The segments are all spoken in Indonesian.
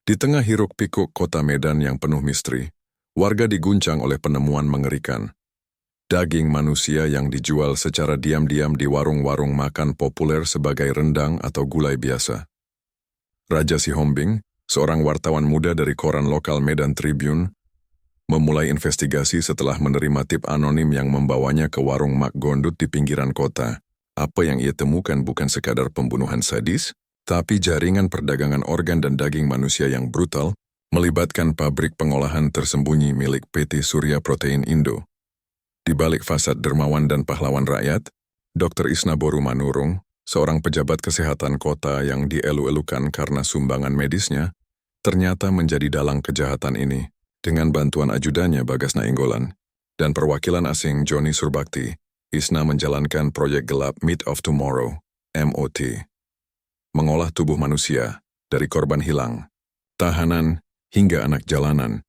Di tengah hiruk-pikuk kota Medan yang penuh misteri, warga diguncang oleh penemuan mengerikan. Daging manusia yang dijual secara diam-diam di warung-warung makan populer sebagai rendang atau gulai biasa. Raja Sihombing, seorang wartawan muda dari koran lokal Medan Tribune, memulai investigasi setelah menerima tip anonim yang membawanya ke warung Mak Gondut di pinggiran kota. Apa yang ia temukan bukan sekadar pembunuhan sadis, tapi jaringan perdagangan organ dan daging manusia yang brutal, melibatkan pabrik pengolahan tersembunyi milik PT Surya Protein Indo. Di balik fasad dermawan dan pahlawan rakyat, Dr. Isna Boru Manurung, seorang pejabat kesehatan kota yang dielu-elukan karena sumbangan medisnya, ternyata menjadi dalang kejahatan ini. Dengan bantuan ajudannya Bagas Nainggolan dan perwakilan asing Joni Surbakti, Isna menjalankan proyek gelap Meat of Tomorrow, MOT. Mengolah tubuh manusia, dari korban hilang, tahanan, hingga anak jalanan,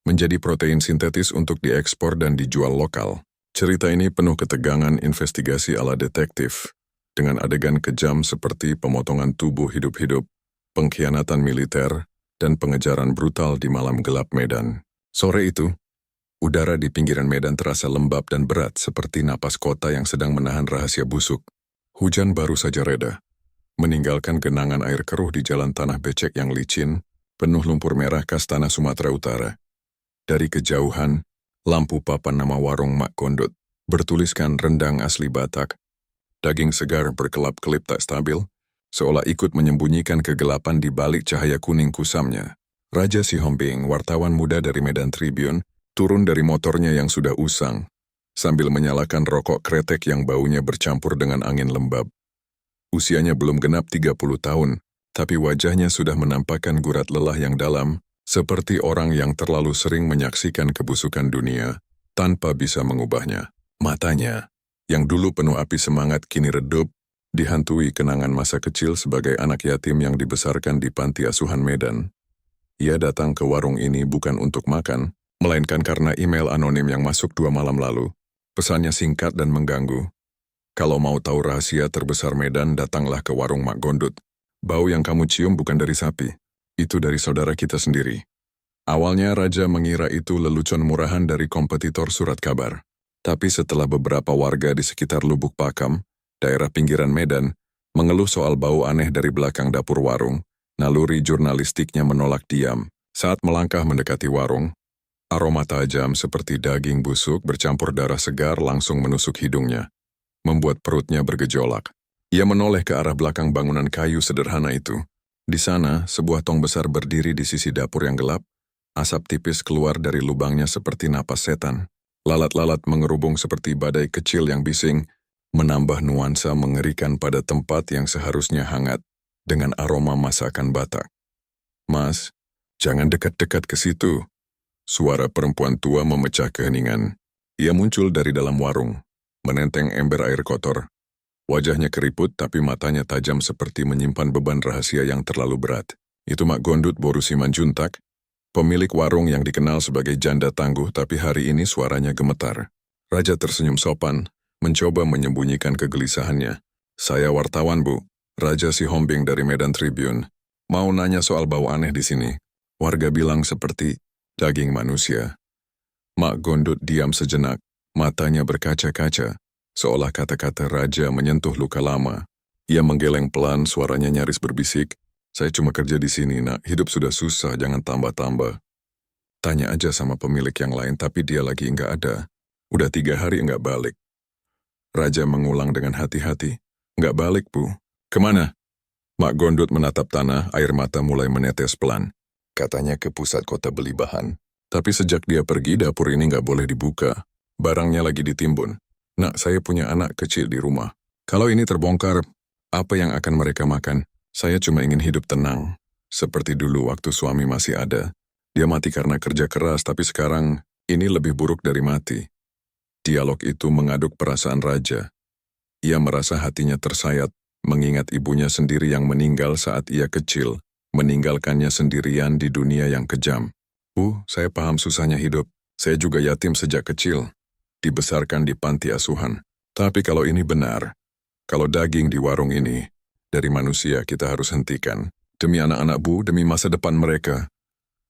menjadi protein sintetis untuk diekspor dan dijual lokal. Cerita ini penuh ketegangan investigasi ala detektif, dengan adegan kejam seperti pemotongan tubuh hidup-hidup, pengkhianatan militer, dan pengejaran brutal di malam gelap Medan. Sore itu, udara di pinggiran Medan terasa lembab dan berat seperti napas kota yang sedang menahan rahasia busuk. Hujan baru saja reda, meninggalkan genangan air keruh di jalan tanah becek yang licin, penuh lumpur merah khas tanah Sumatera Utara. Dari kejauhan, lampu papan nama warung Mak Gondut, bertuliskan rendang asli Batak. Daging segar berkelap-kelip tak stabil, seolah ikut menyembunyikan kegelapan di balik cahaya kuning kusamnya. Raja Sihombing, wartawan muda dari Medan Tribune, turun dari motornya yang sudah usang, sambil menyalakan rokok kretek yang baunya bercampur dengan angin lembab. Usianya belum genap 30 tahun, tapi wajahnya sudah menampakkan gurat lelah yang dalam, seperti orang yang terlalu sering menyaksikan kebusukan dunia, tanpa bisa mengubahnya. Matanya, yang dulu penuh api semangat kini redup, dihantui kenangan masa kecil sebagai anak yatim yang dibesarkan di panti asuhan Medan. Ia datang ke warung ini bukan untuk makan, melainkan karena email anonim yang masuk 2 malam lalu. Pesannya singkat dan mengganggu. Kalau mau tahu rahasia terbesar Medan, datanglah ke warung Mak Gondut. Bau yang kamu cium bukan dari sapi, itu dari saudara kita sendiri. Awalnya Raja mengira itu lelucon murahan dari kompetitor surat kabar. Tapi setelah beberapa warga di sekitar Lubuk Pakam, daerah pinggiran Medan, mengeluh soal bau aneh dari belakang dapur warung, naluri jurnalistiknya menolak diam. Saat melangkah mendekati warung, aroma tajam seperti daging busuk bercampur darah segar langsung menusuk hidungnya, membuat perutnya bergejolak. Ia menoleh ke arah belakang bangunan kayu sederhana itu. Di sana, sebuah tong besar berdiri di sisi dapur yang gelap. Asap tipis keluar dari lubangnya seperti napas setan. Lalat-lalat mengerubung seperti badai kecil yang bising, menambah nuansa mengerikan pada tempat yang seharusnya hangat, dengan aroma masakan Batak. "Mas, jangan dekat-dekat ke situ." Suara perempuan tua memecah keheningan. Ia muncul dari dalam warung, menenteng ember air kotor. Wajahnya keriput tapi matanya tajam seperti menyimpan beban rahasia yang terlalu berat. Itu Mak Gondut Boru Simanjuntak, pemilik warung yang dikenal sebagai janda tangguh, tapi hari ini suaranya gemetar. Raja tersenyum sopan, mencoba menyembunyikan kegelisahannya. "Saya wartawan, Bu. Raja Sihombing dari Medan Tribune. Mau nanya soal bau aneh di sini." Warga bilang seperti daging manusia. Mak Gondut diam sejenak, matanya berkaca-kaca, seolah kata-kata Raja menyentuh luka lama. Ia menggeleng pelan, suaranya nyaris berbisik, "Saya cuma kerja di sini, Nak. Hidup sudah susah, jangan tambah-tambah." "Tanya aja sama pemilik yang lain, tapi dia lagi nggak ada. Udah 3 hari nggak balik." Raja mengulang dengan hati-hati, "Nggak balik, Bu." "Kemana?" Mak Gondut menatap tanah, air mata mulai menetes pelan. "Katanya ke pusat kota beli bahan. Tapi sejak dia pergi, dapur ini nggak boleh dibuka. Barangnya lagi ditimbun. Nak, saya punya anak kecil di rumah. Kalau ini terbongkar, apa yang akan mereka makan? Saya cuma ingin hidup tenang. Seperti dulu waktu suami masih ada. Dia mati karena kerja keras, tapi sekarang ini lebih buruk dari mati." Dialog itu mengaduk perasaan Raja. Ia merasa hatinya tersayat, mengingat ibunya sendiri yang meninggal saat ia kecil, meninggalkannya sendirian di dunia yang kejam. "Bu, saya paham susahnya hidup. Saya juga yatim sejak kecil. Dibesarkan di panti asuhan. Tapi kalau ini benar, kalau daging di warung ini dari manusia, kita harus hentikan. Demi anak-anak Bu, demi masa depan mereka.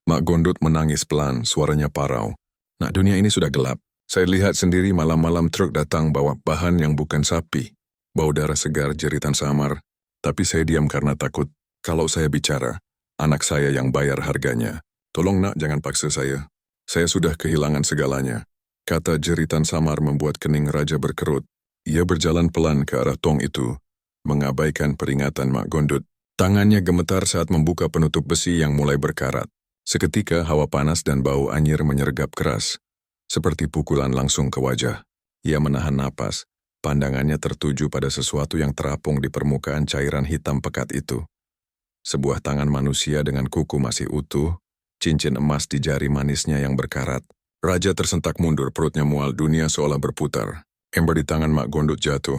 Mak Gondot menangis pelan, suaranya parau. Nak, dunia ini sudah gelap. Saya lihat sendiri malam-malam truk datang bawa bahan yang bukan sapi. Bau darah segar, jeritan samar. Tapi saya diam karena takut. Kalau saya bicara, anak saya yang bayar harganya. Tolong nak, jangan paksa saya. Saya sudah kehilangan segalanya. Kata jeritan samar membuat kening Raja berkerut. Ia berjalan pelan ke arah tong itu, mengabaikan peringatan Mak Gondot. Tangannya gemetar saat membuka penutup besi yang mulai berkarat. Seketika hawa panas dan bau anyir menyergap keras, seperti pukulan langsung ke wajah. Ia menahan napas, pandangannya tertuju pada sesuatu yang terapung di permukaan cairan hitam pekat itu. Sebuah tangan manusia dengan kuku masih utuh, cincin emas di jari manisnya yang berkarat. Raja tersentak mundur, perutnya mual, dunia seolah berputar. Ember di tangan Mak Gondot jatuh,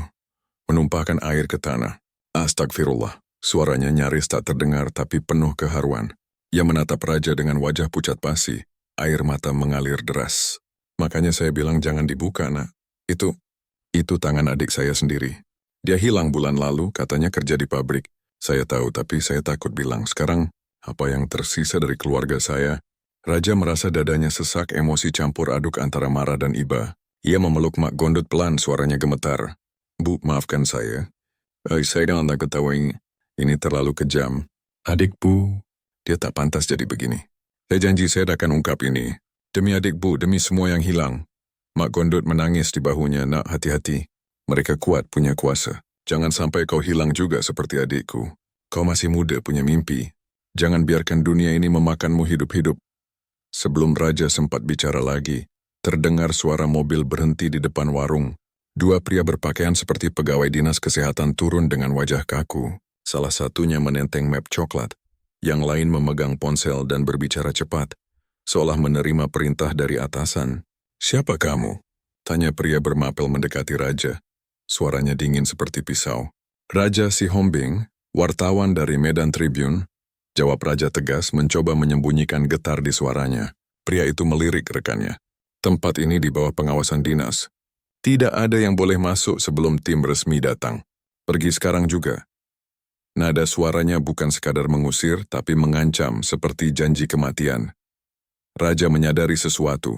menumpahkan air ke tanah. Astagfirullah, suaranya nyaris tak terdengar tapi penuh keharuan. Ia menatap Raja dengan wajah pucat pasi, air mata mengalir deras. Makanya saya bilang jangan dibuka, nak. Itu tangan adik saya sendiri. Dia hilang bulan lalu, katanya kerja di pabrik. Saya tahu, tapi saya takut bilang. Sekarang, apa yang tersisa dari keluarga saya? Raja merasa dadanya sesak, emosi campur aduk antara marah dan iba. Ia memeluk Mak Gondot pelan, suaranya gemetar. Bu, maafkan saya. Saya jangan tak ketahui. Ini terlalu kejam. Adik Bu, dia tak pantas jadi begini. Saya janji saya akan ungkap ini. Demi adik Bu, demi semua yang hilang. Mak Gondot menangis di bahunya. Nak, hati-hati. Mereka kuat, punya kuasa. Jangan sampai kau hilang juga seperti adikku. Kau masih muda, punya mimpi. Jangan biarkan dunia ini memakanmu hidup-hidup. Sebelum Raja sempat bicara lagi, terdengar suara mobil berhenti di depan warung. Dua pria berpakaian seperti pegawai dinas kesehatan turun dengan wajah kaku. Salah satunya menenteng map coklat. Yang lain memegang ponsel dan berbicara cepat, seolah menerima perintah dari atasan. Siapa kamu? Tanya pria bermapel mendekati Raja. Suaranya dingin seperti pisau. Raja Si Hombing, wartawan dari Medan Tribune. Jawab Raja tegas, mencoba menyembunyikan getar di suaranya. Pria itu melirik rekannya. Tempat ini di bawah pengawasan dinas. Tidak ada yang boleh masuk sebelum tim resmi datang. Pergi sekarang juga. Nada suaranya bukan sekadar mengusir, tapi mengancam seperti janji kematian. Raja menyadari sesuatu.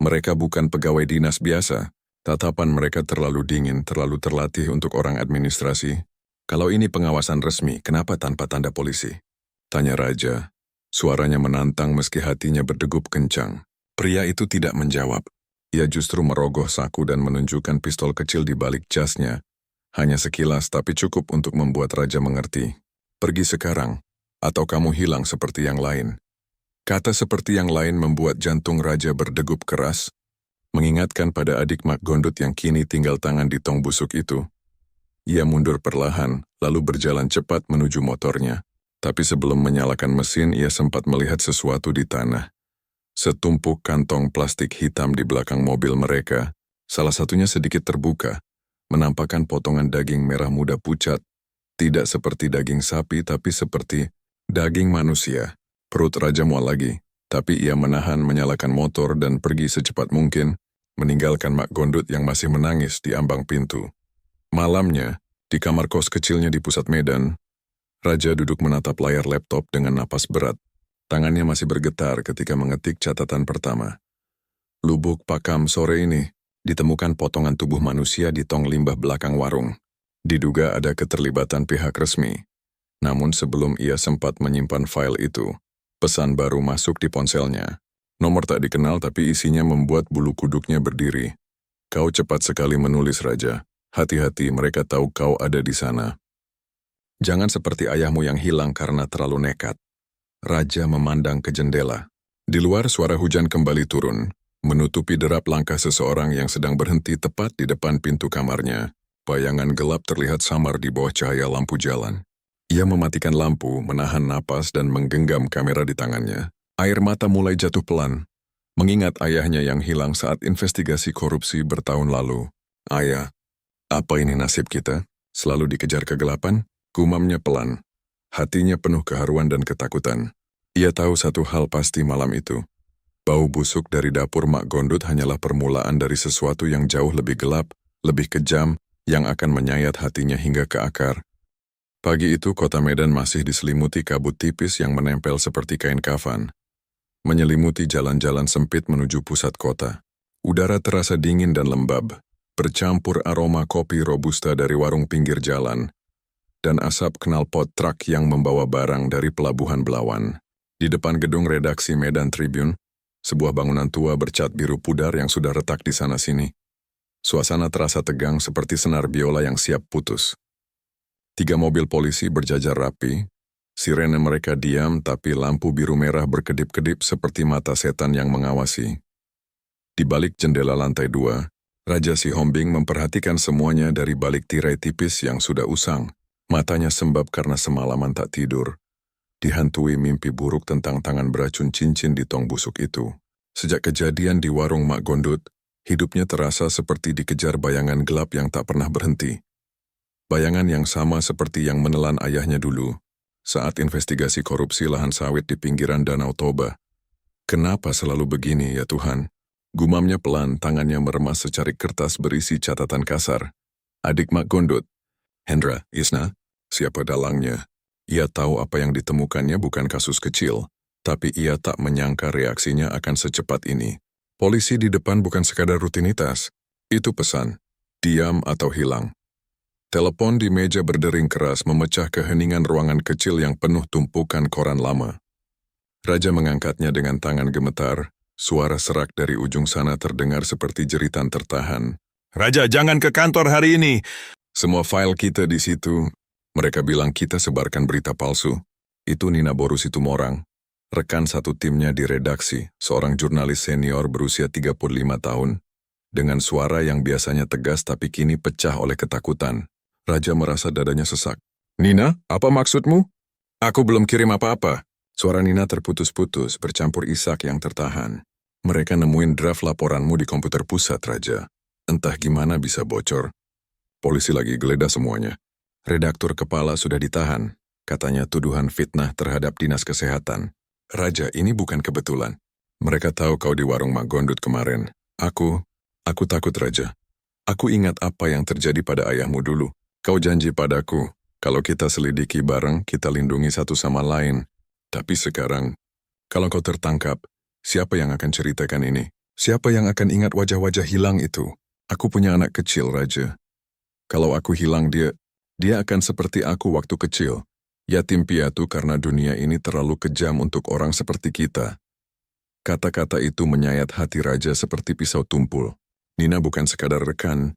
Mereka bukan pegawai dinas biasa. Tatapan mereka terlalu dingin, terlalu terlatih untuk orang administrasi. Kalau ini pengawasan resmi, kenapa tanpa tanda polisi? Tanya Raja. Suaranya menantang meski hatinya berdegup kencang. Pria itu tidak menjawab. Ia justru merogoh saku dan menunjukkan pistol kecil di balik jasnya. Hanya sekilas tapi cukup untuk membuat Raja mengerti. Pergi sekarang, atau kamu hilang seperti yang lain. Kata seperti yang lain membuat jantung Raja berdegup keras, mengingatkan pada adik Mak Gondot yang kini tinggal tangan di tong busuk itu. Ia mundur perlahan, lalu berjalan cepat menuju motornya. Tapi sebelum menyalakan mesin, ia sempat melihat sesuatu di tanah. Setumpuk kantong plastik hitam di belakang mobil mereka, salah satunya sedikit terbuka, menampakkan potongan daging merah muda pucat, tidak seperti daging sapi tapi seperti daging manusia. Perut Raja mual lagi, tapi ia menahan menyalakan motor dan pergi secepat mungkin, meninggalkan Mak Gondot yang masih menangis di ambang pintu. Malamnya, di kamar kos kecilnya di pusat Medan, Raja duduk menatap layar laptop dengan napas berat. Tangannya masih bergetar ketika mengetik catatan pertama. Lubuk Pakam sore ini. Ditemukan potongan tubuh manusia di tong limbah belakang warung. Diduga ada keterlibatan pihak resmi. Namun sebelum ia sempat menyimpan file itu, pesan baru masuk di ponselnya. Nomor tak dikenal tapi isinya membuat bulu kuduknya berdiri. Kau cepat sekali menulis, Raja. Hati-hati, mereka tahu kau ada di sana. Jangan seperti ayahmu yang hilang karena terlalu nekat. Raja memandang ke jendela. Di luar suara hujan kembali turun, menutupi derap langkah seseorang yang sedang berhenti tepat di depan pintu kamarnya. Bayangan gelap terlihat samar di bawah cahaya lampu jalan. Ia mematikan lampu, menahan napas dan menggenggam kamera di tangannya. Air mata mulai jatuh pelan, mengingat ayahnya yang hilang saat investigasi korupsi bertahun lalu. Ayah, apa ini nasib kita? Selalu dikejar kegelapan? Gumamnya pelan. Hatinya penuh keharuan dan ketakutan. Ia tahu satu hal pasti malam itu. Bau busuk dari dapur Mak Gondot hanyalah permulaan dari sesuatu yang jauh lebih gelap, lebih kejam, yang akan menyayat hatinya hingga ke akar. Pagi itu kota Medan masih diselimuti kabut tipis yang menempel seperti kain kafan, menyelimuti jalan-jalan sempit menuju pusat kota. Udara terasa dingin dan lembab, bercampur aroma kopi robusta dari warung pinggir jalan, dan asap knalpot truk yang membawa barang dari pelabuhan Belawan. Di depan gedung redaksi Medan Tribune, sebuah bangunan tua bercat biru pudar yang sudah retak di sana-sini. Suasana terasa tegang seperti senar biola yang siap putus. 3 mobil polisi berjajar rapi, sirene mereka diam tapi lampu biru merah berkedip-kedip seperti mata setan yang mengawasi. Di balik jendela lantai 2, Raja Sihombing memperhatikan semuanya dari balik tirai tipis yang sudah usang. Matanya sembab karena semalaman tak tidur, dihantui mimpi buruk tentang tangan beracun cincin di tong busuk itu. Sejak kejadian di warung Mak Gondut, hidupnya terasa seperti dikejar bayangan gelap yang tak pernah berhenti. Bayangan yang sama seperti yang menelan ayahnya dulu, saat investigasi korupsi lahan sawit di pinggiran Danau Toba. Kenapa selalu begini ya Tuhan? Gumamnya pelan, tangannya meremas secarik kertas berisi catatan kasar. Adik Mak Gondut, Hendra, Isna, siapa dalangnya? Ia tahu apa yang ditemukannya bukan kasus kecil, tapi ia tak menyangka reaksinya akan secepat ini. Polisi di depan bukan sekadar rutinitas, itu pesan, diam atau hilang. Telepon di meja berdering keras memecah keheningan ruangan kecil yang penuh tumpukan koran lama. Raja mengangkatnya dengan tangan gemetar, suara serak dari ujung sana terdengar seperti jeritan tertahan. Raja, jangan ke kantor hari ini! Semua file kita di situ. Mereka bilang kita sebarkan berita palsu. Itu Nina Boru Situmorang, rekan satu timnya di redaksi, seorang jurnalis senior berusia 35 tahun, dengan suara yang biasanya tegas tapi kini pecah oleh ketakutan. Raja merasa dadanya sesak. Nina, apa maksudmu? Aku belum kirim apa-apa. Suara Nina terputus-putus, bercampur isak yang tertahan. Mereka nemuin draft laporanmu di komputer pusat, Raja. Entah gimana bisa bocor. Polisi lagi geledah semuanya. Redaktur kepala sudah ditahan. Katanya tuduhan fitnah terhadap dinas kesehatan. Raja, ini bukan kebetulan. Mereka tahu kau di warung Mak Gondut kemarin. Aku takut, Raja. Aku ingat apa yang terjadi pada ayahmu dulu. Kau janji padaku, kalau kita selidiki bareng, kita lindungi satu sama lain. Tapi sekarang, kalau kau tertangkap, siapa yang akan ceritakan ini? Siapa yang akan ingat wajah-wajah hilang itu? Aku punya anak kecil, Raja. Kalau aku hilang dia akan seperti aku waktu kecil. Yatim piatu karena dunia ini terlalu kejam untuk orang seperti kita. Kata-kata itu menyayat hati Raja seperti pisau tumpul. Nina bukan sekadar rekan,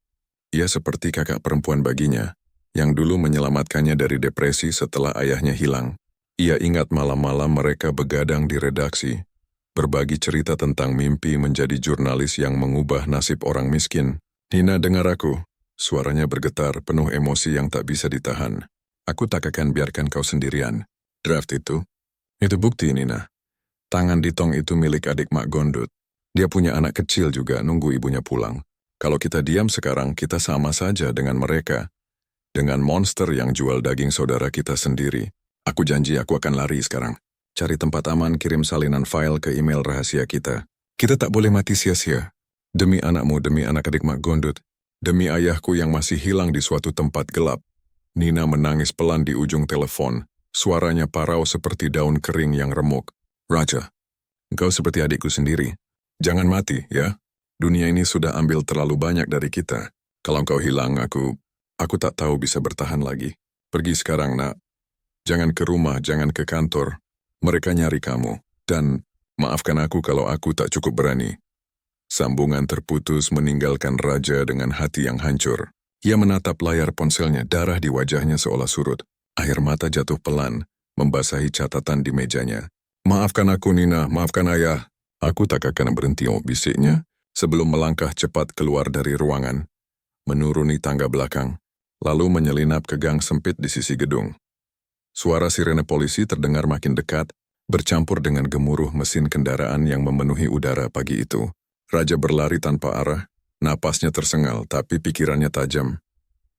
ia seperti kakak perempuan baginya, yang dulu menyelamatkannya dari depresi setelah ayahnya hilang. Ia ingat malam-malam mereka begadang di redaksi, berbagi cerita tentang mimpi menjadi jurnalis yang mengubah nasib orang miskin. Nina, dengar aku. Suaranya bergetar, penuh emosi yang tak bisa ditahan. Aku tak akan biarkan kau sendirian. Draft itu bukti, Nina. Tangan di tong itu milik adik Mak Gondut. Dia punya anak kecil juga, nunggu ibunya pulang. Kalau kita diam sekarang, kita sama saja dengan mereka. Dengan monster yang jual daging saudara kita sendiri. Aku janji aku akan lari sekarang. Cari tempat aman, kirim salinan file ke email rahasia kita. Kita tak boleh mati sia-sia. Demi anakmu, demi anak adik Mak Gondut. Demi ayahku yang masih hilang di suatu tempat gelap. Nina menangis pelan di ujung telepon. Suaranya parau seperti daun kering yang remuk. Raja, engkau seperti adikku sendiri. Jangan mati, ya. Dunia ini sudah ambil terlalu banyak dari kita. Kalau engkau hilang, aku tak tahu bisa bertahan lagi. Pergi sekarang, nak. Jangan ke rumah, jangan ke kantor. Mereka nyari kamu. Dan maafkan aku kalau aku tak cukup berani. Sambungan terputus meninggalkan Raja dengan hati yang hancur. Ia menatap layar ponselnya, darah di wajahnya seolah surut. Air mata jatuh pelan, membasahi catatan di mejanya. Maafkan aku, Nina, maafkan ayah. Aku tak akan berhenti, bisiknya, sebelum melangkah cepat keluar dari ruangan, menuruni tangga belakang, lalu menyelinap ke gang sempit di sisi gedung. Suara sirene polisi terdengar makin dekat, bercampur dengan gemuruh mesin kendaraan yang memenuhi udara pagi itu. Raja berlari tanpa arah, napasnya tersengal tapi pikirannya tajam.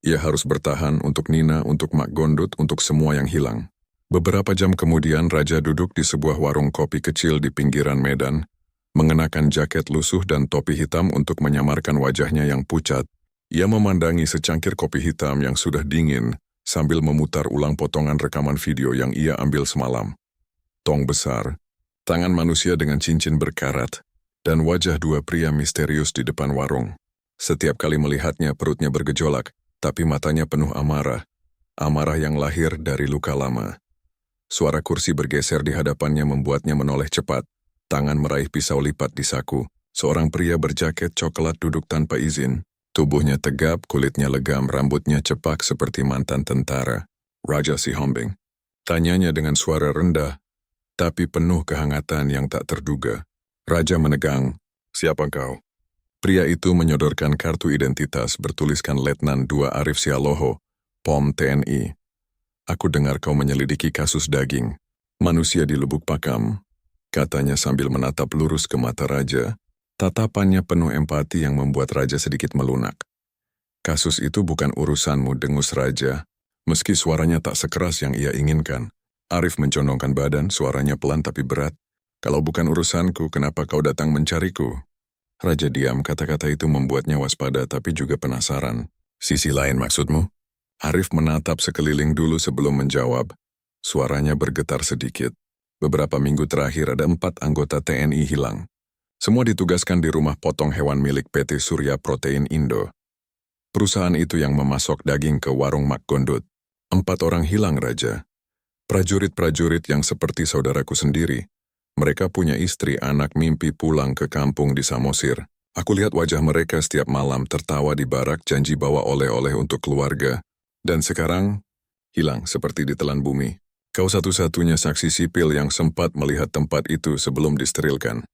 Ia harus bertahan untuk Nina, untuk Mak Gondut, untuk semua yang hilang. Beberapa jam kemudian Raja duduk di sebuah warung kopi kecil di pinggiran Medan, mengenakan jaket lusuh dan topi hitam untuk menyamarkan wajahnya yang pucat. Ia memandangi secangkir kopi hitam yang sudah dingin, sambil memutar ulang potongan rekaman video yang ia ambil semalam. Tong besar, tangan manusia dengan cincin berkarat, dan wajah dua pria misterius di depan warung. Setiap kali melihatnya perutnya bergejolak, tapi matanya penuh amarah. Amarah yang lahir dari luka lama. Suara kursi bergeser di hadapannya membuatnya menoleh cepat. Tangan meraih pisau lipat di saku. Seorang pria berjaket coklat duduk tanpa izin. Tubuhnya tegap, kulitnya legam, rambutnya cepak seperti mantan tentara. Raja Sihombing. Tanyanya dengan suara rendah, tapi penuh kehangatan yang tak terduga. Raja menegang. Siapa kau? Pria itu menyodorkan kartu identitas bertuliskan Letnan 2 Arif Sialoho, POM TNI. Aku dengar kau menyelidiki kasus daging. Manusia di Lubuk Pakam, katanya sambil menatap lurus ke mata Raja. Tatapannya penuh empati yang membuat Raja sedikit melunak. Kasus itu bukan urusanmu, dengus Raja. Meski suaranya tak sekeras yang ia inginkan. Arif mencondongkan badan, suaranya pelan tapi berat. Kalau bukan urusanku, kenapa kau datang mencariku? Raja diam, kata-kata itu membuatnya waspada tapi juga penasaran. Sisi lain maksudmu? Arif menatap sekeliling dulu sebelum menjawab. Suaranya bergetar sedikit. Beberapa minggu terakhir ada 4 anggota TNI hilang. Semua ditugaskan di rumah potong hewan milik PT Surya Protein Indo. Perusahaan itu yang memasok daging ke warung Mak Gondut. 4 orang hilang, Raja. Prajurit-prajurit yang seperti saudaraku sendiri. Mereka punya istri, anak, mimpi pulang ke kampung di Samosir. Aku lihat wajah mereka setiap malam tertawa di barak, janji bawa oleh-oleh untuk keluarga. Dan sekarang, hilang seperti ditelan bumi. Kau satu-satunya saksi sipil yang sempat melihat tempat itu sebelum disterilkan.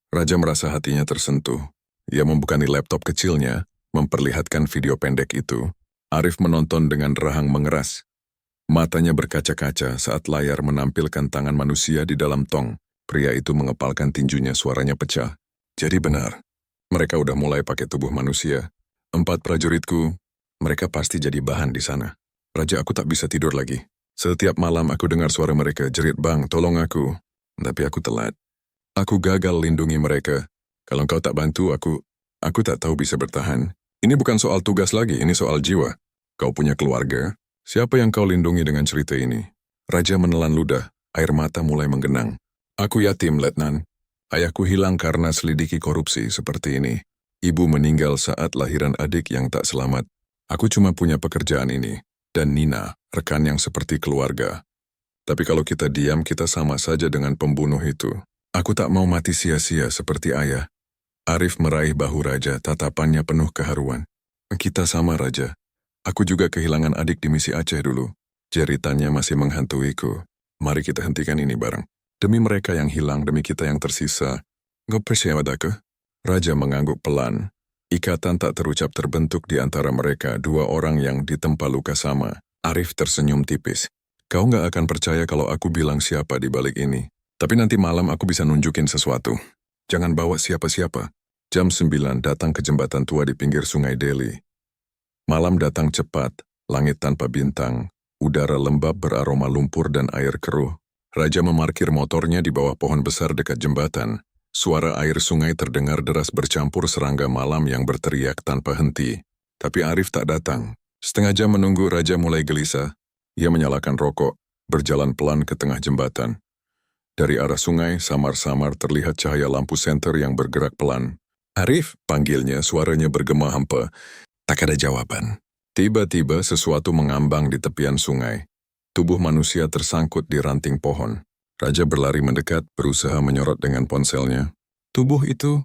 Raja merasa hatinya tersentuh. Ia membukani laptop kecilnya, memperlihatkan video pendek itu. Arif menonton dengan rahang mengeras. Matanya berkaca-kaca saat layar menampilkan tangan manusia di dalam tong. Pria itu mengepalkan tinjunya, suaranya pecah. Jadi benar, mereka udah mulai pakai tubuh manusia. 4 prajuritku, mereka pasti jadi bahan di sana. Raja, aku tak bisa tidur lagi. Setiap malam aku dengar suara mereka, jerit, "Bang, tolong aku." Tapi aku telat. Aku gagal lindungi mereka. Kalau kau tak bantu aku tak tahu bisa bertahan. Ini bukan soal tugas lagi, ini soal jiwa. Kau punya keluarga. Siapa yang kau lindungi dengan cerita ini? Raja menelan ludah, air mata mulai menggenang. Aku yatim, Letnan. Ayahku hilang karena selidiki korupsi seperti ini. Ibu meninggal saat lahiran adik yang tak selamat. Aku cuma punya pekerjaan ini. Dan Nina, rekan yang seperti keluarga. Tapi kalau kita diam, kita sama saja dengan pembunuh itu. Aku tak mau mati sia-sia seperti ayah. Arif meraih bahu Raja, tatapannya penuh keharuan. Kita sama, Raja. Aku juga kehilangan adik di misi Aceh dulu. Jeritannya masih menghantuiku. Mari kita hentikan ini bareng. Demi mereka yang hilang, demi kita yang tersisa. Ngau percaya padaku? Raja mengangguk pelan. Ikatan tak terucap terbentuk di antara mereka, 2 orang yang ditempa luka sama. Arif tersenyum tipis. Kau nggak akan percaya kalau aku bilang siapa di balik ini. Tapi nanti malam aku bisa nunjukin sesuatu. Jangan bawa siapa-siapa. Jam 9 datang ke jembatan tua di pinggir sungai Delhi. Malam datang cepat, langit tanpa bintang, udara lembab beraroma lumpur dan air keruh. Raja memarkir motornya di bawah pohon besar dekat jembatan. Suara air sungai terdengar deras bercampur serangga malam yang berteriak tanpa henti. Tapi Arif tak datang. Setengah jam menunggu, Raja mulai gelisah. Ia menyalakan rokok, berjalan pelan ke tengah jembatan. Dari arah sungai, samar-samar terlihat cahaya lampu senter yang bergerak pelan. Arif, panggilnya, suaranya bergema hampa. Tak ada jawaban. Tiba-tiba sesuatu mengambang di tepian sungai. Tubuh manusia tersangkut di ranting pohon. Raja berlari mendekat, berusaha menyorot dengan ponselnya. Tubuh itu,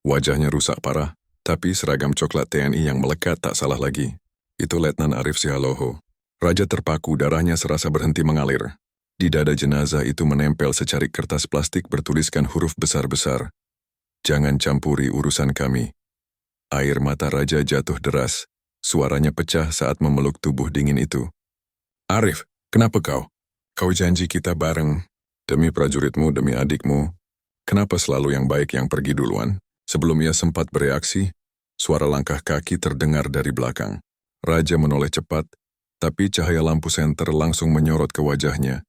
wajahnya rusak parah, tapi seragam coklat TNI yang melekat tak salah lagi. Itu Letnan Arif Sialoho. Raja terpaku, darahnya serasa berhenti mengalir. Di dada jenazah itu menempel secarik kertas plastik bertuliskan huruf besar-besar. Jangan campuri urusan kami. Air mata Raja jatuh deras. Suaranya pecah saat memeluk tubuh dingin itu. Arif, kenapa kau? Kau janji kita bareng. Demi prajuritmu, demi adikmu. Kenapa selalu yang baik yang pergi duluan? Sebelum ia sempat bereaksi, suara langkah kaki terdengar dari belakang. Raja menoleh cepat, tapi cahaya lampu senter langsung menyorot ke wajahnya.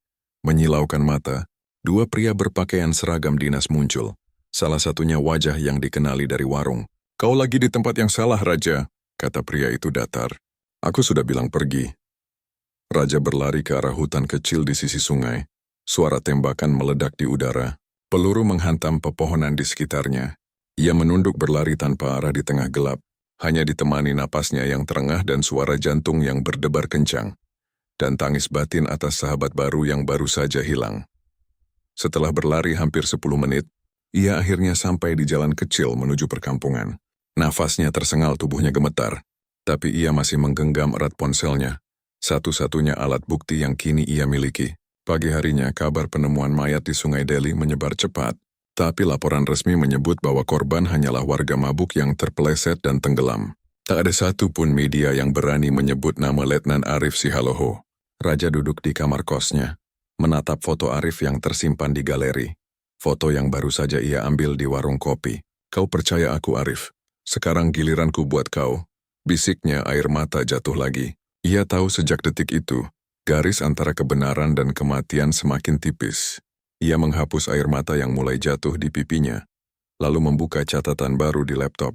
Menyilaukan mata, 2 pria berpakaian seragam dinas muncul. Salah satunya wajah yang dikenali dari warung. Kau lagi di tempat yang salah, Raja, kata pria itu datar. Aku sudah bilang pergi. Raja berlari ke arah hutan kecil di sisi sungai. Suara tembakan meledak di udara. Peluru menghantam pepohonan di sekitarnya. Ia menunduk berlari tanpa arah di tengah gelap, hanya ditemani napasnya yang terengah dan suara jantung yang berdebar kencang, dan tangis batin atas sahabat baru yang baru saja hilang. Setelah berlari hampir 10 menit, ia akhirnya sampai di jalan kecil menuju perkampungan. Nafasnya tersengal, tubuhnya gemetar, tapi ia masih menggenggam erat ponselnya, satu-satunya alat bukti yang kini ia miliki. Pagi harinya, kabar penemuan mayat di Sungai Deli menyebar cepat, tapi laporan resmi menyebut bahwa korban hanyalah warga mabuk yang terpeleset dan tenggelam. Tak ada satu pun media yang berani menyebut nama Letnan Arif Sihaloho. Raja duduk di kamar kosnya, menatap foto Arif yang tersimpan di galeri. Foto yang baru saja ia ambil di warung kopi. "Kau percaya aku, Arif? Sekarang giliranku buat kau." Bisiknya, air mata jatuh lagi. Ia tahu sejak detik itu, garis antara kebenaran dan kematian semakin tipis. Ia menghapus air mata yang mulai jatuh di pipinya, lalu membuka catatan baru di laptop.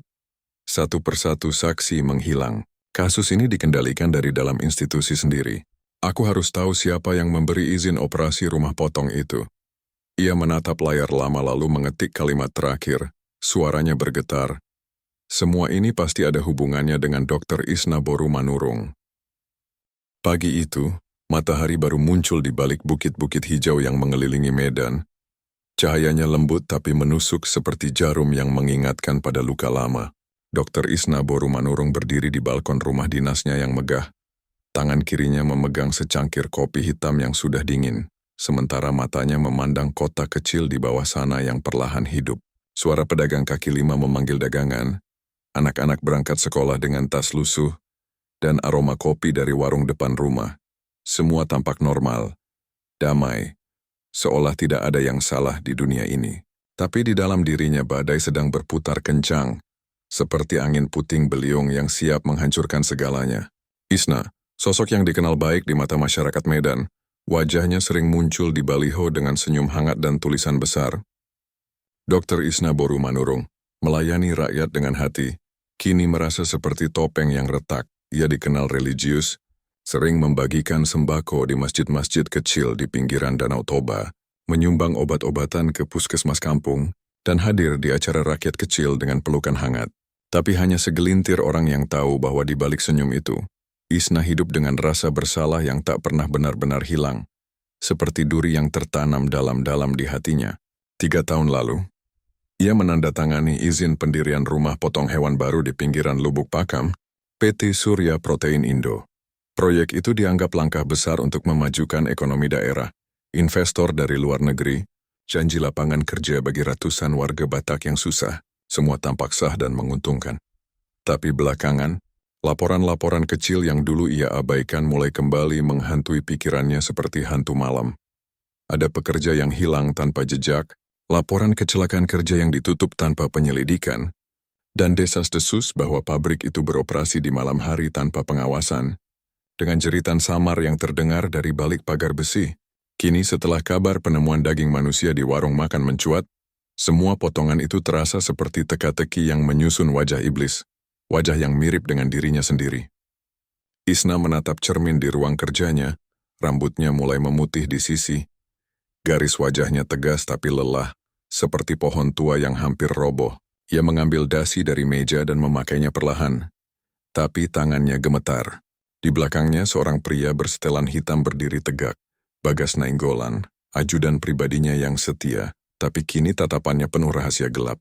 Satu persatu saksi menghilang. Kasus ini dikendalikan dari dalam institusi sendiri. Aku harus tahu siapa yang memberi izin operasi rumah potong itu. Ia menatap layar lama lalu mengetik kalimat terakhir. Suaranya bergetar. Semua ini pasti ada hubungannya dengan Dr. Isna Boru Manurung. Pagi itu, matahari baru muncul di balik bukit-bukit hijau yang mengelilingi Medan. Cahayanya lembut tapi menusuk seperti jarum yang mengingatkan pada luka lama. Dr. Isna Boru Manurung berdiri di balkon rumah dinasnya yang megah. Tangan kirinya memegang secangkir kopi hitam yang sudah dingin, sementara matanya memandang kota kecil di bawah sana yang perlahan hidup. Suara pedagang kaki lima memanggil dagangan, anak-anak berangkat sekolah dengan tas lusuh, dan aroma kopi dari warung depan rumah. Semua tampak normal, damai, seolah tidak ada yang salah di dunia ini. Tapi di dalam dirinya badai sedang berputar kencang, seperti angin puting beliung yang siap menghancurkan segalanya. Isna, sosok yang dikenal baik di mata masyarakat Medan, wajahnya sering muncul di baliho dengan senyum hangat dan tulisan besar. Dr. Isna Boru Manurung, melayani rakyat dengan hati, kini merasa seperti topeng yang retak. Ia dikenal religius, sering membagikan sembako di masjid-masjid kecil di pinggiran Danau Toba, menyumbang obat-obatan ke puskesmas kampung, dan hadir di acara rakyat kecil dengan pelukan hangat. Tapi hanya segelintir orang yang tahu bahwa di balik senyum itu, Isna hidup dengan rasa bersalah yang tak pernah benar-benar hilang, seperti duri yang tertanam dalam-dalam di hatinya. 3 tahun lalu, ia menandatangani izin pendirian rumah potong hewan baru di pinggiran Lubuk Pakam, PT Surya Protein Indo. Proyek itu dianggap langkah besar untuk memajukan ekonomi daerah, investor dari luar negeri, janji lapangan kerja bagi ratusan warga Batak yang susah, semua tampak sah dan menguntungkan. Tapi belakangan, laporan-laporan kecil yang dulu ia abaikan mulai kembali menghantui pikirannya seperti hantu malam. Ada pekerja yang hilang tanpa jejak, laporan kecelakaan kerja yang ditutup tanpa penyelidikan, dan desas-desus bahwa pabrik itu beroperasi di malam hari tanpa pengawasan. Dengan jeritan samar yang terdengar dari balik pagar besi, kini setelah kabar penemuan daging manusia di warung makan mencuat, semua potongan itu terasa seperti teka-teki yang menyusun wajah iblis, wajah yang mirip dengan dirinya sendiri. Isna menatap cermin di ruang kerjanya, rambutnya mulai memutih di sisi. Garis wajahnya tegas tapi lelah, seperti pohon tua yang hampir roboh. Ia mengambil dasi dari meja dan memakainya perlahan. Tapi tangannya gemetar. Di belakangnya seorang pria bersetelan hitam berdiri tegak. Bagas Nainggolan, ajudan pribadinya yang setia, tapi kini tatapannya penuh rahasia gelap.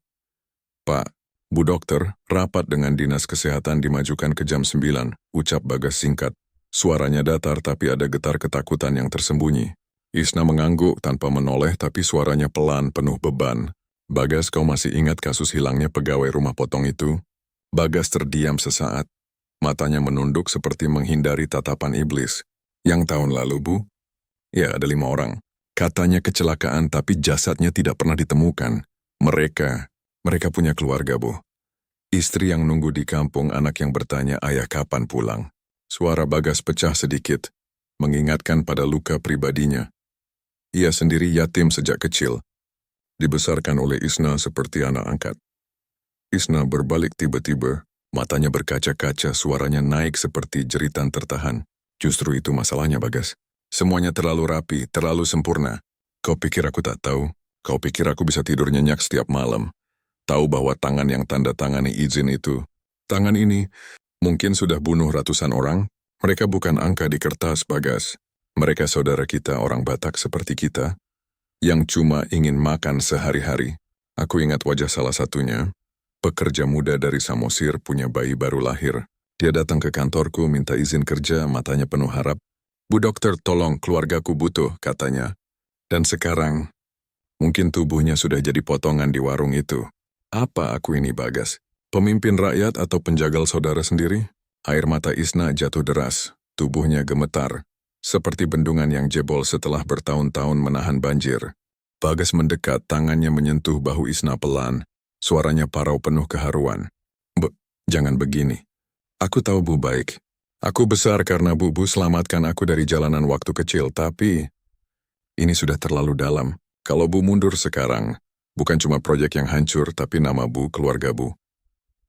"Pak, Bu Dokter, rapat dengan Dinas Kesehatan dimajukan ke jam 9, ucap Bagas singkat. Suaranya datar tapi ada getar ketakutan yang tersembunyi. Isna mengangguk tanpa menoleh tapi suaranya pelan penuh beban. "Bagas, kau masih ingat kasus hilangnya pegawai rumah potong itu?" Bagas terdiam sesaat. Matanya menunduk seperti menghindari tatapan iblis. "Yang tahun lalu, Bu?" "Ya, ada 5 orang. Katanya kecelakaan tapi jasadnya tidak pernah ditemukan. Mereka punya keluarga, Bu." Istri yang nunggu di kampung, anak yang bertanya ayah kapan pulang. Suara Bagas pecah sedikit, mengingatkan pada luka pribadinya. Ia sendiri yatim sejak kecil, dibesarkan oleh Isna seperti anak angkat. Isna berbalik tiba-tiba, matanya berkaca-kaca, suaranya naik seperti jeritan tertahan. Justru itu masalahnya, Bagas. Semuanya terlalu rapi, terlalu sempurna. Kau pikir aku tak tahu? Kau pikir aku bisa tidur nyenyak setiap malam? Tahu bahwa tangan yang tanda tangani izin itu, tangan ini, mungkin sudah bunuh ratusan orang? Mereka bukan angka di kertas, Bagas. Mereka saudara kita, orang Batak seperti kita, yang cuma ingin makan sehari-hari. Aku ingat wajah salah satunya, pekerja muda dari Samosir punya bayi baru lahir. Dia datang ke kantorku minta izin kerja, matanya penuh harap. Bu dokter, tolong, keluargaku butuh, katanya. Dan sekarang, mungkin tubuhnya sudah jadi potongan di warung itu. Apa aku ini, Bagas? Pemimpin rakyat atau penjagal saudara sendiri? Air mata Isna jatuh deras, tubuhnya gemetar, seperti bendungan yang jebol setelah bertahun-tahun menahan banjir. Bagas mendekat, tangannya menyentuh bahu Isna pelan, suaranya parau penuh keharuan. Jangan begini. Aku tahu Bu baik. Aku besar karena Bu selamatkan aku dari jalanan waktu kecil, tapi ini sudah terlalu dalam. Kalau Bu mundur sekarang, bukan cuma proyek yang hancur, tapi nama Bu, keluarga Bu.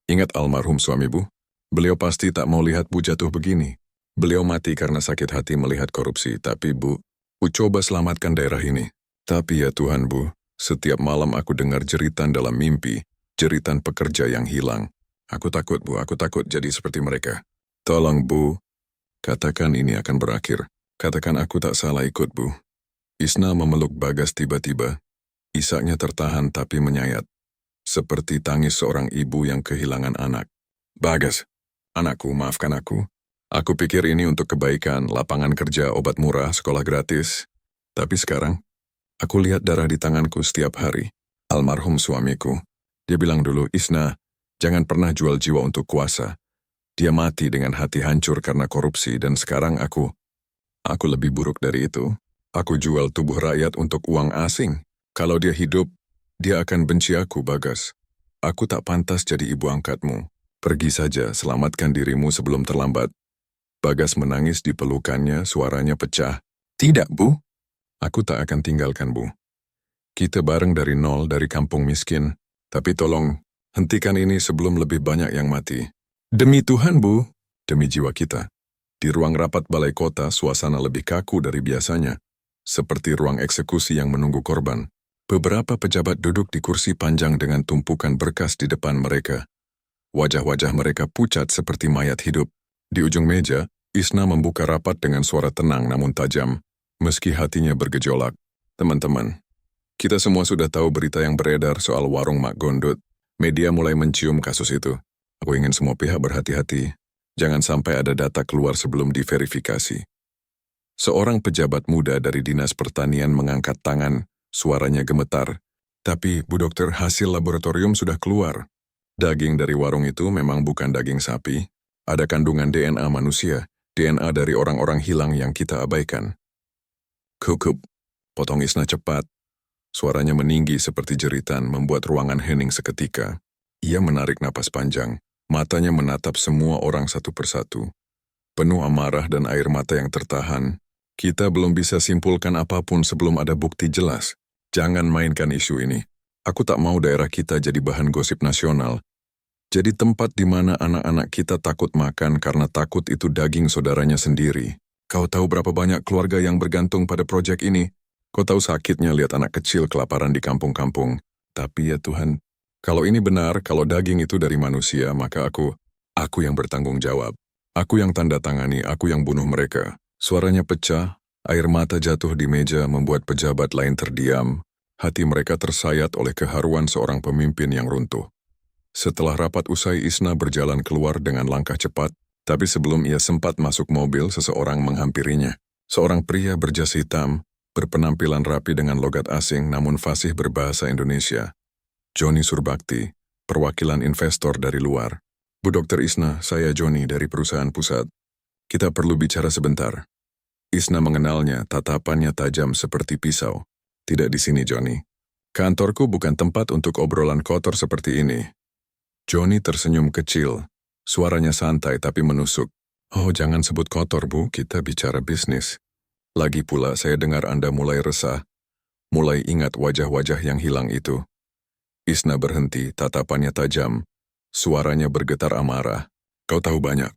Ingat almarhum suami Bu? Beliau pasti tak mau lihat Bu jatuh begini. Beliau mati karena sakit hati melihat korupsi, tapi Bu coba selamatkan daerah ini. Tapi ya Tuhan Bu, setiap malam aku dengar jeritan dalam mimpi, jeritan pekerja yang hilang. Aku takut Bu, aku takut jadi seperti mereka. Tolong Bu, katakan ini akan berakhir. Katakan aku tak salah ikut Bu. Isna memeluk Bagas tiba-tiba. Isaknya tertahan tapi menyayat. Seperti tangis seorang ibu yang kehilangan anak. Bagas, anakku, maafkan aku. Aku pikir ini untuk kebaikan, lapangan kerja, obat murah, sekolah gratis. Tapi sekarang, aku lihat darah di tanganku setiap hari. Almarhum suamiku. Dia bilang dulu, Isna, jangan pernah jual jiwa untuk kuasa. Dia mati dengan hati hancur karena korupsi dan sekarang aku lebih buruk dari itu. Aku jual tubuh rakyat untuk uang asing. Kalau dia hidup, dia akan benci aku, Bagas. Aku tak pantas jadi ibu angkatmu. Pergi saja, selamatkan dirimu sebelum terlambat. Bagas menangis di pelukannya, suaranya pecah. Tidak, Bu. Aku tak akan tinggalkan Bu. Kita bareng dari nol, dari kampung miskin. Tapi tolong, hentikan ini sebelum lebih banyak yang mati. Demi Tuhan, Bu. Demi jiwa kita. Di ruang rapat balai kota, suasana lebih kaku dari biasanya. Seperti ruang eksekusi yang menunggu korban. Beberapa pejabat duduk di kursi panjang dengan tumpukan berkas di depan mereka. Wajah-wajah mereka pucat seperti mayat hidup. Di ujung meja, Isna membuka rapat dengan suara tenang namun tajam, meski hatinya bergejolak. Teman-teman, kita semua sudah tahu berita yang beredar soal warung Mak Gondut. Media mulai mencium kasus itu. Aku ingin semua pihak berhati-hati. Jangan sampai ada data keluar sebelum diverifikasi. Seorang pejabat muda dari Dinas Pertanian mengangkat tangan, suaranya gemetar. Tapi, Bu Dokter, hasil laboratorium sudah keluar. Daging dari warung itu memang bukan daging sapi. Ada kandungan DNA manusia, DNA dari orang-orang hilang yang kita abaikan. Kukup, potong Isna cepat. Suaranya meninggi seperti jeritan, membuat ruangan hening seketika. Ia menarik napas panjang, matanya menatap semua orang satu persatu. Penuh amarah dan air mata yang tertahan. Kita belum bisa simpulkan apapun sebelum ada bukti jelas. Jangan mainkan isu ini. Aku tak mau daerah kita jadi bahan gosip nasional. Jadi tempat di mana anak-anak kita takut makan karena takut itu daging saudaranya sendiri. Kau tahu berapa banyak keluarga yang bergantung pada proyek ini? Kau tahu sakitnya lihat anak kecil kelaparan di kampung-kampung. Tapi ya Tuhan, kalau ini benar, kalau daging itu dari manusia, maka aku yang bertanggung jawab. Aku yang tanda tangani, aku yang bunuh mereka. Suaranya pecah, air mata jatuh di meja membuat pejabat lain terdiam. Hati mereka tersayat oleh keharuan seorang pemimpin yang runtuh. Setelah rapat usai, Isna berjalan keluar dengan langkah cepat, tapi sebelum ia sempat masuk mobil, seseorang menghampirinya. Seorang pria berjas hitam, berpenampilan rapi dengan logat asing namun fasih berbahasa Indonesia. Joni Surbakti, perwakilan investor dari luar. Bu Dokter Isna, saya Joni dari perusahaan pusat. Kita perlu bicara sebentar. Isna mengenalnya, tatapannya tajam seperti pisau. Tidak di sini, Joni. Kantorku bukan tempat untuk obrolan kotor seperti ini. Joni tersenyum kecil. Suaranya santai tapi menusuk. Oh, jangan sebut kotor, Bu. Kita bicara bisnis. Lagi pula, saya dengar Anda mulai resah. Mulai ingat wajah-wajah yang hilang itu. Isna berhenti, tatapannya tajam. Suaranya bergetar amarah. Kau tahu banyak.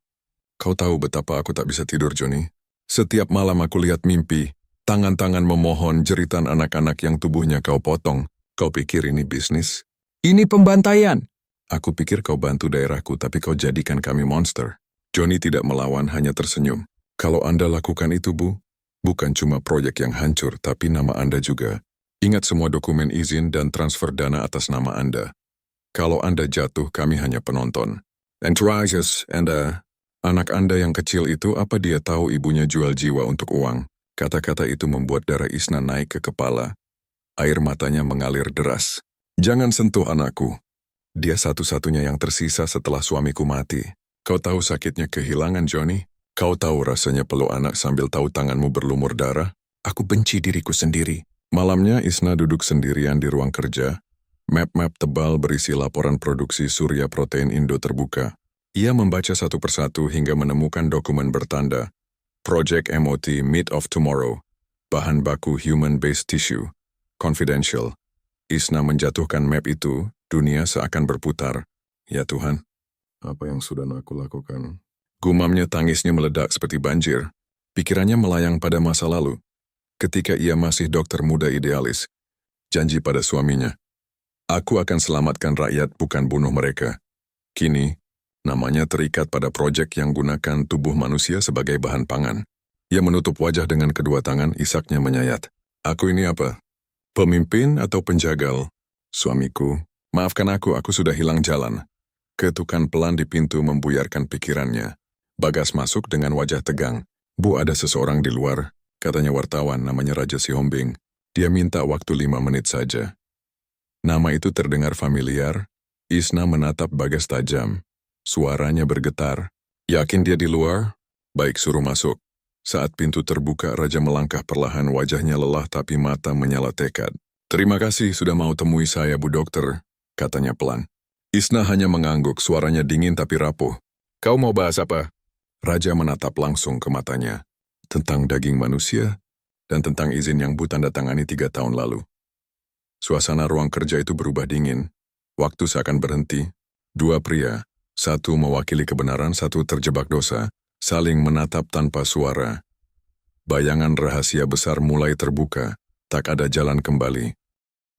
Kau tahu betapa aku tak bisa tidur, Joni. Setiap malam aku lihat mimpi, tangan-tangan memohon jeritan anak-anak yang tubuhnya kau potong. Kau pikir ini bisnis? Ini pembantaian. Aku pikir kau bantu daerahku, tapi kau jadikan kami monster. Johnny tidak melawan, hanya tersenyum. Kalau Anda lakukan itu, Bu, bukan cuma proyek yang hancur, tapi nama Anda juga. Ingat semua dokumen izin dan transfer dana atas nama Anda. Kalau Anda jatuh, kami hanya penonton. Entourages, Anda. Anak Anda yang kecil itu, apa dia tahu ibunya jual jiwa untuk uang? Kata-kata itu membuat darah Isna naik ke kepala. Air matanya mengalir deras. Jangan sentuh anakku. Dia satu-satunya yang tersisa setelah suamiku mati. Kau tahu sakitnya kehilangan Johnny? Kau tahu rasanya peluk anak sambil tahu tanganmu berlumur darah? Aku benci diriku sendiri. Malamnya Isna duduk sendirian di ruang kerja. Map-map tebal berisi laporan produksi Surya Protein Indo terbuka. Ia membaca satu persatu hingga menemukan dokumen bertanda Project MOT Meat of Tomorrow, bahan baku human-based tissue, confidential. Isna menjatuhkan map itu, dunia seakan berputar. Ya Tuhan, apa yang sudah aku lakukan? Gumamnya, tangisnya meledak seperti banjir. Pikirannya melayang pada masa lalu, ketika ia masih dokter muda idealis. Janji pada suaminya, aku akan selamatkan rakyat, bukan bunuh mereka. Kini, namanya terikat pada proyek yang gunakan tubuh manusia sebagai bahan pangan. Ia menutup wajah dengan kedua tangan, isaknya menyayat. Aku ini apa? Pemimpin atau penjagal? Suamiku, maafkan aku sudah hilang jalan. Ketukan pelan di pintu membuyarkan pikirannya. Bagas masuk dengan wajah tegang. Bu, ada seseorang di luar, katanya wartawan, namanya Raja Sihombing. Dia minta waktu 5 menit saja. Nama itu terdengar familiar. Isna menatap Bagas tajam. Suaranya bergetar. Yakin dia di luar? Baik, suruh masuk. Saat pintu terbuka, Raja melangkah perlahan, wajahnya lelah tapi mata menyala tekad. Terima kasih sudah mau temui saya, Bu Dokter, katanya pelan. Isna hanya mengangguk, suaranya dingin tapi rapuh. Kau mau bahas apa? Raja menatap langsung ke matanya. Tentang daging manusia dan tentang izin yang Bu tanda tangani 3 tahun lalu. Suasana ruang kerja itu berubah dingin. Waktu seakan berhenti. 2 pria. Satu mewakili kebenaran, satu terjebak dosa, saling menatap tanpa suara. Bayangan rahasia besar mulai terbuka, tak ada jalan kembali.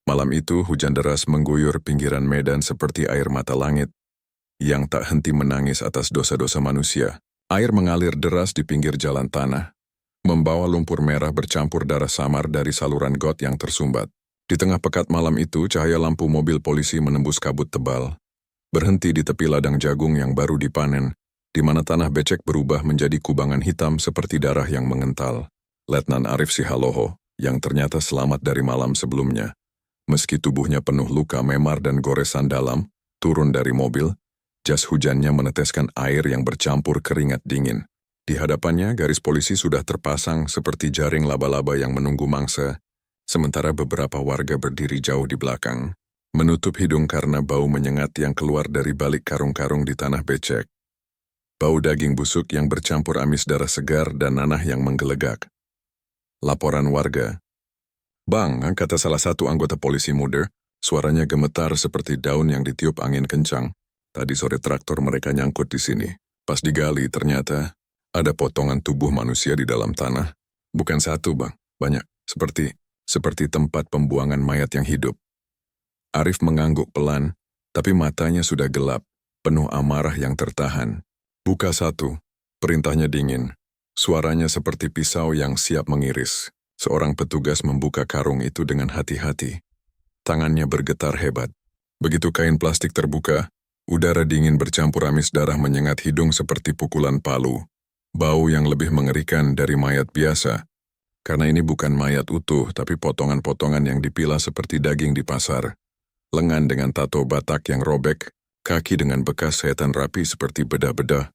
Malam itu hujan deras mengguyur pinggiran Medan seperti air mata langit, yang tak henti menangis atas dosa-dosa manusia. Air mengalir deras di pinggir jalan tanah, membawa lumpur merah bercampur darah samar dari saluran got yang tersumbat. Di tengah pekat malam itu, cahaya lampu mobil polisi menembus kabut tebal. Berhenti di tepi ladang jagung yang baru dipanen, di mana tanah becek berubah menjadi kubangan hitam seperti darah yang mengental. Letnan Arif Sihaloho, yang ternyata selamat dari malam sebelumnya. Meski tubuhnya penuh luka memar dan goresan dalam, turun dari mobil, jas hujannya meneteskan air yang bercampur keringat dingin. Di hadapannya, garis polisi sudah terpasang seperti jaring laba-laba yang menunggu mangsa, sementara beberapa warga berdiri jauh di belakang, menutup hidung karena bau menyengat yang keluar dari balik karung-karung di tanah becek. Bau daging busuk yang bercampur amis darah segar dan nanah yang menggelegak. Laporan warga. Bang, kata salah satu anggota polisi muda, suaranya gemetar seperti daun yang ditiup angin kencang. Tadi sore traktor mereka nyangkut di sini. Pas digali, ternyata ada potongan tubuh manusia di dalam tanah. Bukan satu, Bang, banyak. Seperti tempat pembuangan mayat yang hidup. Arif mengangguk pelan, tapi matanya sudah gelap, penuh amarah yang tertahan. Buka satu, perintahnya dingin. Suaranya seperti pisau yang siap mengiris. Seorang petugas membuka karung itu dengan hati-hati. Tangannya bergetar hebat. Begitu kain plastik terbuka, udara dingin bercampur amis darah menyengat hidung seperti pukulan palu. Bau yang lebih mengerikan dari mayat biasa. Karena ini bukan mayat utuh, tapi potongan-potongan yang dipilah seperti daging di pasar. Lengan dengan tato Batak yang robek, kaki dengan bekas sayatan rapi seperti bedah-bedah.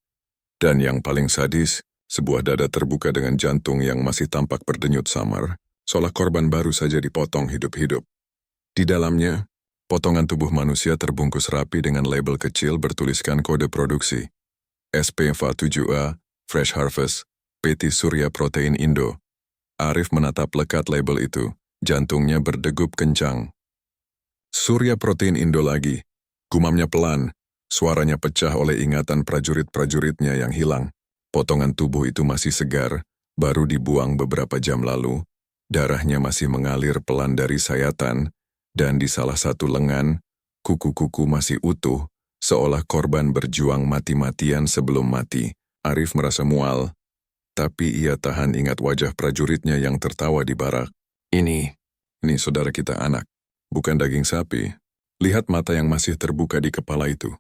Dan yang paling sadis, sebuah dada terbuka dengan jantung yang masih tampak berdenyut samar, seolah korban baru saja dipotong hidup-hidup. Di dalamnya, potongan tubuh manusia terbungkus rapi dengan label kecil bertuliskan kode produksi. SP47A, Fresh Harvest, PT Surya Protein Indo. Arif menatap lekat label itu, jantungnya berdegup kencang. Surya Protein Indo lagi. Gumamnya pelan, suaranya pecah oleh ingatan prajurit-prajuritnya yang hilang. Potongan tubuh itu masih segar, Baru dibuang beberapa jam lalu, darahnya masih mengalir pelan dari sayatan, dan di salah satu lengan, kuku-kuku masih utuh, seolah korban berjuang mati-matian sebelum mati. Arif merasa mual, tapi ia tahan ingat wajah prajuritnya yang tertawa di barak. Ini saudara kita anak, bukan daging sapi. Lihat mata yang masih terbuka di kepala itu.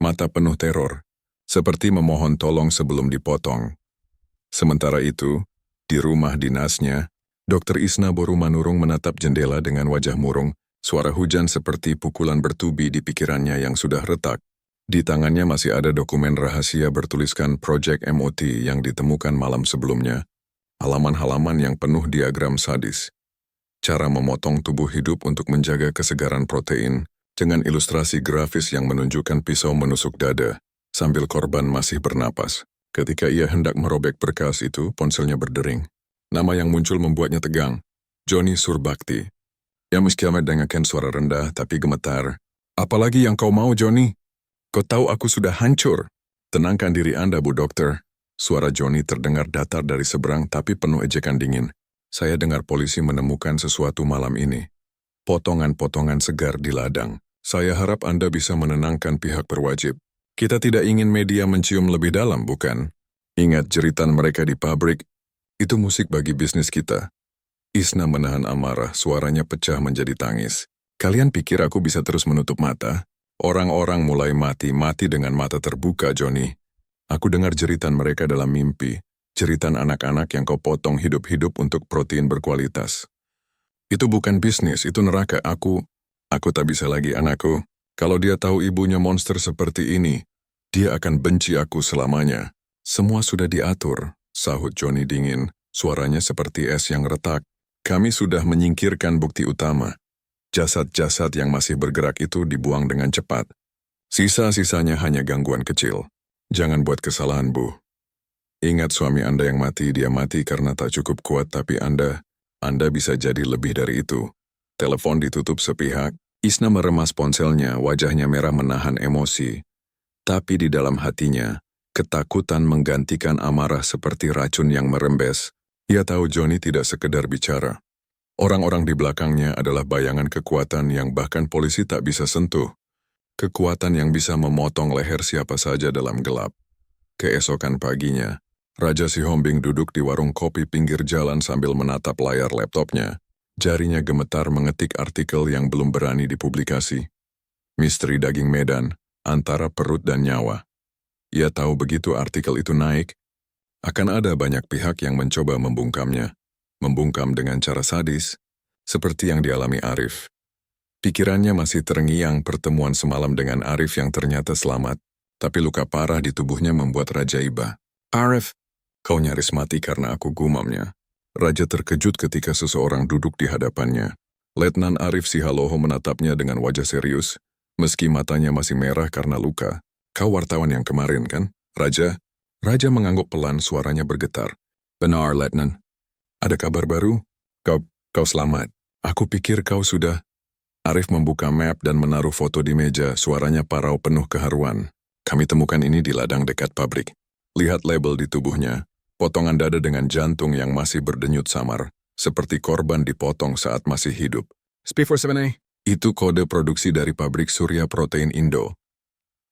Mata penuh teror, seperti memohon tolong sebelum dipotong. Sementara itu, di rumah dinasnya, Dr. Isna Borumanurung menatap jendela dengan wajah murung, suara hujan seperti pukulan bertubi di pikirannya yang sudah retak. Di tangannya masih ada dokumen rahasia bertuliskan Project MOT yang ditemukan malam sebelumnya. Halaman-halaman yang penuh diagram sadis. Cara memotong tubuh hidup untuk menjaga kesegaran protein, dengan ilustrasi grafis yang menunjukkan pisau menusuk dada, sambil korban masih bernapas. Ketika ia hendak merobek berkas itu, ponselnya berdering. Nama yang muncul membuatnya tegang. Johnny Surbakti. Ia meski amat dengarkan suara rendah tapi gemetar. Apalagi yang kau mau, Johnny? Kau tahu aku sudah hancur. Tenangkan diri Anda, Bu Dokter. Suara Johnny terdengar datar dari seberang tapi penuh ejekan dingin. Saya dengar polisi menemukan sesuatu malam ini. Potongan-potongan segar di ladang. Saya harap Anda bisa menenangkan pihak berwajib. Kita tidak ingin media mencium lebih dalam, bukan? Ingat jeritan mereka di pabrik, itu musik bagi bisnis kita. Isna menahan amarah, suaranya pecah menjadi tangis. Kalian pikir aku bisa terus menutup mata? Orang-orang mulai mati dengan mata terbuka, Johnny. Aku dengar jeritan mereka dalam mimpi, jeritan anak-anak yang kau potong hidup-hidup untuk protein berkualitas. Itu bukan bisnis, itu neraka. Aku tak bisa lagi, anakku. Kalau dia tahu ibunya monster seperti ini, dia akan benci aku selamanya. Semua sudah diatur, sahut Johnny dingin, suaranya seperti es yang retak. Kami sudah menyingkirkan bukti utama. Jasad-jasad yang masih bergerak itu dibuang dengan cepat. Sisa-sisanya hanya gangguan kecil. Jangan buat kesalahan, Bu. Ingat suami Anda yang mati, dia mati karena tak cukup kuat, tapi Anda bisa jadi lebih dari itu. Telepon ditutup sepihak. Isna meremas ponselnya, wajahnya merah menahan emosi. Tapi di dalam hatinya, ketakutan menggantikan amarah seperti racun yang merembes. Ia tahu Johnny tidak sekedar bicara. Orang-orang di belakangnya adalah bayangan kekuatan yang bahkan polisi tak bisa sentuh. Kekuatan yang bisa memotong leher siapa saja dalam gelap. Keesokan paginya, Raja Sihombing duduk di warung kopi pinggir jalan sambil menatap layar laptopnya. Jarinya gemetar mengetik artikel yang belum berani dipublikasi. Misteri daging Medan, antara perut dan nyawa. Ia tahu begitu artikel itu naik, akan ada banyak pihak yang mencoba membungkamnya. Membungkam dengan cara sadis, seperti yang dialami Arif. Pikirannya masih terngiang pertemuan semalam dengan Arif yang ternyata selamat, tapi luka parah di tubuhnya membuat Raja iba. Arif, kau nyaris mati karena aku, gumamnya. Raja terkejut ketika seseorang duduk di hadapannya. Letnan Arif Sihaloho menatapnya dengan wajah serius, meski matanya masih merah karena luka. Kau wartawan yang kemarin, kan, Raja? Raja mengangguk pelan, suaranya bergetar. Benar, Letnan. Ada kabar baru? Kau selamat. Aku pikir kau sudah. Arif membuka map dan menaruh foto di meja, suaranya parau penuh keharuan. Kami temukan ini di ladang dekat pabrik. Lihat label di tubuhnya. Potongan dada dengan jantung yang masih berdenyut samar, seperti korban dipotong saat masih hidup. Sp47A. Itu kode produksi dari pabrik Surya Protein Indo.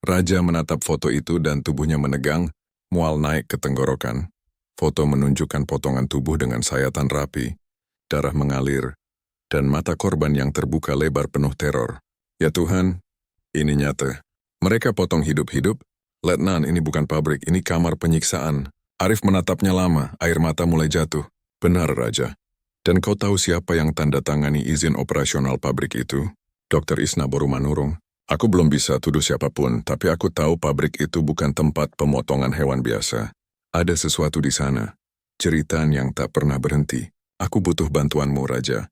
Raja menatap foto itu dan tubuhnya menegang, mual naik ke tenggorokan. Foto menunjukkan potongan tubuh dengan sayatan rapi, darah mengalir, dan mata korban yang terbuka lebar penuh teror. Ya Tuhan, ini nyata. Mereka potong hidup-hidup. Letnan, ini bukan pabrik, ini kamar penyiksaan. Arif menatapnya lama, air mata mulai jatuh. Benar, Raja. Dan kau tahu siapa yang tanda tangani izin operasional pabrik itu? Dr. Isna Borumanurung. Aku belum bisa tuduh siapapun, tapi aku tahu pabrik itu bukan tempat pemotongan hewan biasa. Ada sesuatu di sana. Jeritan yang tak pernah berhenti. Aku butuh bantuanmu, Raja.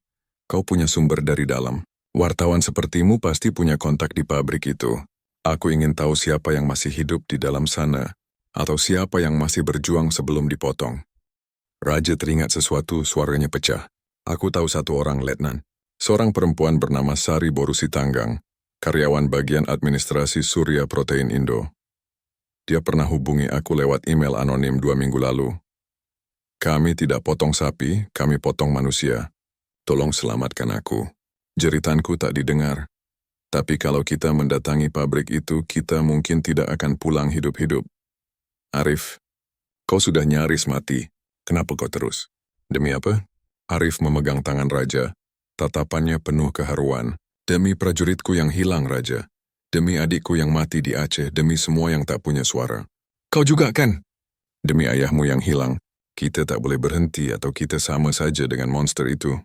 Kau punya sumber dari dalam. Wartawan sepertimu pasti punya kontak di pabrik itu. Aku ingin tahu siapa yang masih hidup di dalam sana, atau siapa yang masih berjuang sebelum dipotong. Raja teringat sesuatu, suaranya pecah. Aku tahu satu orang, Letnan. Seorang perempuan bernama Sari Borusitanggang, karyawan bagian administrasi Surya Protein Indo. Dia pernah hubungi aku lewat email anonim 2 minggu lalu. Kami tidak potong sapi, kami potong manusia. Tolong selamatkan aku. Jeritanku tak didengar. Tapi kalau kita mendatangi pabrik itu, kita mungkin tidak akan pulang hidup-hidup. Arif, kau sudah nyaris mati. Kenapa kau terus? Demi apa? Arif memegang tangan Raja. Tatapannya penuh keharuan. Demi prajuritku yang hilang, Raja. Demi adikku yang mati di Aceh, demi semua yang tak punya suara. Kau juga kan? Demi ayahmu yang hilang. Kita tak boleh berhenti atau kita sama saja dengan monster itu.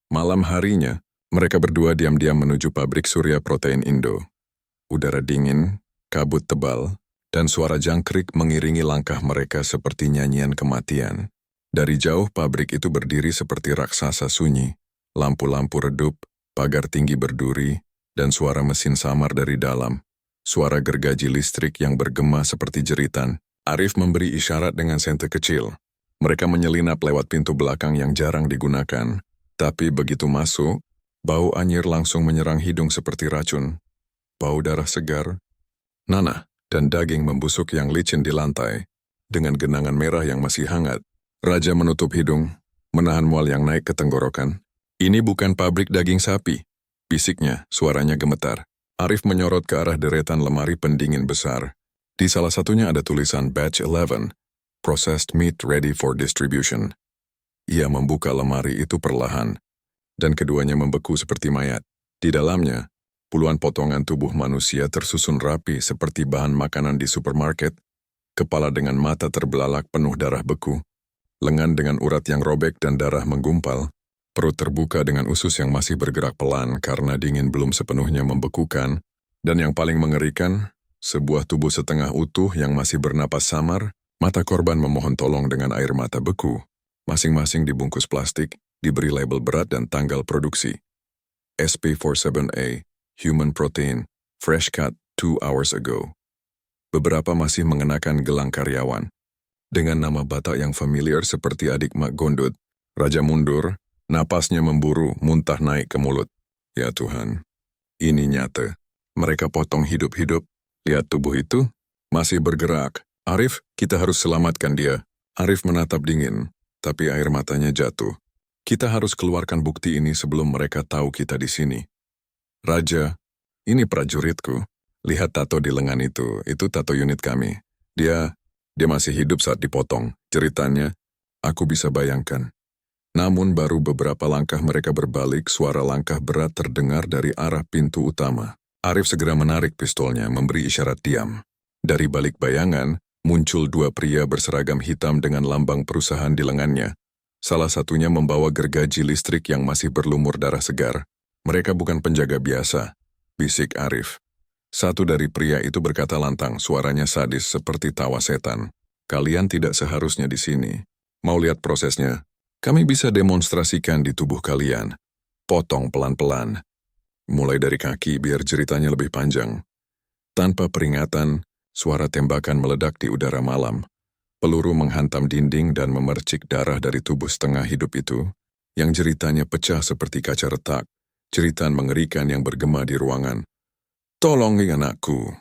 Malam harinya, mereka berdua diam-diam menuju pabrik Surya Protein Indo. Udara dingin, kabut tebal, dan suara jangkrik mengiringi langkah mereka seperti nyanyian kematian. Dari jauh pabrik itu berdiri seperti raksasa sunyi. Lampu-lampu redup, pagar tinggi berduri, dan suara mesin samar dari dalam. Suara gergaji listrik yang bergema seperti jeritan. Arif memberi isyarat dengan senter kecil. Mereka menyelinap lewat pintu belakang yang jarang digunakan. Tapi begitu masuk, bau anyir langsung menyerang hidung seperti racun. Bau darah segar, nanah, dan daging membusuk yang licin di lantai. Dengan genangan merah yang masih hangat, Raja menutup hidung, menahan mual yang naik ke tenggorokan. Ini bukan pabrik daging sapi, bisiknya, suaranya gemetar. Arif menyorot ke arah deretan lemari pendingin besar. Di salah satunya ada tulisan Batch 11, Processed Meat Ready for Distribution. Ia membuka lemari itu perlahan, dan keduanya membeku seperti mayat. Di dalamnya, puluhan potongan tubuh manusia tersusun rapi seperti bahan makanan di supermarket, kepala dengan mata terbelalak penuh darah beku, lengan dengan urat yang robek dan darah menggumpal, perut terbuka dengan usus yang masih bergerak pelan karena dingin belum sepenuhnya membekukan, dan yang paling mengerikan, sebuah tubuh setengah utuh yang masih bernapas samar, mata korban memohon tolong dengan air mata beku. Masing-masing dibungkus plastik, diberi label berat dan tanggal produksi. SP47A, Human Protein, Fresh Cut 2 hours ago. Beberapa masih mengenakan gelang karyawan. Dengan nama Batak yang familiar seperti adik Mak Gondut, Raja mundur, napasnya memburu, muntah naik ke mulut. Ya Tuhan, ini nyata. Mereka potong hidup-hidup. Lihat tubuh itu, masih bergerak. Arif, kita harus selamatkan dia. Arif menatap dingin, tapi air matanya jatuh. Kita harus keluarkan bukti ini sebelum mereka tahu kita di sini. Raja, ini prajuritku. Lihat tato di lengan itu tato unit kami. Dia masih hidup saat dipotong. Ceritanya, aku bisa bayangkan. Namun baru beberapa langkah mereka berbalik, suara langkah berat terdengar dari arah pintu utama. Arif segera menarik pistolnya, memberi isyarat diam. Dari balik bayangan, muncul dua pria berseragam hitam dengan lambang perusahaan di lengannya. Salah satunya membawa gergaji listrik yang masih berlumur darah segar. Mereka bukan penjaga biasa, bisik Arif. Satu dari pria itu berkata lantang, suaranya sadis seperti tawa setan. Kalian tidak seharusnya di sini. Mau lihat prosesnya? Kami bisa demonstrasikan di tubuh kalian. Potong pelan-pelan. Mulai dari kaki biar ceritanya lebih panjang. Tanpa peringatan, suara tembakan meledak di udara malam. Peluru menghantam dinding dan memercik darah dari tubuh setengah hidup itu, yang jeritanya pecah seperti kaca retak. Jeritan mengerikan yang bergema di ruangan. Tolong anakku.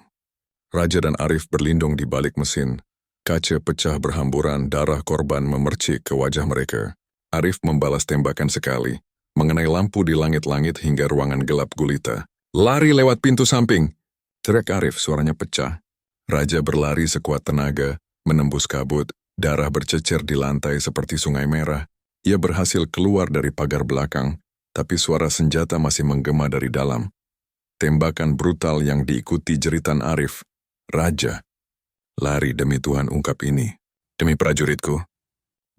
Raja dan Arif berlindung di balik mesin. Kaca pecah berhamburan, darah korban memercik ke wajah mereka. Arif membalas tembakan sekali, mengenai lampu di langit-langit hingga ruangan gelap gulita. Lari lewat pintu samping. Teriak Arif, suaranya pecah. Raja berlari sekuat tenaga, menembus kabut, darah bercecer di lantai seperti sungai merah. Ia berhasil keluar dari pagar belakang, tapi suara senjata masih menggema dari dalam. Tembakan brutal yang diikuti jeritan Arif. Raja, lari demi Tuhan, ungkap ini. Demi prajuritku.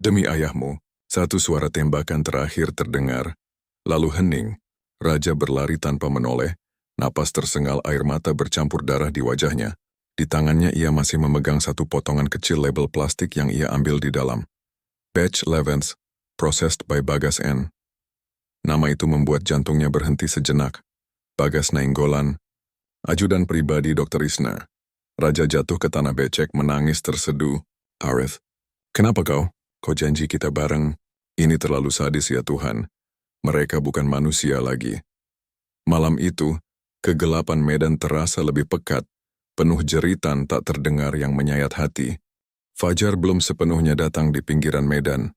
Demi ayahmu. Satu suara tembakan terakhir terdengar. Lalu hening. Raja berlari tanpa menoleh. Napas tersengal, air mata bercampur darah di wajahnya. Di tangannya ia masih memegang satu potongan kecil label plastik yang ia ambil di dalam. Batch 11, Processed by Bagas N. Nama itu membuat jantungnya berhenti sejenak. Bagas Nainggolan, ajudan pribadi Dr. Isna. Raja jatuh ke tanah becek menangis terseduh. Arif, kenapa kau? Kau janji kita bareng. Ini terlalu sadis ya Tuhan. Mereka bukan manusia lagi. Malam itu, kegelapan medan terasa lebih pekat. Penuh jeritan tak terdengar yang menyayat hati. Fajar belum sepenuhnya datang di pinggiran medan.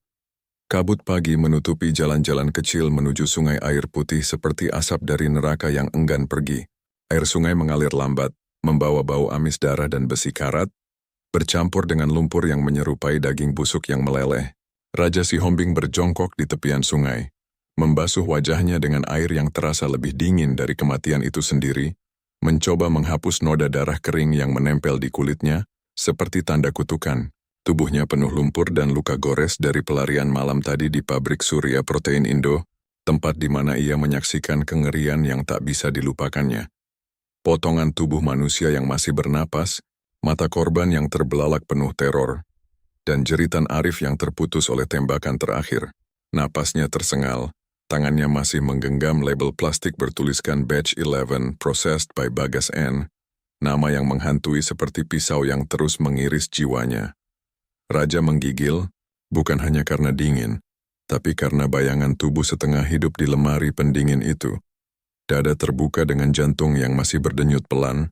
Kabut pagi menutupi jalan-jalan kecil menuju sungai air putih seperti asap dari neraka yang enggan pergi. Air sungai mengalir lambat, membawa bau amis darah dan besi karat, bercampur dengan lumpur yang menyerupai daging busuk yang meleleh. Raja Sihombing berjongkok di tepian sungai, membasuh wajahnya dengan air yang terasa lebih dingin dari kematian itu sendiri, mencoba menghapus noda darah kering yang menempel di kulitnya, seperti tanda kutukan. Tubuhnya penuh lumpur dan luka gores dari pelarian malam tadi di pabrik Surya Protein Indo, tempat di mana ia menyaksikan kengerian yang tak bisa dilupakannya. Potongan tubuh manusia yang masih bernapas, mata korban yang terbelalak penuh teror, dan jeritan Arif yang terputus oleh tembakan terakhir. Napasnya tersengal, tangannya masih menggenggam label plastik bertuliskan Batch 11 Processed by Bagas N, nama yang menghantui seperti pisau yang terus mengiris jiwanya. Raja menggigil, bukan hanya karena dingin, tapi karena bayangan tubuh setengah hidup di lemari pendingin itu. Dada terbuka dengan jantung yang masih berdenyut pelan,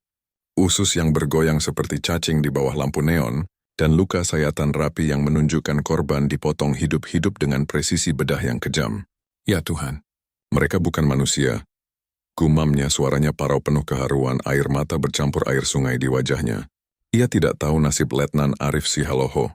usus yang bergoyang seperti cacing di bawah lampu neon, dan luka sayatan rapi yang menunjukkan korban dipotong hidup-hidup dengan presisi bedah yang kejam. Ya Tuhan, mereka bukan manusia. Gumamnya, suaranya parau penuh keharuan, air mata bercampur air sungai di wajahnya. Ia tidak tahu nasib Letnan Arif Sihaloho.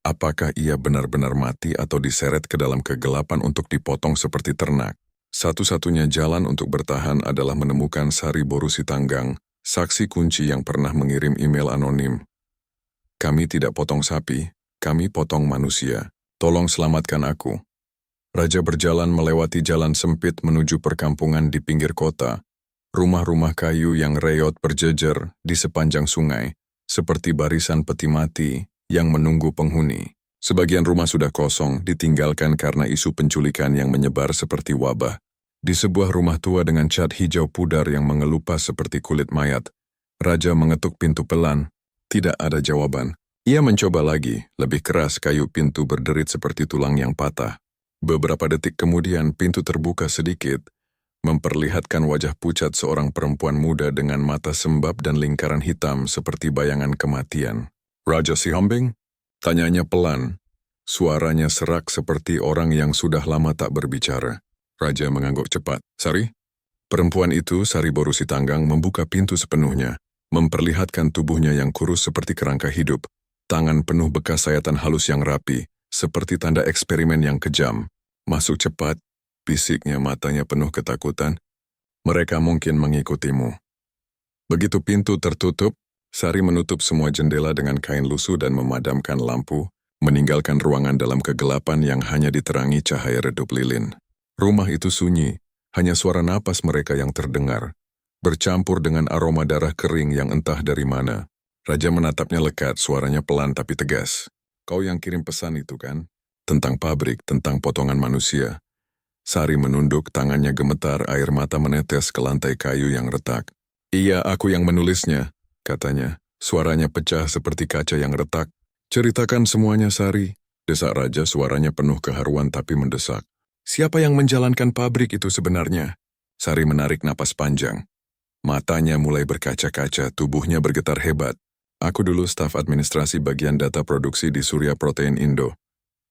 Apakah ia benar-benar mati atau diseret ke dalam kegelapan untuk dipotong seperti ternak? Satu-satunya jalan untuk bertahan adalah menemukan Sari Boru Sitanggang, saksi kunci yang pernah mengirim email anonim. Kami tidak potong sapi, kami potong manusia. Tolong selamatkan aku. Raja berjalan melewati jalan sempit menuju perkampungan di pinggir kota. Rumah-rumah kayu yang reot berjejer di sepanjang sungai, seperti barisan peti mati yang menunggu penghuni. Sebagian rumah sudah kosong, ditinggalkan karena isu penculikan yang menyebar seperti wabah. Di sebuah rumah tua dengan cat hijau pudar yang mengelupas seperti kulit mayat, Raja mengetuk pintu pelan. Tidak ada jawaban. Ia mencoba lagi, lebih keras, kayu pintu berderit seperti tulang yang patah. Beberapa detik kemudian pintu terbuka sedikit, memperlihatkan wajah pucat seorang perempuan muda dengan mata sembab dan lingkaran hitam seperti bayangan kematian. Raja Sihombing? Tanyanya pelan. Suaranya serak seperti orang yang sudah lama tak berbicara. Raja mengangguk cepat. Sari? Perempuan itu, Sari Boru Sitanggang, membuka pintu sepenuhnya, memperlihatkan tubuhnya yang kurus seperti kerangka hidup, tangan penuh bekas sayatan halus yang rapi, seperti tanda eksperimen yang kejam. Masuk cepat, bisiknya, matanya penuh ketakutan. Mereka mungkin mengikutimu. Begitu pintu tertutup, Sari menutup semua jendela dengan kain lusuh dan memadamkan lampu, meninggalkan ruangan dalam kegelapan yang hanya diterangi cahaya redup lilin. Rumah itu sunyi, hanya suara napas mereka yang terdengar, bercampur dengan aroma darah kering yang entah dari mana. Raja menatapnya lekat, suaranya pelan tapi tegas. Kau yang kirim pesan itu kan? Tentang pabrik, tentang potongan manusia. Sari menunduk, tangannya gemetar, air mata menetes ke lantai kayu yang retak. Iya, aku yang menulisnya, katanya. Suaranya pecah seperti kaca yang retak. Ceritakan semuanya, Sari. Desak Raja, suaranya penuh keharuan tapi mendesak. Siapa yang menjalankan pabrik itu sebenarnya? Sari menarik napas panjang. Matanya mulai berkaca-kaca, tubuhnya bergetar hebat. Aku dulu staf administrasi bagian data produksi di Surya Protein Indo.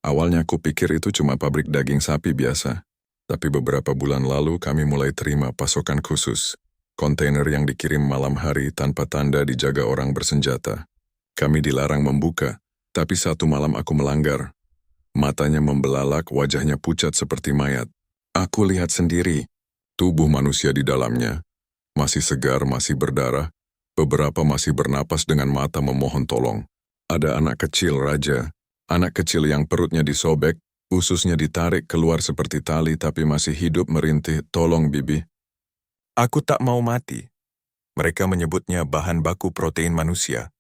Awalnya aku pikir itu cuma pabrik daging sapi biasa. Tapi beberapa bulan lalu kami mulai terima pasokan khusus. Kontainer yang dikirim malam hari tanpa tanda dijaga orang bersenjata. Kami dilarang membuka, tapi satu malam aku melanggar. Matanya membelalak, wajahnya pucat seperti mayat. Aku lihat sendiri, tubuh manusia di dalamnya. Masih segar, masih berdarah. Beberapa masih bernapas dengan mata memohon tolong. Ada anak kecil, Raja. Anak kecil yang perutnya disobek, ususnya ditarik keluar seperti tali tapi masih hidup merintih, tolong bibi. Aku tak mau mati. Mereka menyebutnya bahan baku protein manusia.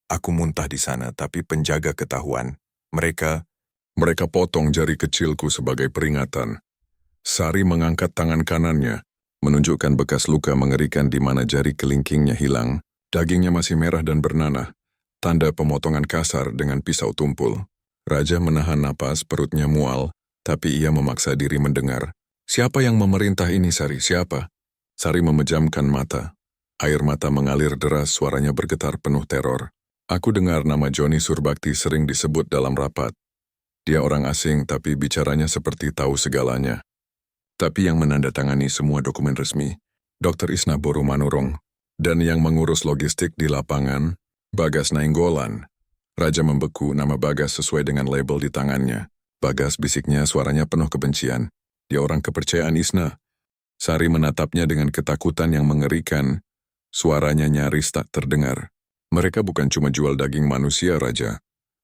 Aku muntah di sana tapi penjaga ketahuan. Mereka potong jari kecilku sebagai peringatan. Sari mengangkat tangan kanannya, menunjukkan bekas luka mengerikan di mana jari kelingkingnya hilang. Dagingnya masih merah dan bernanah, tanda pemotongan kasar dengan pisau tumpul. Raja menahan napas, perutnya mual, tapi ia memaksa diri mendengar. Siapa yang memerintah ini, Sari? Siapa? Sari memejamkan mata. Air mata mengalir deras, suaranya bergetar penuh teror. Aku dengar nama Joni Surbakti sering disebut dalam rapat. Dia orang asing tapi bicaranya seperti tahu segalanya. Tapi yang menandatangani semua dokumen resmi, Dr. Isna Boru Manurung, dan yang mengurus logistik di lapangan, Bagas Nainggolan. Raja membeku nama Bagas sesuai dengan label di tangannya. Bagas bisiknya suaranya penuh kebencian. Dia orang kepercayaan Isna. Sari menatapnya dengan ketakutan yang mengerikan. Suaranya nyaris tak terdengar. Mereka bukan cuma jual daging manusia, Raja.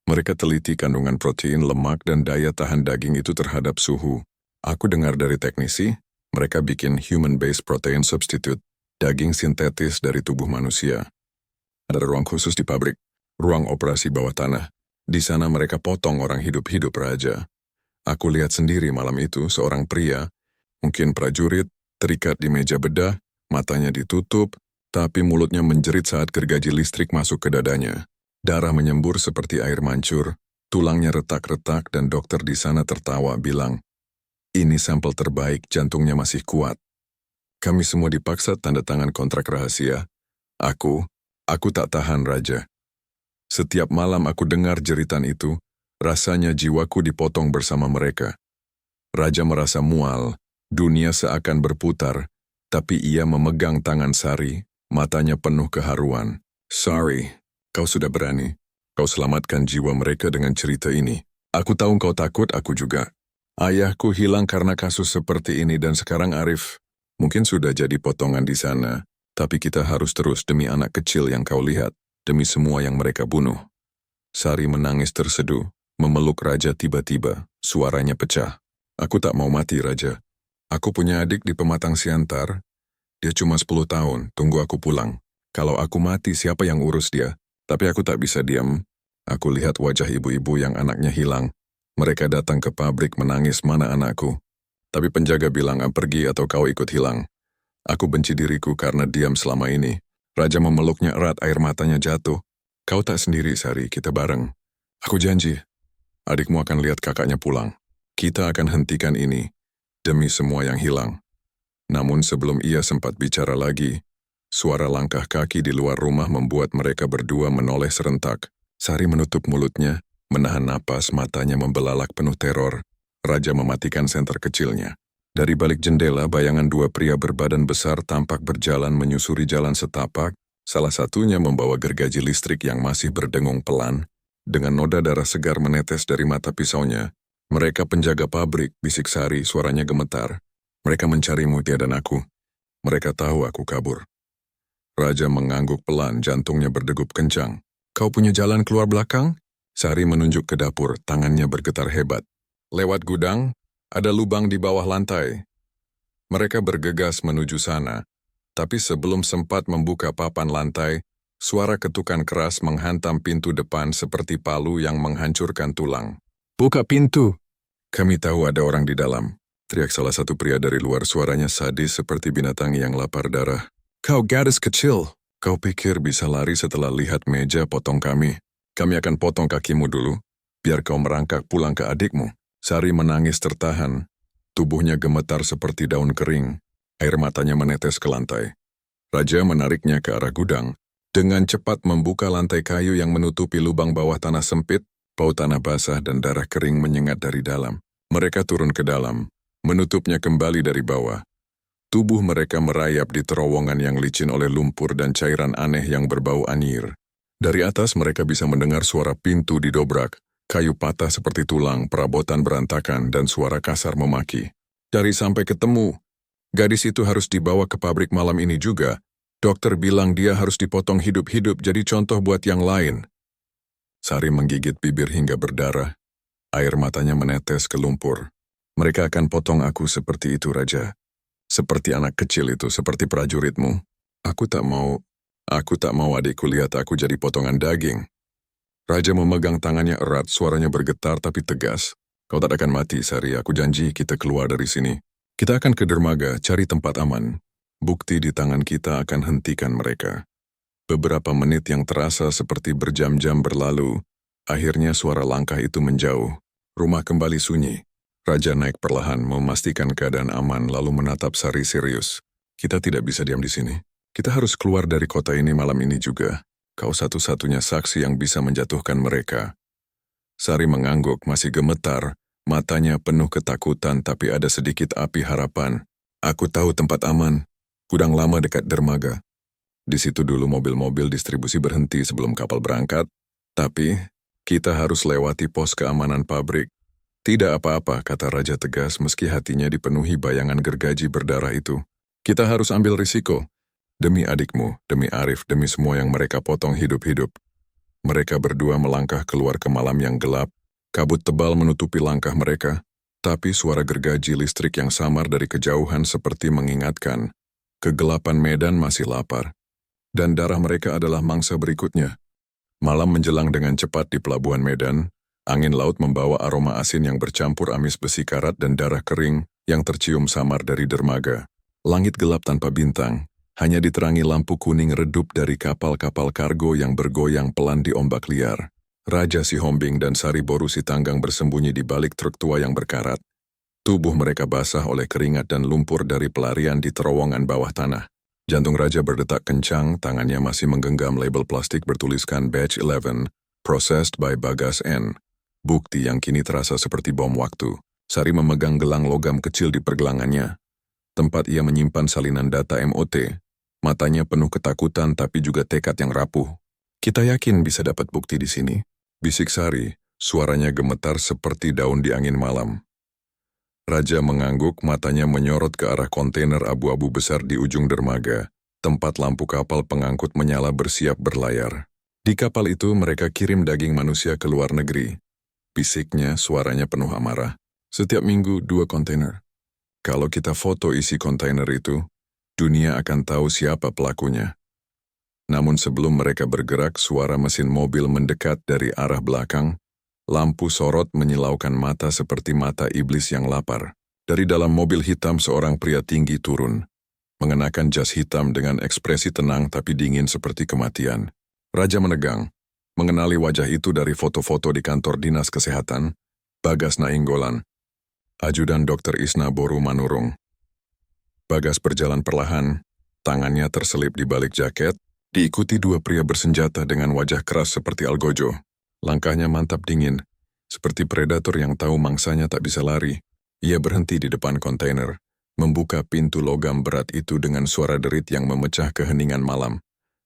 Mereka teliti kandungan protein, lemak, dan daya tahan daging itu terhadap suhu. Aku dengar dari teknisi, mereka bikin human-based protein substitute, daging sintetis dari tubuh manusia. Ada ruang khusus di pabrik, ruang operasi bawah tanah. Di sana mereka potong orang hidup-hidup, Raja. Aku lihat sendiri malam itu seorang pria, mungkin prajurit, terikat di meja bedah, matanya ditutup, tapi mulutnya menjerit saat gergaji listrik masuk ke dadanya. Darah menyembur seperti air mancur, tulangnya retak-retak dan dokter di sana tertawa bilang, "Ini sampel terbaik, jantungnya masih kuat." Kami semua dipaksa tanda tangan kontrak rahasia. Aku tak tahan, Raja. Setiap malam aku dengar jeritan itu, rasanya jiwaku dipotong bersama mereka. Raja merasa mual, dunia seakan berputar, tapi ia memegang tangan Sari, matanya penuh keharuan. "Sorry, kau sudah berani. Kau selamatkan jiwa mereka dengan cerita ini. Aku tahu kau takut, aku juga. Ayahku hilang karena kasus seperti ini dan sekarang Arif mungkin sudah jadi potongan di sana. Tapi kita harus terus demi anak kecil yang kau lihat, demi semua yang mereka bunuh." Sari menangis terseduh, memeluk Raja tiba-tiba, suaranya pecah. "Aku tak mau mati, Raja. Aku punya adik di Pematang Siantar. Dia cuma 10 tahun, tunggu aku pulang. Kalau aku mati, siapa yang urus dia? Tapi aku tak bisa diam." Aku lihat wajah ibu-ibu yang anaknya hilang. Mereka datang ke pabrik menangis, "Mana anakku?" Tapi penjaga bilang, "Pergi atau kau ikut hilang." Aku benci diriku karena diam selama ini. Raja memeluknya erat, air matanya jatuh. "Kau tak sendiri, Sari, kita bareng. Aku janji, adikmu akan lihat kakaknya pulang. Kita akan hentikan ini, demi semua yang hilang." Namun sebelum ia sempat bicara lagi, suara langkah kaki di luar rumah membuat mereka berdua menoleh serentak. Sari menutup mulutnya, menahan napas, matanya membelalak penuh teror. Raja mematikan senter kecilnya. Dari balik jendela, bayangan dua pria berbadan besar tampak berjalan menyusuri jalan setapak, salah satunya membawa gergaji listrik yang masih berdengung pelan. Dengan noda darah segar menetes dari mata pisaunya. "Mereka penjaga pabrik," bisik Sari, suaranya gemetar. "Mereka mencarimu, dia dan aku. Mereka tahu aku kabur." Raja mengangguk pelan, jantungnya berdegup kencang. "Kau punya jalan keluar belakang?" Sari menunjuk ke dapur, tangannya bergetar hebat. "Lewat gudang, ada lubang di bawah lantai." Mereka bergegas menuju sana, tapi sebelum sempat membuka papan lantai, suara ketukan keras menghantam pintu depan seperti palu yang menghancurkan tulang. "Buka pintu!" "Kami tahu ada orang di dalam," teriak salah satu pria dari luar, suaranya sadis seperti binatang yang lapar darah. "Kau gadis kecil, kau pikir bisa lari setelah lihat meja potong kami? Kami akan potong kakimu dulu, biar kau merangkak pulang ke adikmu." Sari menangis tertahan, tubuhnya gemetar seperti daun kering, air matanya menetes ke lantai. Raja menariknya ke arah gudang, dengan cepat membuka lantai kayu yang menutupi lubang bawah tanah sempit, bau tanah basah dan darah kering menyengat dari dalam. Mereka turun ke dalam, menutupnya kembali dari bawah. Tubuh mereka merayap di terowongan yang licin oleh lumpur dan cairan aneh yang berbau anyir. Dari atas mereka bisa mendengar suara pintu didobrak, kayu patah seperti tulang, perabotan berantakan, dan suara kasar memaki. "Cari sampai ketemu. Gadis itu harus dibawa ke pabrik malam ini juga. Dokter bilang dia harus dipotong hidup-hidup jadi contoh buat yang lain." Sari menggigit bibir hingga berdarah. Air matanya menetes ke lumpur. "Mereka akan potong aku seperti itu, Raja. Seperti anak kecil itu, seperti prajuritmu. Aku tak mau adikku lihat aku jadi potongan daging." Raja memegang tangannya erat, suaranya bergetar tapi tegas. "Kau tak akan mati, Sari. Aku janji kita keluar dari sini. Kita akan ke dermaga, cari tempat aman. Bukti di tangan kita akan hentikan mereka." Beberapa menit yang terasa seperti berjam-jam berlalu. Akhirnya suara langkah itu menjauh. Rumah kembali sunyi. Raja naik perlahan, memastikan keadaan aman, lalu menatap Sari serius. "Kita tidak bisa diam di sini. Kita harus keluar dari kota ini malam ini juga." Kau satu-satunya saksi yang bisa menjatuhkan mereka. Sari mengangguk, masih gemetar, matanya penuh ketakutan tapi ada sedikit api harapan. Aku tahu tempat aman, gudang lama dekat dermaga. Di situ dulu mobil-mobil distribusi berhenti sebelum kapal berangkat, tapi kita harus lewati pos keamanan pabrik. Tidak apa-apa, kata Raja tegas meski hatinya dipenuhi bayangan gergaji berdarah itu. Kita harus ambil risiko. Demi adikmu, demi Arif, demi semua yang mereka potong hidup-hidup. Mereka berdua melangkah keluar ke malam yang gelap, kabut tebal menutupi langkah mereka, tapi suara gergaji listrik yang samar dari kejauhan seperti mengingatkan, kegelapan medan masih lapar, dan darah mereka adalah mangsa berikutnya. Malam menjelang dengan cepat di pelabuhan Medan, angin laut membawa aroma asin yang bercampur amis besi karat dan darah kering yang tercium samar dari dermaga. Langit gelap tanpa bintang, hanya diterangi lampu kuning redup dari kapal-kapal kargo yang bergoyang pelan di ombak liar. Raja Sihombing dan Sari Boru Sitanggang bersembunyi di balik truk tua yang berkarat. Tubuh mereka basah oleh keringat dan lumpur dari pelarian di terowongan bawah tanah. Jantung Raja berdetak kencang, tangannya masih menggenggam label plastik bertuliskan Batch 11, Processed by Bagas N. Bukti yang kini terasa seperti bom waktu. Sari memegang gelang logam kecil di pergelangannya. Tempat ia menyimpan salinan data MOT. Matanya penuh ketakutan tapi juga tekad yang rapuh. Kita yakin bisa dapat bukti di sini. Bisik Sari, suaranya gemetar seperti daun di angin malam. Raja mengangguk, matanya menyorot ke arah kontainer abu-abu besar di ujung dermaga, tempat lampu kapal pengangkut menyala bersiap berlayar. Di kapal itu mereka kirim daging manusia ke luar negeri. Bisiknya, suaranya penuh amarah. Setiap minggu 2 kontainer. Kalau kita foto isi kontainer itu, dunia akan tahu siapa pelakunya. Namun sebelum mereka bergerak, suara mesin mobil mendekat dari arah belakang. Lampu sorot menyilaukan mata seperti mata iblis yang lapar. Dari dalam mobil hitam seorang pria tinggi turun, mengenakan jas hitam dengan ekspresi tenang tapi dingin seperti kematian. Raja menegang, mengenali wajah itu dari foto-foto di kantor dinas kesehatan, Bagas Nainggolan, ajudan Dr. Isna Boru Manurung. Bagas berjalan perlahan, tangannya terselip di balik jaket, diikuti 2 pria bersenjata dengan wajah keras seperti algojo. Langkahnya mantap dingin, seperti predator yang tahu mangsanya tak bisa lari. Ia berhenti di depan kontainer, membuka pintu logam berat itu dengan suara derit yang memecah keheningan malam.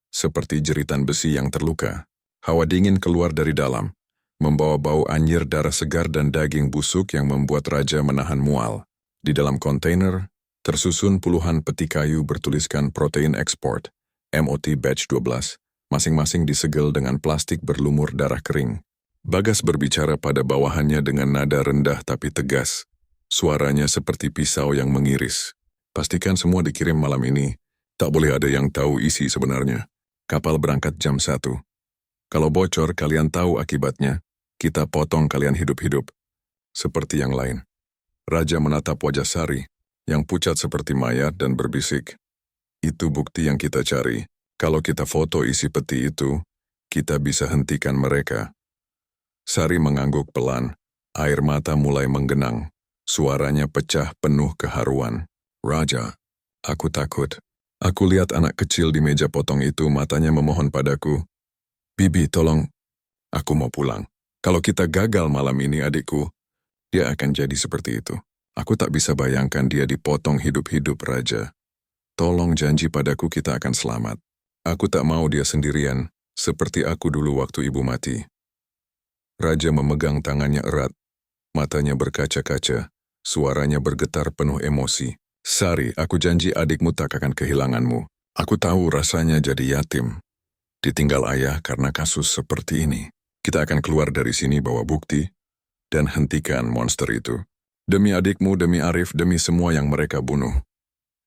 Seperti jeritan besi yang terluka. Hawa dingin keluar dari dalam, membawa bau anyir darah segar dan daging busuk yang membuat Raja menahan mual. Di dalam kontainer, tersusun puluhan peti kayu bertuliskan protein export, MOT Batch 12. Masing-masing disegel dengan plastik berlumur darah kering. Bagas berbicara pada bawahannya dengan nada rendah tapi tegas. Suaranya seperti pisau yang mengiris. Pastikan semua dikirim malam ini. Tak boleh ada yang tahu isi sebenarnya. Kapal berangkat jam 1. Kalau bocor, kalian tahu akibatnya. Kita potong kalian hidup-hidup. Seperti yang lain. Raja menatap wajah Sari, yang pucat seperti mayat dan berbisik. Itu bukti yang kita cari. Kalau kita foto isi peti itu, kita bisa hentikan mereka. Sari mengangguk pelan, air mata mulai menggenang. Suaranya pecah penuh keharuan. Raja, aku takut. Aku lihat anak kecil di meja potong itu, matanya memohon padaku. Bibi, tolong, aku mau pulang. Kalau kita gagal malam ini adikku, dia akan jadi seperti itu. Aku tak bisa bayangkan dia dipotong hidup-hidup, Raja. Tolong janji padaku kita akan selamat. Aku tak mau dia sendirian, seperti aku dulu waktu ibu mati. Raja memegang tangannya erat, matanya berkaca-kaca, suaranya bergetar penuh emosi. Sari, aku janji adikmu tak akan kehilanganmu. Aku tahu rasanya jadi yatim. Ditinggal ayah karena kasus seperti ini. Kita akan keluar dari sini bawa bukti, dan hentikan monster itu. Demi adikmu, demi Arif, demi semua yang mereka bunuh.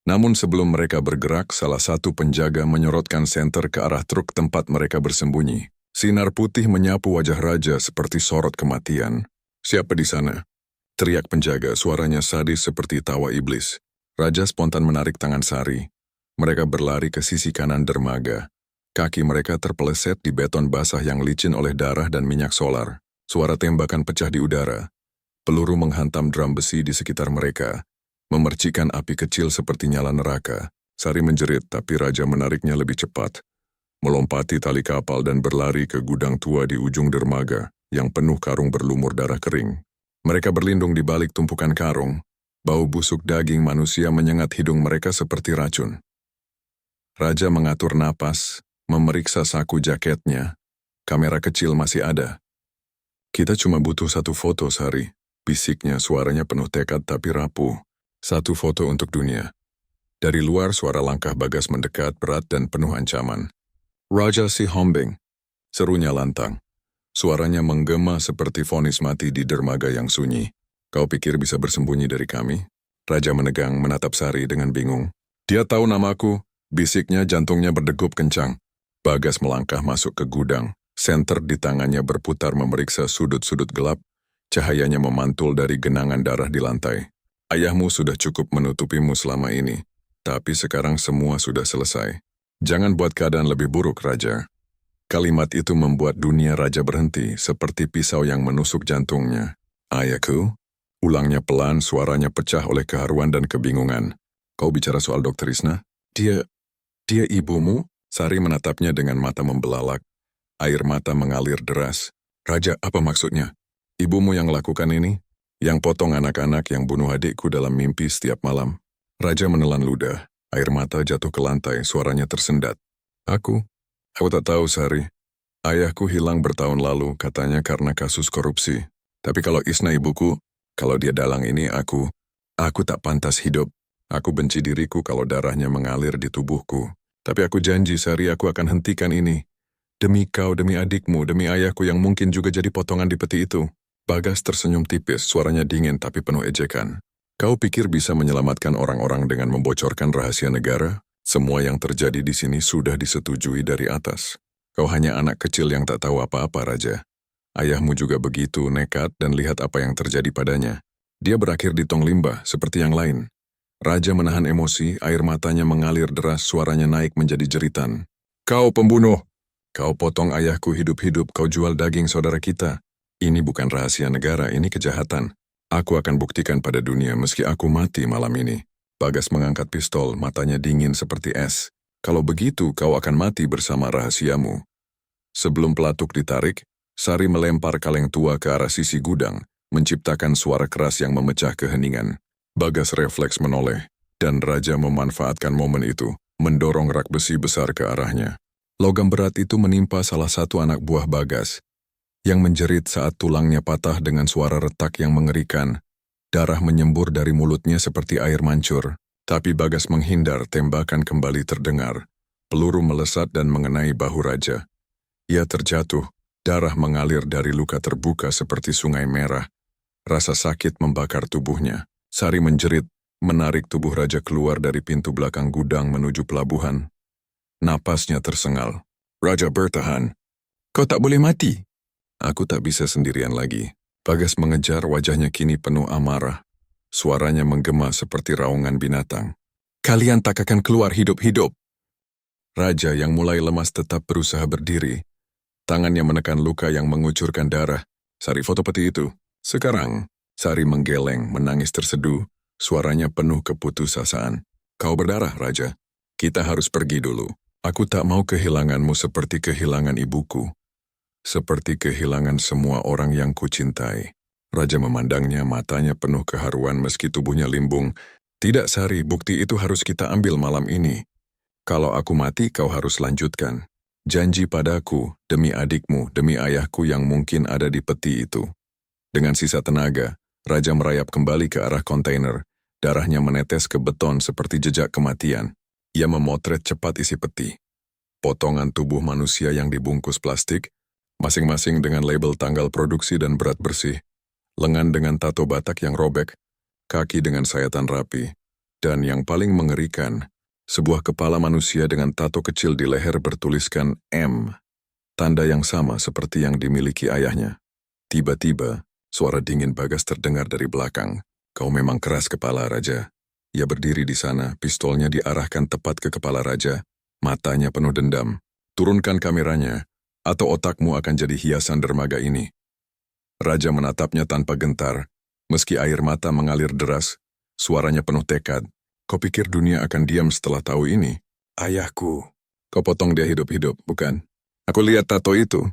Namun sebelum mereka bergerak, salah satu penjaga menyorotkan senter ke arah truk tempat mereka bersembunyi. Sinar putih menyapu wajah Raja seperti sorot kematian. Siapa di sana? Teriak penjaga, suaranya sadis seperti tawa iblis. Raja spontan menarik tangan Sari. Mereka berlari ke sisi kanan dermaga. Kaki mereka terpeleset di beton basah yang licin oleh darah dan minyak solar. Suara tembakan pecah di udara. Peluru menghantam drum besi di sekitar mereka, memercikan api kecil seperti nyala neraka. Sari menjerit, tapi Raja menariknya lebih cepat. melompati tali kapal dan berlari ke gudang tua di ujung dermaga yang penuh karung berlumur darah kering. Mereka berlindung di balik tumpukan karung. Bau busuk daging manusia menyengat hidung mereka seperti racun. Raja mengatur napas, memeriksa saku jaketnya. Kamera kecil masih ada. Kita cuma butuh satu foto, Sari. Bisiknya, suaranya penuh tekad tapi rapuh. Satu foto untuk dunia. Dari luar suara langkah Bagas mendekat berat dan penuh ancaman. Raja si Hombing, serunya lantang. Suaranya menggema seperti vonis mati di dermaga yang sunyi. Kau pikir bisa bersembunyi dari kami? Raja menegang menatap Sari dengan bingung. Dia tahu namaku. Bisiknya, jantungnya berdegup kencang. Bagas melangkah masuk ke gudang. Senter di tangannya berputar memeriksa sudut-sudut gelap. Cahayanya memantul dari genangan darah di lantai. Ayahmu sudah cukup menutupimu selama ini. Tapi sekarang semua sudah selesai. Jangan buat keadaan lebih buruk, Raja. Kalimat itu membuat dunia Raja berhenti, seperti pisau yang menusuk jantungnya. Ayahku? Ulangnya pelan, suaranya pecah oleh keharuan dan kebingungan. Kau bicara soal Dr. Isna? Dia ibumu? Sari menatapnya dengan mata membelalak. Air mata mengalir deras. Raja, apa maksudnya? Ibumu yang lakukan ini? Yang potong anak-anak, yang bunuh adikku dalam mimpi setiap malam. Raja menelan ludah. Air mata jatuh ke lantai, suaranya tersendat. Aku tak tahu, Sari. Ayahku hilang bertahun lalu, katanya karena kasus korupsi. Tapi kalau Isna ibuku, kalau dia dalang ini, aku tak pantas hidup. Aku benci diriku kalau darahnya mengalir di tubuhku. Tapi aku janji, Sari, aku akan hentikan ini. Demi kau, demi adikmu, demi ayahku yang mungkin juga jadi potongan di peti itu. Bagas tersenyum tipis, suaranya dingin tapi penuh ejekan. Kau pikir bisa menyelamatkan orang-orang dengan membocorkan rahasia negara? Semua yang terjadi di sini sudah disetujui dari atas. Kau hanya anak kecil yang tak tahu apa-apa, Raja. Ayahmu juga begitu nekat dan lihat apa yang terjadi padanya. Dia berakhir di tong limbah, seperti yang lain. Raja menahan emosi, air matanya mengalir deras, suaranya naik menjadi jeritan. Kau pembunuh! Kau potong ayahku hidup-hidup, kau jual daging saudara kita. Ini bukan rahasia negara, ini kejahatan. Aku akan buktikan pada dunia meski aku mati malam ini. Bagas mengangkat pistol, matanya dingin seperti es. Kalau begitu, kau akan mati bersama rahasiamu. Sebelum pelatuk ditarik, Sari melempar kaleng tua ke arah sisi gudang, menciptakan suara keras yang memecah keheningan. Bagas refleks menoleh, dan Raja memanfaatkan momen itu, mendorong rak besi besar ke arahnya. Logam berat itu menimpa salah satu anak buah Bagas, yang menjerit saat tulangnya patah dengan suara retak yang mengerikan. Darah menyembur dari mulutnya seperti air mancur, tapi Bagas menghindar, tembakan kembali terdengar. Peluru melesat dan mengenai bahu Raja. Ia terjatuh, darah mengalir dari luka terbuka seperti sungai merah. Rasa sakit membakar tubuhnya. Sari menjerit, menarik tubuh Raja keluar dari pintu belakang gudang menuju pelabuhan. Napasnya tersengal. Raja bertahan. Kau tak boleh mati. Aku tak bisa sendirian lagi. Bagas mengejar, wajahnya kini penuh amarah. Suaranya menggema seperti raungan binatang. Kalian tak akan keluar hidup-hidup. Raja yang mulai lemas tetap berusaha berdiri. Tangannya menekan luka yang mengucurkan darah. Sari foto peti itu. Sekarang, Sari menggeleng, menangis terseduh. Suaranya penuh keputusasaan. Kau berdarah, Raja. Kita harus pergi dulu. Aku tak mau kehilanganmu seperti kehilangan ibuku. Seperti kehilangan semua orang yang kucintai. Raja memandangnya, matanya penuh keharuan meski tubuhnya limbung. Tidak, Sari, bukti itu harus kita ambil malam ini. Kalau aku mati, kau harus lanjutkan. Janji padaku, demi adikmu, demi ayahku yang mungkin ada di peti itu. Dengan sisa tenaga, Raja merayap kembali ke arah kontainer. Darahnya menetes ke beton seperti jejak kematian. Ia memotret cepat isi peti. Potongan tubuh manusia yang dibungkus plastik, masing-masing dengan label tanggal produksi dan berat bersih. Lengan dengan tato Batak yang robek, kaki dengan sayatan rapi, dan yang paling mengerikan, sebuah kepala manusia dengan tato kecil di leher bertuliskan M, tanda yang sama seperti yang dimiliki ayahnya. Tiba-tiba, suara dingin Bagas terdengar dari belakang. Kau memang keras kepala, Raja. Ia berdiri di sana, pistolnya diarahkan tepat ke kepala Raja, matanya penuh dendam. Turunkan kameranya, atau otakmu akan jadi hiasan dermaga ini. Raja menatapnya tanpa gentar, meski air mata mengalir deras, suaranya penuh tekad. Kau pikir dunia akan diam setelah tahu ini? Ayahku, Kau potong dia hidup-hidup, bukan? Aku lihat tato itu.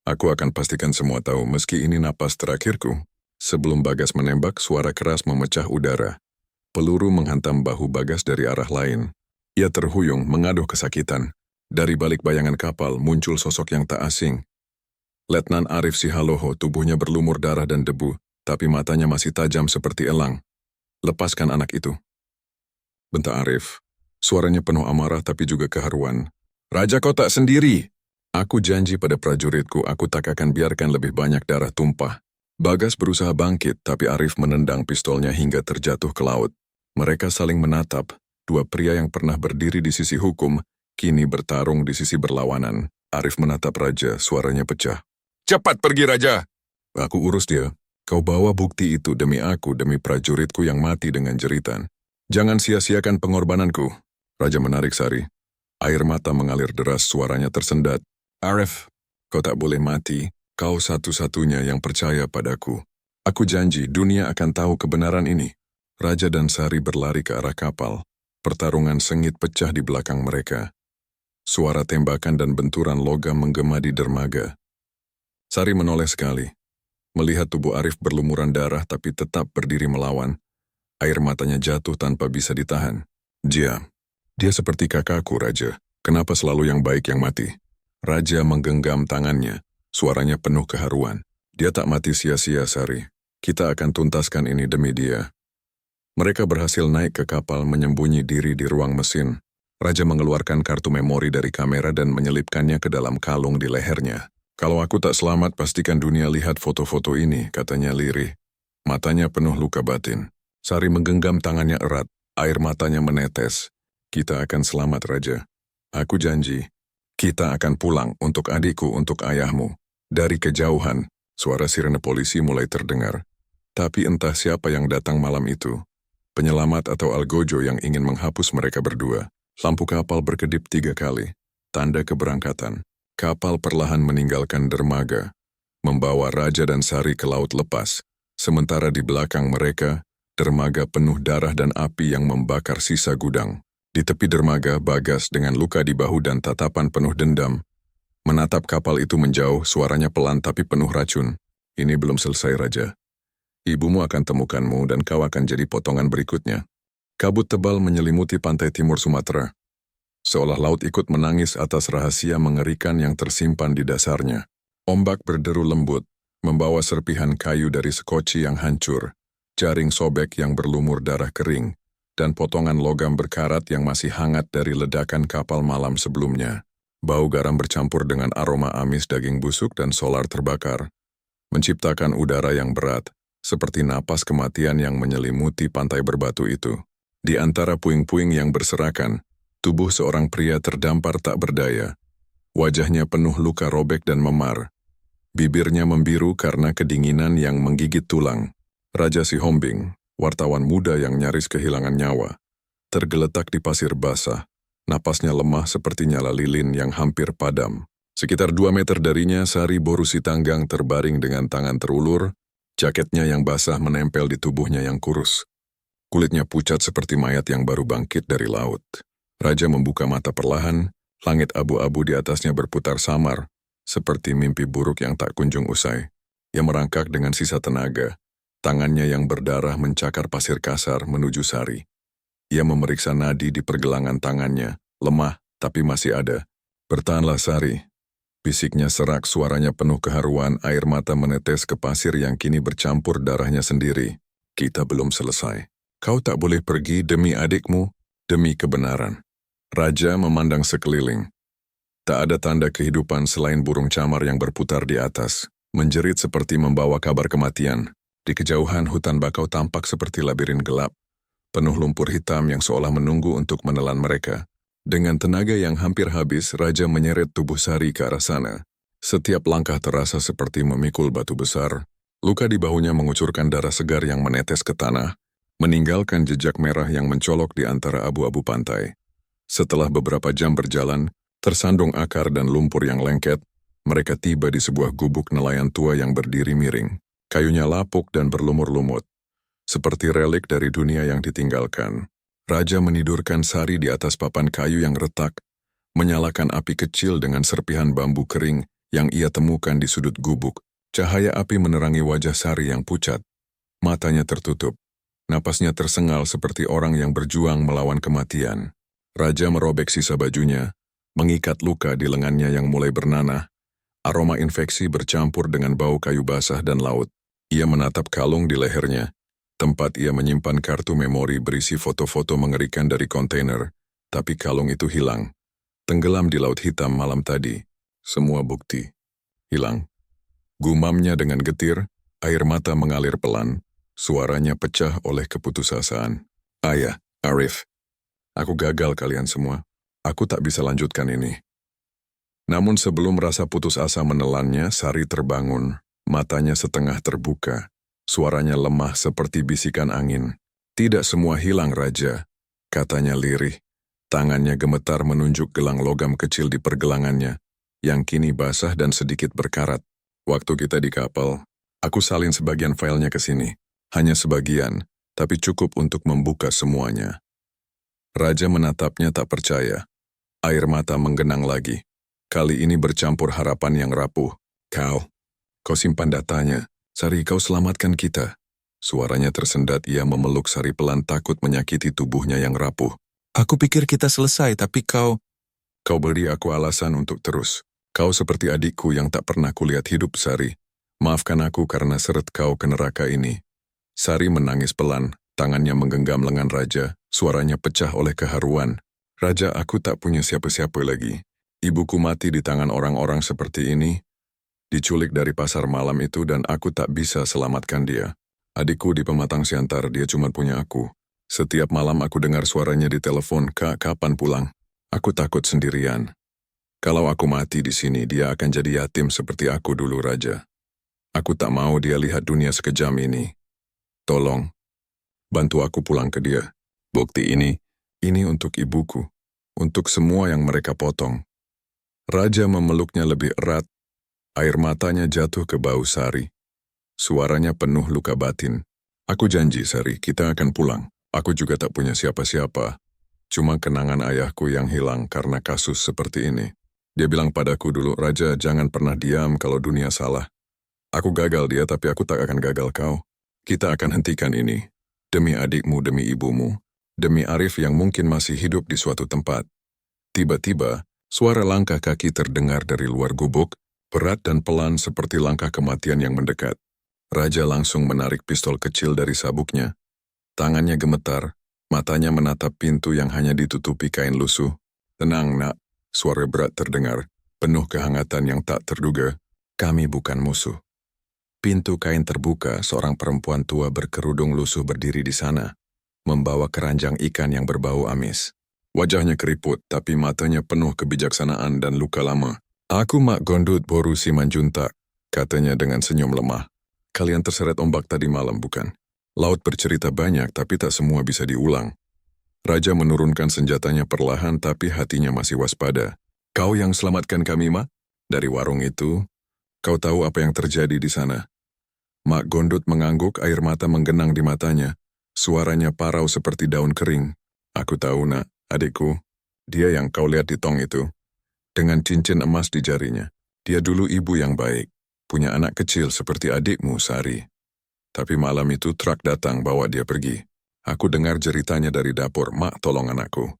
Aku akan pastikan semua tahu meski ini napas terakhirku. Sebelum Bagas menembak, suara keras memecah udara. Peluru menghantam bahu Bagas dari arah lain. Ia terhuyung, mengaduh kesakitan. Dari balik bayangan kapal muncul sosok yang tak asing. Letnan Arif Sihaloho, tubuhnya berlumur darah dan debu, tapi matanya masih tajam seperti elang. Lepaskan anak itu. Bentak Arif. Suaranya penuh amarah tapi juga keharuan. Raja kau tak sendiri. Aku janji pada prajuritku aku tak akan biarkan lebih banyak darah tumpah. Bagas berusaha bangkit tapi Arif menendang pistolnya hingga terjatuh ke laut. Mereka saling menatap. Dua pria yang pernah berdiri di sisi hukum, kini bertarung di sisi berlawanan. Arif menatap Raja, suaranya pecah. Cepat pergi, Raja! Aku urus dia. Kau bawa bukti itu demi aku, demi prajuritku yang mati dengan jeritan. Jangan sia-siakan pengorbananku. Raja menarik Sari. Air mata mengalir deras, suaranya tersendat. Arif, kau tak boleh mati. Kau satu-satunya yang percaya padaku. Aku janji dunia akan tahu kebenaran ini. Raja dan Sari berlari ke arah kapal. Pertarungan sengit pecah di belakang mereka. Suara tembakan dan benturan logam menggema di dermaga. Sari menoleh sekali. Melihat tubuh Arif berlumuran darah tapi tetap berdiri melawan. Air matanya jatuh tanpa bisa ditahan. Dia seperti kakakku, Raja. Kenapa selalu yang baik yang mati? Raja menggenggam tangannya. Suaranya penuh keharuan. Dia tak mati sia-sia, Sari. Kita akan tuntaskan ini demi dia. Mereka berhasil naik ke kapal menyembunyi diri di ruang mesin. Raja mengeluarkan kartu memori dari kamera dan menyelipkannya ke dalam kalung di lehernya. Kalau aku tak selamat, pastikan dunia lihat foto-foto ini, katanya lirih. Matanya penuh luka batin. Sari menggenggam tangannya erat, air matanya menetes. Kita akan selamat, Raja. Aku janji. Kita akan pulang untuk adikku, untuk ayahmu. Dari kejauhan, suara sirene polisi mulai terdengar. Tapi entah siapa yang datang malam itu. Penyelamat atau algojo yang ingin menghapus mereka berdua. Lampu kapal berkedip 3 kali. Tanda keberangkatan. Kapal perlahan meninggalkan dermaga, membawa Raja dan Sari ke laut lepas. Sementara di belakang mereka, dermaga penuh darah dan api yang membakar sisa gudang. Di tepi dermaga, Bagas dengan luka di bahu dan tatapan penuh dendam. Menatap kapal itu menjauh, suaranya pelan tapi penuh racun. Ini belum selesai, Raja. Ibumu akan temukanmu dan kau akan jadi potongan berikutnya. Kabut tebal menyelimuti pantai timur Sumatera. Seolah laut ikut menangis atas rahasia mengerikan yang tersimpan di dasarnya. Ombak berderu lembut, membawa serpihan kayu dari sekoci yang hancur, jaring sobek yang berlumur darah kering, dan potongan logam berkarat yang masih hangat dari ledakan kapal malam sebelumnya. Bau garam bercampur dengan aroma amis daging busuk dan solar terbakar, menciptakan udara yang berat, seperti napas kematian yang menyelimuti pantai berbatu itu. Di antara puing-puing yang berserakan, tubuh seorang pria terdampar tak berdaya. Wajahnya penuh luka robek dan memar. Bibirnya membiru karena kedinginan yang menggigit tulang. Raja Sihombing, wartawan muda yang nyaris kehilangan nyawa, tergeletak di pasir basah. Napasnya lemah seperti nyala lilin yang hampir padam. Sekitar 2 meter darinya, Sari Boru Sitanggang terbaring dengan tangan terulur, jaketnya yang basah menempel di tubuhnya yang kurus. Kulitnya pucat seperti mayat yang baru bangkit dari laut. Raja membuka mata perlahan, langit abu-abu di atasnya berputar samar, seperti mimpi buruk yang tak kunjung usai. Ia merangkak dengan sisa tenaga, tangannya yang berdarah mencakar pasir kasar menuju Sari. Ia memeriksa nadi di pergelangan tangannya, lemah tapi masih ada. Bertahanlah, Sari. Bisiknya serak, suaranya penuh keharuan, air mata menetes ke pasir yang kini bercampur darahnya sendiri. Kita belum selesai. Kau tak boleh pergi demi adikmu, demi kebenaran. Raja memandang sekeliling. Tak ada tanda kehidupan selain burung camar yang berputar di atas, menjerit seperti membawa kabar kematian. Di kejauhan hutan bakau tampak seperti labirin gelap, penuh lumpur hitam yang seolah menunggu untuk menelan mereka. Dengan tenaga yang hampir habis, Raja menyeret tubuh Sari ke arah sana. Setiap langkah terasa seperti memikul batu besar. Luka di bahunya mengucurkan darah segar yang menetes ke tanah, meninggalkan jejak merah yang mencolok di antara abu-abu pantai. Setelah beberapa jam berjalan, tersandung akar dan lumpur yang lengket, mereka tiba di sebuah gubuk nelayan tua yang berdiri miring. Kayunya lapuk dan berlumur-lumut, seperti relik dari dunia yang ditinggalkan. Raja menidurkan Sari di atas papan kayu yang retak, menyalakan api kecil dengan serpihan bambu kering yang ia temukan di sudut gubuk. Cahaya api menerangi wajah Sari yang pucat. Matanya tertutup. Napasnya tersengal seperti orang yang berjuang melawan kematian. Raja merobek sisa bajunya, mengikat luka di lengannya yang mulai bernanah. Aroma infeksi bercampur dengan bau kayu basah dan laut. Ia menatap kalung di lehernya, tempat ia menyimpan kartu memori berisi foto-foto mengerikan dari kontainer, tapi kalung itu hilang. Tenggelam di laut hitam malam tadi. Semua bukti hilang. Gumamnya dengan getir, air mata mengalir pelan. Suaranya pecah oleh keputusasaan. Ayah, Arif, aku gagal kalian semua. Aku tak bisa lanjutkan ini. Namun sebelum rasa putus asa menelannya, Sari terbangun. Matanya setengah terbuka. Suaranya lemah seperti bisikan angin. Tidak semua hilang, Raja, katanya lirih. Tangannya gemetar menunjuk gelang logam kecil di pergelangannya, yang kini basah dan sedikit berkarat. Waktu kita di kapal, aku salin sebagian filenya ke sini. Hanya sebagian, tapi cukup untuk membuka semuanya. Raja menatapnya tak percaya. Air mata menggenang lagi. Kali ini bercampur harapan yang rapuh. Kau simpan datanya. Sari, kau selamatkan kita. Suaranya tersendat, ia memeluk Sari pelan, takut menyakiti tubuhnya yang rapuh. Aku pikir kita selesai, tapi kau beri aku alasan untuk terus. Kau seperti adikku yang tak pernah kulihat hidup, Sari. Maafkan aku karena seret kau ke neraka ini. Sari menangis pelan, tangannya menggenggam lengan Raja, suaranya pecah oleh keharuan. Raja, aku tak punya siapa-siapa lagi. Ibuku mati di tangan orang-orang seperti ini. Diculik dari pasar malam itu dan aku tak bisa selamatkan dia. Adikku di Pematang Siantar, dia cuma punya aku. Setiap malam aku dengar suaranya di telepon, Kak, kapan pulang? Aku takut sendirian. Kalau aku mati di sini, dia akan jadi yatim seperti aku dulu, Raja. Aku tak mau dia lihat dunia sekejam ini. Tolong, bantu aku pulang ke dia. Bukti ini untuk ibuku, untuk semua yang mereka potong. Raja memeluknya lebih erat, air matanya jatuh ke bahu Sari. Suaranya penuh luka batin. Aku janji, Sari, kita akan pulang. Aku juga tak punya siapa-siapa. Cuma kenangan ayahku yang hilang karena kasus seperti ini. Dia bilang padaku dulu, Raja, jangan pernah diam kalau dunia salah. Aku gagal dia, tapi aku tak akan gagal kau. Kita akan hentikan ini. Demi adikmu, demi ibumu, demi Arif yang mungkin masih hidup di suatu tempat. Tiba-tiba, suara langkah kaki terdengar dari luar gubuk, berat dan pelan seperti langkah kematian yang mendekat. Raja langsung menarik pistol kecil dari sabuknya. Tangannya gemetar, matanya menatap pintu yang hanya ditutupi kain lusuh. Tenang, nak, suara berat terdengar, penuh kehangatan yang tak terduga. Kami bukan musuh. Pintu kain terbuka, seorang perempuan tua berkerudung lusuh berdiri di sana, membawa keranjang ikan yang berbau amis. Wajahnya keriput, tapi matanya penuh kebijaksanaan dan luka lama. Aku Mak Gondut Boru Simanjuntak, katanya dengan senyum lemah. Kalian terseret ombak tadi malam, bukan? Laut bercerita banyak, tapi tak semua bisa diulang. Raja menurunkan senjatanya perlahan, tapi hatinya masih waspada. Kau yang selamatkan kami, Mak? Dari warung itu? Kau tahu apa yang terjadi di sana? Mak Gondut mengangguk, air mata menggenang di matanya. Suaranya parau seperti daun kering. Aku tahu, nak, adikku. Dia yang kau lihat di tong itu. Dengan cincin emas di jarinya. Dia dulu ibu yang baik. Punya anak kecil seperti adikmu, Sari. Tapi malam itu truk datang bawa dia pergi. Aku dengar jeritanya dari dapur, Mak, tolong anakku.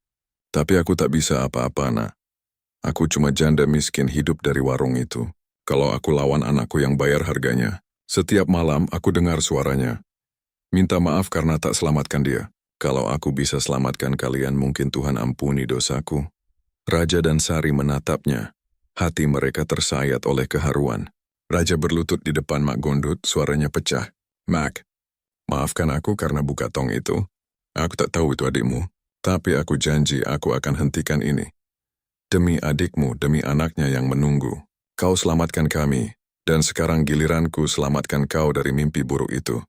Tapi aku tak bisa apa-apa, nak. Aku cuma janda miskin hidup dari warung itu. Kalau aku lawan anakku yang bayar harganya, setiap malam aku dengar suaranya. Minta maaf karena tak selamatkan dia. Kalau aku bisa selamatkan kalian, mungkin Tuhan ampuni dosaku. Raja dan Sari menatapnya. Hati mereka tersayat oleh keharuan. Raja berlutut di depan Mak Gondut, suaranya pecah. Mak, maafkan aku karena buka tong itu. Aku tak tahu itu adikmu. Tapi aku janji aku akan hentikan ini. Demi adikmu, demi anaknya yang menunggu. Kau selamatkan kami, dan sekarang giliranku selamatkan kau dari mimpi buruk itu.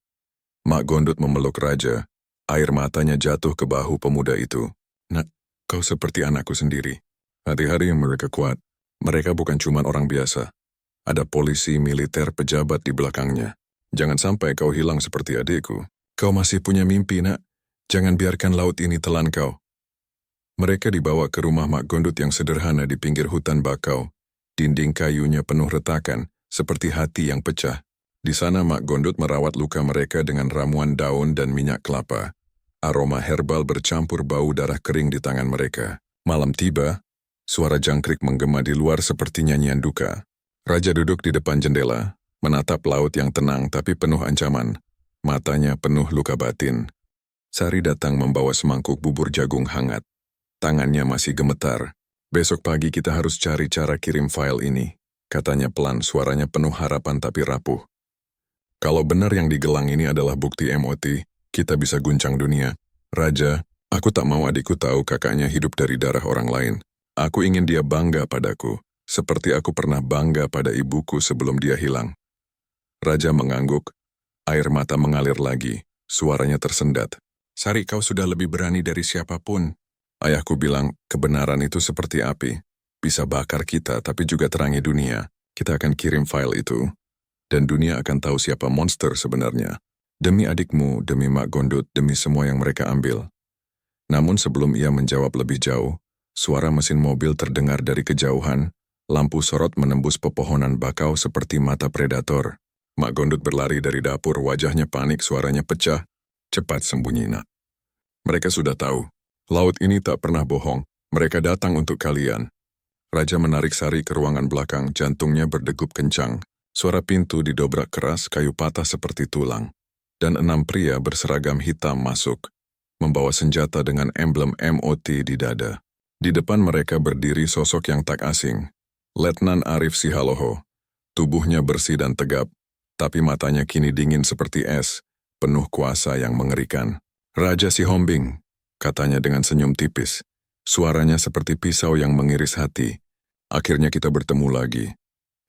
Mak Gondut memeluk Raja, air matanya jatuh ke bahu pemuda itu. Nak, kau seperti anakku sendiri. Hati-hati yang mereka kuat. Mereka bukan cuma orang biasa. Ada polisi, militer, pejabat di belakangnya. Jangan sampai kau hilang seperti adikku. Kau masih punya mimpi, nak. Jangan biarkan laut ini telan kau. Mereka dibawa ke rumah Mak Gondut yang sederhana di pinggir hutan bakau. Dinding kayunya penuh retakan, seperti hati yang pecah. Di sana Mak Gondut merawat luka mereka dengan ramuan daun dan minyak kelapa. Aroma herbal bercampur bau darah kering di tangan mereka. Malam tiba, suara jangkrik menggema di luar seperti nyanyian duka. Raja duduk di depan jendela, menatap laut yang tenang tapi penuh ancaman. Matanya penuh luka batin. Sari datang membawa semangkuk bubur jagung hangat. Tangannya masih gemetar. Besok pagi kita harus cari cara kirim file ini. Katanya pelan, suaranya penuh harapan tapi rapuh. Kalau benar yang digelang ini adalah bukti MOT, kita bisa guncang dunia. Raja, aku tak mau adikku tahu kakaknya hidup dari darah orang lain. Aku ingin dia bangga padaku, seperti aku pernah bangga pada ibuku sebelum dia hilang. Raja mengangguk, air mata mengalir lagi, suaranya tersendat. Sari, kau sudah lebih berani dari siapapun. Ayahku bilang, kebenaran itu seperti api. Bisa bakar kita, tapi juga terangi dunia. Kita akan kirim file itu. Dan dunia akan tahu siapa monster sebenarnya. Demi adikmu, demi Mak Gondut, demi semua yang mereka ambil. Namun sebelum ia menjawab lebih jauh, suara mesin mobil terdengar dari kejauhan. Lampu sorot menembus pepohonan bakau seperti mata predator. Mak Gondut berlari dari dapur, wajahnya panik, suaranya pecah. Cepat sembunyi, nak. Mereka sudah tahu. Laut ini tak pernah bohong, mereka datang untuk kalian. Raja menarik Sari ke ruangan belakang, jantungnya berdegup kencang. Suara pintu didobrak keras, kayu patah seperti tulang. Dan 6 pria berseragam hitam masuk, membawa senjata dengan emblem MOT di dada. Di depan mereka berdiri sosok yang tak asing, Letnan Arif Sihaloho. Tubuhnya bersih dan tegap, tapi matanya kini dingin seperti es, penuh kuasa yang mengerikan. Raja Sihombing, katanya dengan senyum tipis. Suaranya seperti pisau yang mengiris hati. Akhirnya kita bertemu lagi.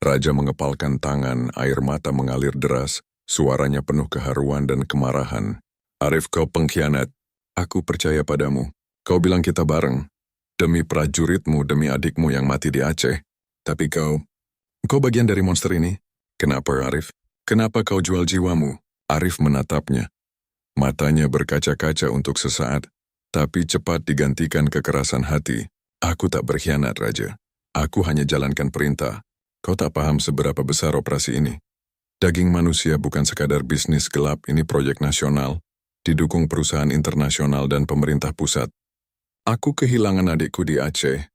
Raja mengepalkan tangan, air mata mengalir deras, suaranya penuh keharuan dan kemarahan. Arif, kau pengkhianat. Aku percaya padamu. Kau bilang kita bareng. Demi prajuritmu, demi adikmu yang mati di Aceh. Tapi kau bagian dari monster ini. Kenapa, Arif? Kenapa kau jual jiwamu? Arif menatapnya. Matanya berkaca-kaca untuk sesaat. Tapi cepat digantikan kekerasan hati. Aku tak berkhianat, Raja. Aku hanya jalankan perintah. Kau tak paham seberapa besar operasi ini. Daging manusia bukan sekadar bisnis gelap, ini proyek nasional, didukung perusahaan internasional dan pemerintah pusat. Aku kehilangan adikku di Aceh,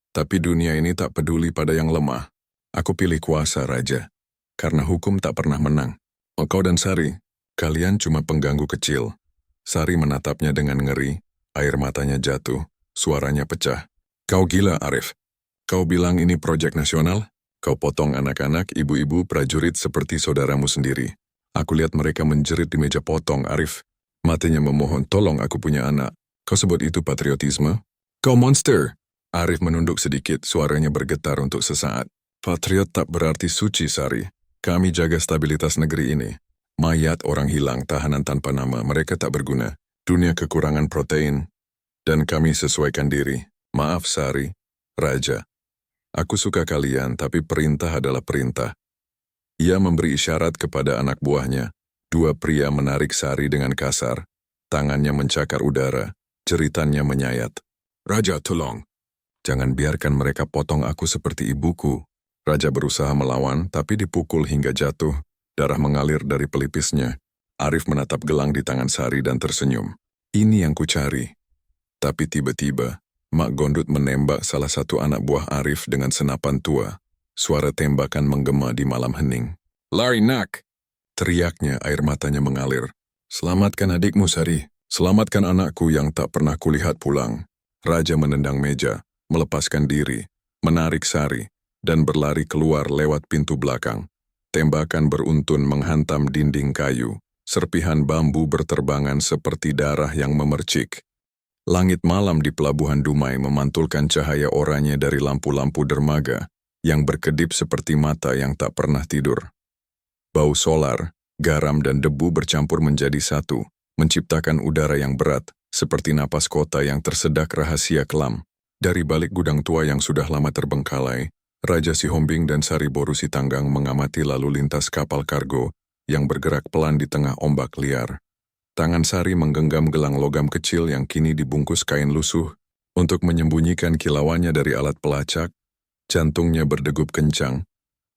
tapi dunia ini tak peduli pada yang lemah. Aku pilih kuasa, Raja, karena hukum tak pernah menang. Kau dan Sari, kalian cuma pengganggu kecil. Sari menatapnya dengan ngeri. Air matanya jatuh, suaranya pecah. Kau gila, Arif. Kau bilang ini proyek nasional? Kau potong anak-anak, ibu-ibu, prajurit seperti saudaramu sendiri. Aku lihat mereka menjerit di meja potong, Arif. Matanya memohon, tolong aku punya anak. Kau sebut itu patriotisme? Kau monster! Arif menunduk sedikit, suaranya bergetar untuk sesaat. Patriot tak berarti suci, Sari. Kami jaga stabilitas negeri ini. Mayat orang hilang, tahanan tanpa nama, mereka tak berguna. Dunia kekurangan protein, dan kami sesuaikan diri. Maaf, Sari, Raja. Aku suka kalian, tapi perintah adalah perintah. Ia memberi isyarat kepada anak buahnya. 2 pria menarik Sari dengan kasar. Tangannya mencakar udara, jeritannya menyayat. Raja, tolong. Jangan biarkan mereka potong aku seperti ibuku. Raja berusaha melawan, tapi dipukul hingga jatuh. Darah mengalir dari pelipisnya. Arif menatap gelang di tangan Sari dan tersenyum. Ini yang kucari. Tapi tiba-tiba, Mak Gondut menembak salah satu anak buah Arif dengan senapan tua. Suara tembakan menggema di malam hening. Lari, nak! Teriaknya, air matanya mengalir. Selamatkan adikmu, Sari. Selamatkan anakku yang tak pernah kulihat pulang. Raja menendang meja, melepaskan diri, menarik Sari, dan berlari keluar lewat pintu belakang. Tembakan beruntun menghantam dinding kayu. Serpihan bambu berterbangan seperti darah yang memercik. Langit malam di pelabuhan Dumai memantulkan cahaya oranye dari lampu-lampu dermaga yang berkedip seperti mata yang tak pernah tidur. Bau solar, garam dan debu bercampur menjadi satu, menciptakan udara yang berat, seperti napas kota yang tersedak rahasia kelam. Dari balik gudang tua yang sudah lama terbengkalai, Raja Sihombing dan Sari Boru Sitanggang mengamati lalu lintas kapal kargo yang bergerak pelan di tengah ombak liar. Tangan Sari menggenggam gelang logam kecil yang kini dibungkus kain lusuh, Untuk menyembunyikan kilauannya dari alat pelacak, jantungnya berdegup kencang,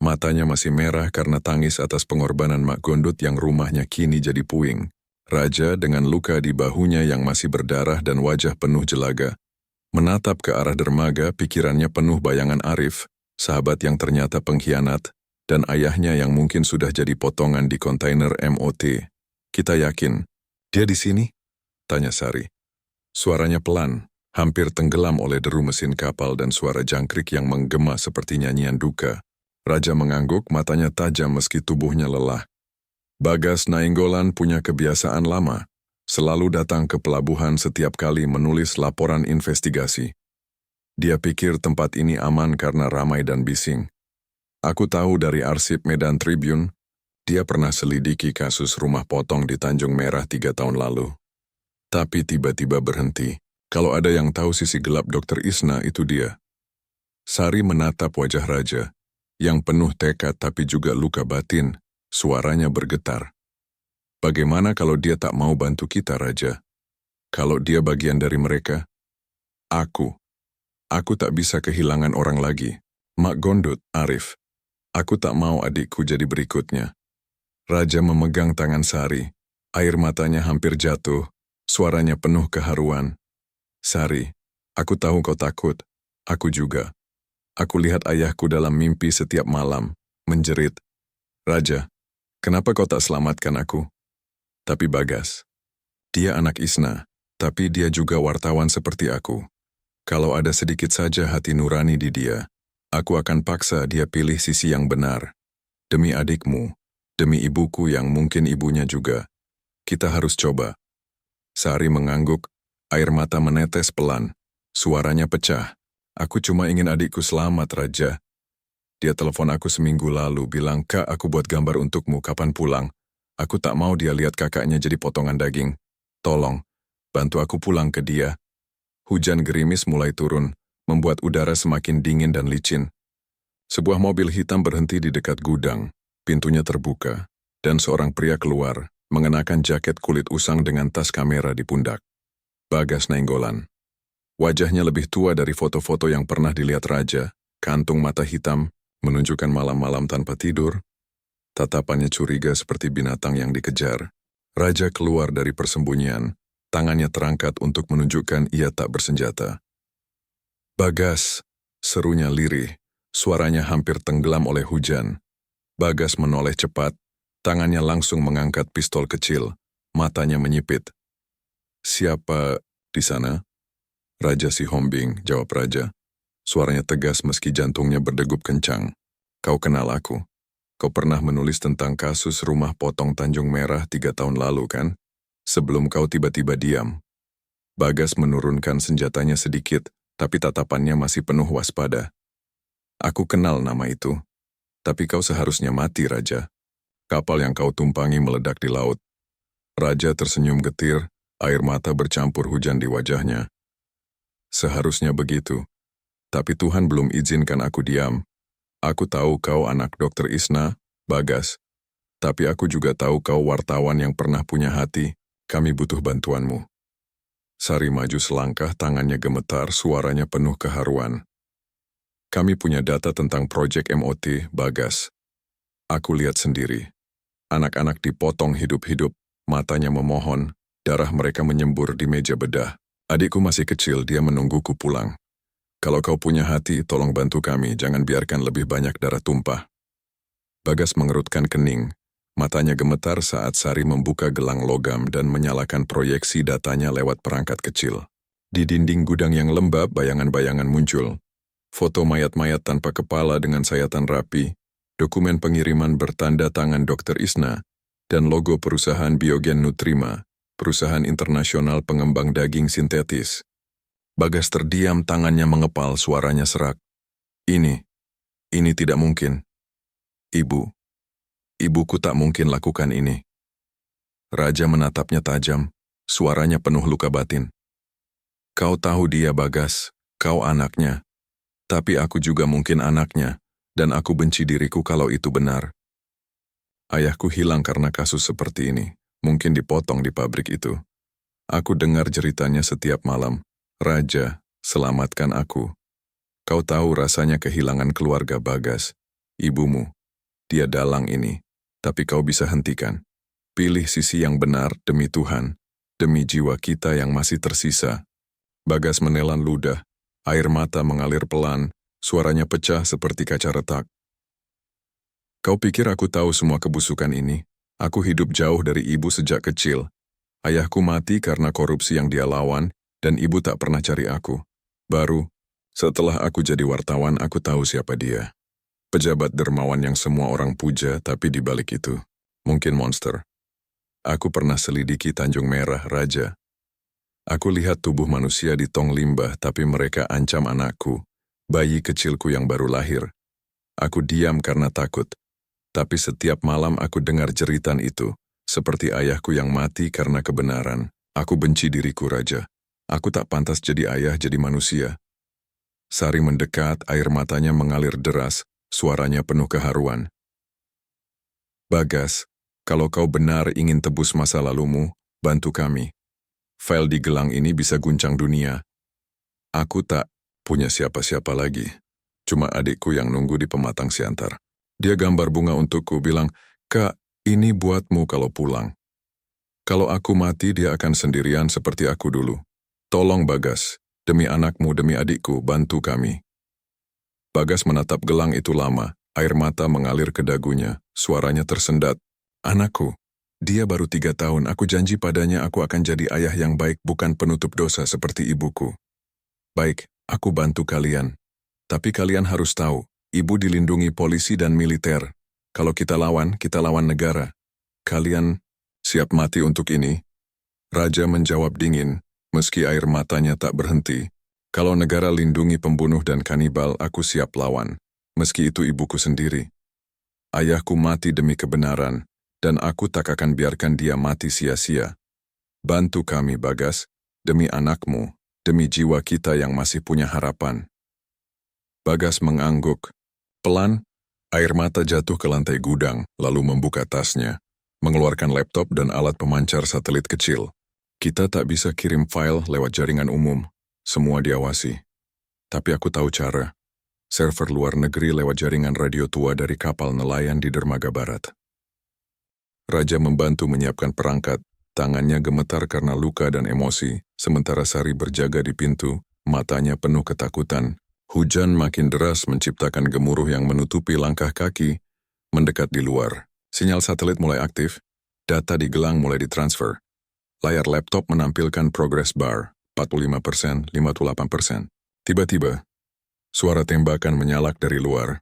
matanya masih merah karena tangis atas pengorbanan Mak Gondut yang rumahnya kini jadi puing. Raja dengan luka di bahunya yang masih berdarah dan wajah penuh jelaga, menatap ke arah dermaga, pikirannya penuh bayangan Arif, sahabat yang ternyata pengkhianat, dan ayahnya yang mungkin sudah jadi potongan di kontainer MOT. Kita yakin, dia di sini? Tanya Sari. Suaranya pelan, hampir tenggelam oleh deru mesin kapal dan suara jangkrik yang menggema seperti nyanyian duka. Raja mengangguk, matanya tajam meski tubuhnya lelah. Bagas Nainggolan punya kebiasaan lama, selalu datang ke pelabuhan setiap kali menulis laporan investigasi. Dia pikir tempat ini aman karena ramai dan bising. Aku tahu dari arsip Medan Tribune, dia pernah selidiki kasus rumah potong di Tanjung Merah 3 tahun lalu. Tapi tiba-tiba berhenti. Kalau ada yang tahu sisi gelap Dr. Isna, itu dia. Sari menatap wajah Raja, yang penuh tekad tapi juga luka batin. Suaranya bergetar. Bagaimana kalau dia tak mau bantu kita, Raja? Kalau dia bagian dari mereka? Aku tak bisa kehilangan orang lagi. Mak Gondut, Arif. Aku tak mau adikku jadi berikutnya. Raja memegang tangan Sari. Air matanya hampir jatuh. Suaranya penuh keharuan. Sari, aku tahu kau takut. Aku juga. Aku lihat ayahku dalam mimpi setiap malam, menjerit. Raja, kenapa kau tak selamatkan aku? Tapi Bagas, dia anak Isna, tapi dia juga wartawan seperti aku. Kalau ada sedikit saja hati nurani di dia, aku akan paksa dia pilih sisi yang benar. Demi adikmu, demi ibuku yang mungkin ibunya juga. Kita harus coba. Sari mengangguk, air mata menetes pelan. Suaranya pecah. Aku cuma ingin adikku selamat, Raja. Dia telepon aku seminggu lalu, bilang, Kak, aku buat gambar untukmu, kapan pulang? Aku tak mau dia lihat kakaknya jadi potongan daging. Tolong, bantu aku pulang ke dia. Hujan gerimis mulai turun, membuat udara semakin dingin dan licin. Sebuah mobil hitam berhenti di dekat gudang, pintunya terbuka, dan seorang pria keluar, mengenakan jaket kulit usang dengan tas kamera di pundak. Bagas Nainggolan. Wajahnya lebih tua dari foto-foto yang pernah dilihat Raja, kantung mata hitam, menunjukkan malam-malam tanpa tidur. Tatapannya curiga seperti binatang yang dikejar. Raja keluar dari persembunyian, tangannya terangkat untuk menunjukkan ia tak bersenjata. Bagas, serunya lirih, suaranya hampir tenggelam oleh hujan. Bagas menoleh cepat, tangannya langsung mengangkat pistol kecil, matanya menyipit. Siapa di sana? Raja Sihombing, jawab Raja. Suaranya tegas meski jantungnya berdegup kencang. Kau kenal aku. Kau pernah menulis tentang kasus rumah potong Tanjung Merah 3 tahun lalu, kan? Sebelum kau tiba-tiba diam. Bagas menurunkan senjatanya sedikit, tapi tatapannya masih penuh waspada. Aku kenal nama itu. Tapi kau seharusnya mati, Raja. Kapal yang kau tumpangi meledak di laut. Raja tersenyum getir, air mata bercampur hujan di wajahnya. Seharusnya begitu. Tapi Tuhan belum izinkan aku diam. Aku tahu kau anak Dr. Isna, Bagas. Tapi aku juga tahu kau wartawan yang pernah punya hati. Kami butuh bantuanmu. Sari maju selangkah, tangannya gemetar, suaranya penuh keharuan. Kami punya data tentang proyek MOT, Bagas. Aku lihat sendiri. Anak-anak dipotong hidup-hidup, matanya memohon, darah mereka menyembur di meja bedah. Adikku masih kecil, dia menungguku pulang. Kalau kau punya hati, tolong bantu kami, jangan biarkan lebih banyak darah tumpah. Bagas mengerutkan kening, matanya gemetar saat Sari membuka gelang logam dan menyalakan proyeksi datanya lewat perangkat kecil. Di dinding gudang yang lembab, bayangan-bayangan muncul. Foto mayat-mayat tanpa kepala dengan sayatan rapi, dokumen pengiriman bertanda tangan Dr. Isna, dan logo perusahaan Biogen Nutrima, perusahaan internasional pengembang daging sintetis. Bagas terdiam, tangannya mengepal, suaranya serak. Ini tidak mungkin. Ibuku tak mungkin lakukan ini. Raja menatapnya tajam, suaranya penuh luka batin. Kau tahu dia, Bagas, kau anaknya. Tapi aku juga mungkin anaknya, dan aku benci diriku kalau itu benar. Ayahku hilang karena kasus seperti ini, mungkin dipotong di pabrik itu. Aku dengar ceritanya setiap malam. Raja, selamatkan aku. Kau tahu rasanya kehilangan keluarga Bagas, ibumu. Dia dalang ini, tapi kau bisa hentikan. Pilih sisi yang benar demi Tuhan, demi jiwa kita yang masih tersisa. Bagas menelan ludah, air mata mengalir pelan, suaranya pecah seperti kaca retak. Kau pikir aku tahu semua kebusukan ini? Aku hidup jauh dari ibu sejak kecil. Ayahku mati karena korupsi yang dia lawan, dan ibu tak pernah cari aku. Baru, setelah aku jadi wartawan, aku tahu siapa dia. Pejabat dermawan yang semua orang puja, tapi di balik itu, mungkin monster. Aku pernah selidiki Tanjung Merah, Raja. Aku lihat tubuh manusia di tong limbah, tapi mereka ancam anakku, bayi kecilku yang baru lahir. Aku diam karena takut. Tapi setiap malam aku dengar jeritan itu, seperti ayahku yang mati karena kebenaran. Aku benci diriku, Raja. Aku tak pantas jadi ayah, jadi manusia. Sari mendekat, air matanya mengalir deras, suaranya penuh keharuan. Bagas, kalau kau benar ingin tebus masa lalumu, bantu kami. File di gelang ini bisa guncang dunia. Aku tak punya siapa-siapa lagi. Cuma adikku yang nunggu di pematang siantar. Dia gambar bunga untukku, bilang, "Kak, ini buatmu kalau pulang." Kalau aku mati, dia akan sendirian seperti aku dulu. Tolong Bagas, demi anakmu, demi adikku, bantu kami. Bagas menatap gelang itu lama, air mata mengalir ke dagunya, suaranya tersendat. Anakku, dia baru 3 tahun, aku janji padanya aku akan jadi ayah yang baik, bukan penutup dosa seperti ibuku. Baik, aku bantu kalian. Tapi kalian harus tahu, ibu dilindungi polisi dan militer. Kalau kita lawan negara. Kalian siap mati untuk ini? Raja menjawab dingin, meski air matanya tak berhenti. Kalau negara lindungi pembunuh dan kanibal, aku siap lawan. Meski itu ibuku sendiri. Ayahku mati demi kebenaran, dan aku tak akan biarkan dia mati sia-sia. Bantu kami, Bagas, demi anakmu, demi jiwa kita yang masih punya harapan. Bagas mengangguk. Pelan, air mata jatuh ke lantai gudang, lalu membuka tasnya, mengeluarkan laptop dan alat pemancar satelit kecil. Kita tak bisa kirim file lewat jaringan umum, semua diawasi. Tapi aku tahu cara. Server luar negeri lewat jaringan radio tua dari kapal nelayan di dermaga barat. Raja membantu menyiapkan perangkat, tangannya gemetar karena luka dan emosi, sementara Sari berjaga di pintu, matanya penuh ketakutan. Hujan makin deras menciptakan gemuruh yang menutupi langkah kaki, mendekat di luar. Sinyal satelit mulai aktif, data di gelang mulai ditransfer. Layar laptop menampilkan progress bar, 45%, 58%. Tiba-tiba, suara tembakan menyalak dari luar.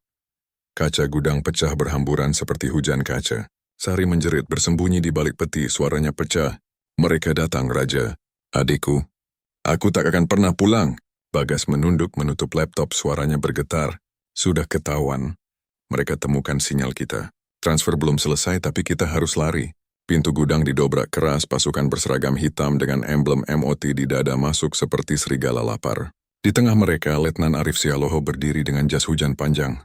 Kaca gudang pecah berhamburan seperti hujan kaca. Sari menjerit bersembunyi di balik peti, suaranya pecah. Mereka datang, Raja. Adikku, aku tak akan pernah pulang. Bagas menunduk menutup laptop, suaranya bergetar. Sudah ketahuan. Mereka temukan sinyal kita. Transfer belum selesai tapi kita harus lari. Pintu gudang didobrak keras, pasukan berseragam hitam dengan emblem MOT di dada masuk seperti serigala lapar. Di tengah mereka, Letnan Arif Sialoho berdiri dengan jas hujan panjang.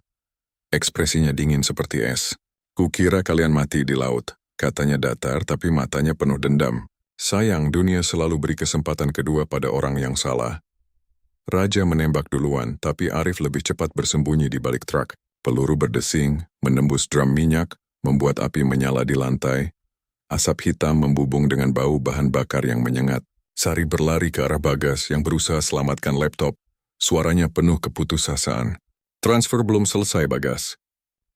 Ekspresinya dingin seperti es. Kukira kalian mati di laut. Katanya datar tapi matanya penuh dendam. Sayang, dunia selalu beri kesempatan kedua pada orang yang salah. Raja menembak duluan, tapi Arif lebih cepat bersembunyi di balik truk. Peluru berdesing, menembus drum minyak, membuat api menyala di lantai. Asap hitam membubung dengan bau bahan bakar yang menyengat. Sari berlari ke arah Bagas yang berusaha selamatkan laptop. Suaranya penuh keputusasaan. Transfer belum selesai, Bagas.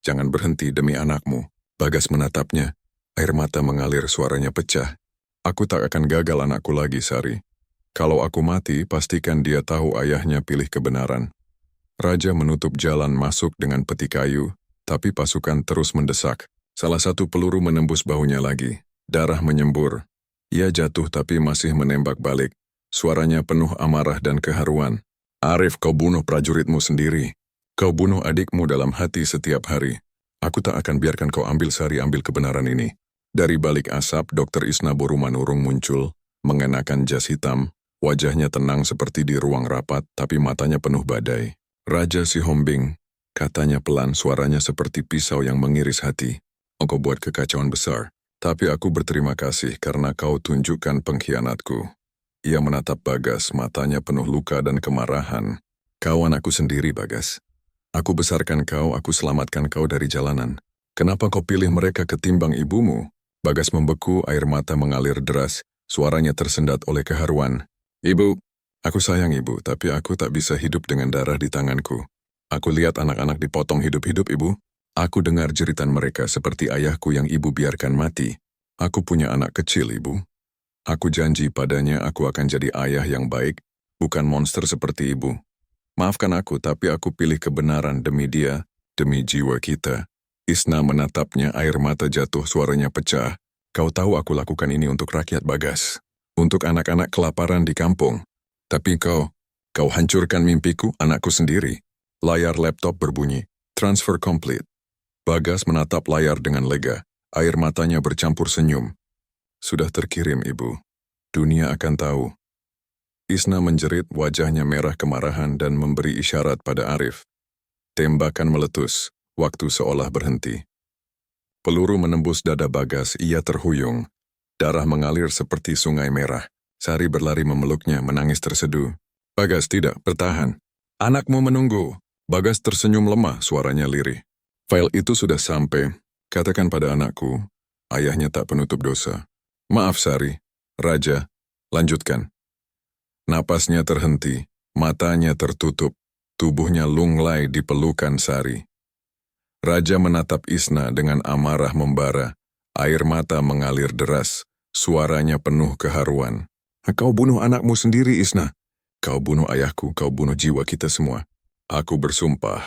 Jangan berhenti demi anakmu. Bagas menatapnya. Air mata mengalir, suaranya pecah. Aku tak akan gagal anakku lagi, Sari. Kalau aku mati, pastikan dia tahu ayahnya pilih kebenaran. Raja menutup jalan masuk dengan peti kayu, tapi pasukan terus mendesak. Salah satu peluru menembus bahunya lagi. Darah menyembur. Ia jatuh tapi masih menembak balik. Suaranya penuh amarah dan keharuan. Arif, kau bunuh prajuritmu sendiri. Kau bunuh adikmu dalam hati setiap hari. Aku tak akan biarkan kau ambil Sari, ambil kebenaran ini. Dari balik asap, Dr. Isna Borumanurung muncul, mengenakan jas hitam. Wajahnya tenang seperti di ruang rapat, tapi matanya penuh badai. Raja Sihombing, katanya pelan, suaranya seperti pisau yang mengiris hati. Engkau buat kekacauan besar, tapi aku berterima kasih karena kau tunjukkan pengkhianatku. Ia menatap Bagas, matanya penuh luka dan kemarahan. Kau anakku sendiri, Bagas. Aku besarkan kau, aku selamatkan kau dari jalanan. Kenapa kau pilih mereka ketimbang ibumu? Bagas membeku, air mata mengalir deras, suaranya tersendat oleh keharuan. Ibu, aku sayang ibu, tapi aku tak bisa hidup dengan darah di tanganku. Aku lihat anak-anak dipotong hidup-hidup, ibu. Aku dengar jeritan mereka seperti ayahku yang ibu biarkan mati. Aku punya anak kecil, ibu. Aku janji padanya aku akan jadi ayah yang baik, bukan monster seperti ibu. Maafkan aku, tapi aku pilih kebenaran demi dia, demi jiwa kita. Isna menatapnya, air mata jatuh, suaranya pecah. Kau tahu aku lakukan ini untuk rakyat, Bagas. Untuk anak-anak kelaparan di kampung. Tapi kau hancurkan mimpiku, anakku sendiri. Layar laptop berbunyi. Transfer complete. Bagas menatap layar dengan lega. Air matanya bercampur senyum. Sudah terkirim, Ibu. Dunia akan tahu. Isna menjerit, wajahnya merah kemarahan dan memberi isyarat pada Arif. Tembakan meletus, waktu seolah berhenti. Peluru menembus dada Bagas, ia terhuyung. Darah mengalir seperti sungai merah. Sari berlari memeluknya, menangis terseduh. Bagas, tidak, bertahan. Anakmu menunggu. Bagas tersenyum lemah, suaranya lirih. File itu sudah sampai. Katakan pada anakku, ayahnya tak penutup dosa. Maaf Sari, Raja, lanjutkan. Napasnya terhenti, matanya tertutup, tubuhnya lunglai di pelukan Sari. Raja menatap Isna dengan amarah membara, air mata mengalir deras, suaranya penuh keharuan. Kau bunuh anakmu sendiri, Isna. Kau bunuh ayahku, kau bunuh jiwa kita semua. Aku bersumpah,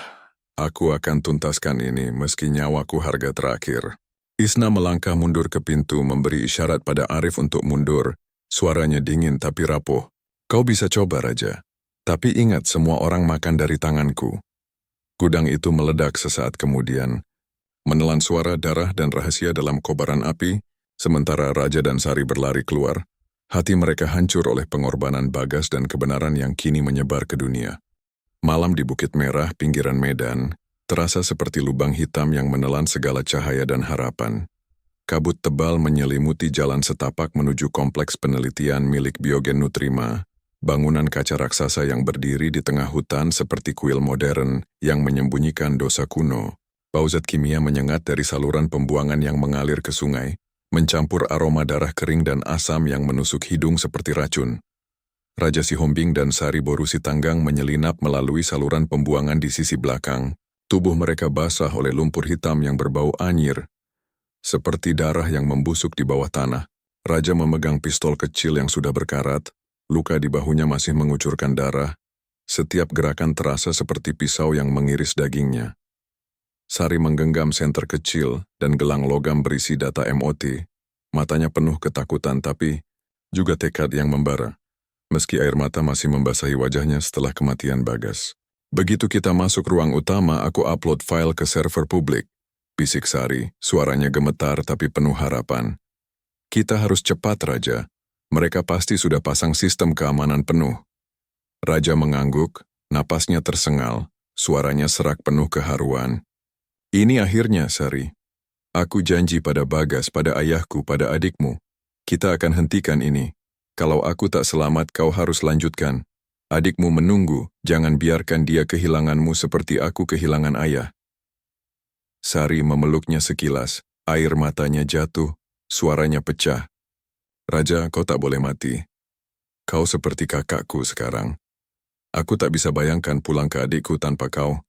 aku akan tuntaskan ini meski nyawaku harga terakhir. Isna melangkah mundur ke pintu, memberi isyarat pada Arif untuk mundur. Suaranya dingin tapi rapuh. Kau bisa coba, Raja. Tapi ingat, semua orang makan dari tanganku. Gudang itu meledak sesaat kemudian. Menelan suara darah dan rahasia dalam kobaran api, sementara Raja dan Sari berlari keluar. Hati mereka hancur oleh pengorbanan Bagas dan kebenaran yang kini menyebar ke dunia. Malam di Bukit Merah, pinggiran Medan, terasa seperti lubang hitam yang menelan segala cahaya dan harapan. Kabut tebal menyelimuti jalan setapak menuju kompleks penelitian milik Biogen Nutrima, bangunan kaca raksasa yang berdiri di tengah hutan seperti kuil modern yang menyembunyikan dosa kuno. Bau zat kimia menyengat dari saluran pembuangan yang mengalir ke sungai, mencampur aroma darah kering dan asam yang menusuk hidung seperti racun. Raja Sihombing dan Sari Boru Sitanggang menyelinap melalui saluran pembuangan di sisi belakang. Tubuh mereka basah oleh lumpur hitam yang berbau anyir. Seperti darah yang membusuk di bawah tanah, Raja memegang pistol kecil yang sudah berkarat, luka di bahunya masih mengucurkan darah. Setiap gerakan terasa seperti pisau yang mengiris dagingnya. Sari menggenggam senter kecil dan gelang logam berisi data MOT. Matanya penuh ketakutan tapi juga tekad yang membara. Meski air mata masih membasahi wajahnya setelah kematian Bagas. Begitu kita masuk ruang utama, aku upload file ke server publik. Bisik Sari, suaranya gemetar tapi penuh harapan. Kita harus cepat, Raja. Mereka pasti sudah pasang sistem keamanan penuh. Raja mengangguk, napasnya tersengal, suaranya serak penuh keharuan. Ini akhirnya, Sari. Aku janji pada Bagas, pada ayahku, pada adikmu. Kita akan hentikan ini. Kalau aku tak selamat, kau harus lanjutkan. Adikmu menunggu, jangan biarkan dia kehilanganmu seperti aku kehilangan ayah. Sari memeluknya sekilas, air matanya jatuh, suaranya pecah. Raja, kau tak boleh mati. Kau seperti kakakku sekarang. Aku tak bisa bayangkan pulang ke adikku tanpa kau.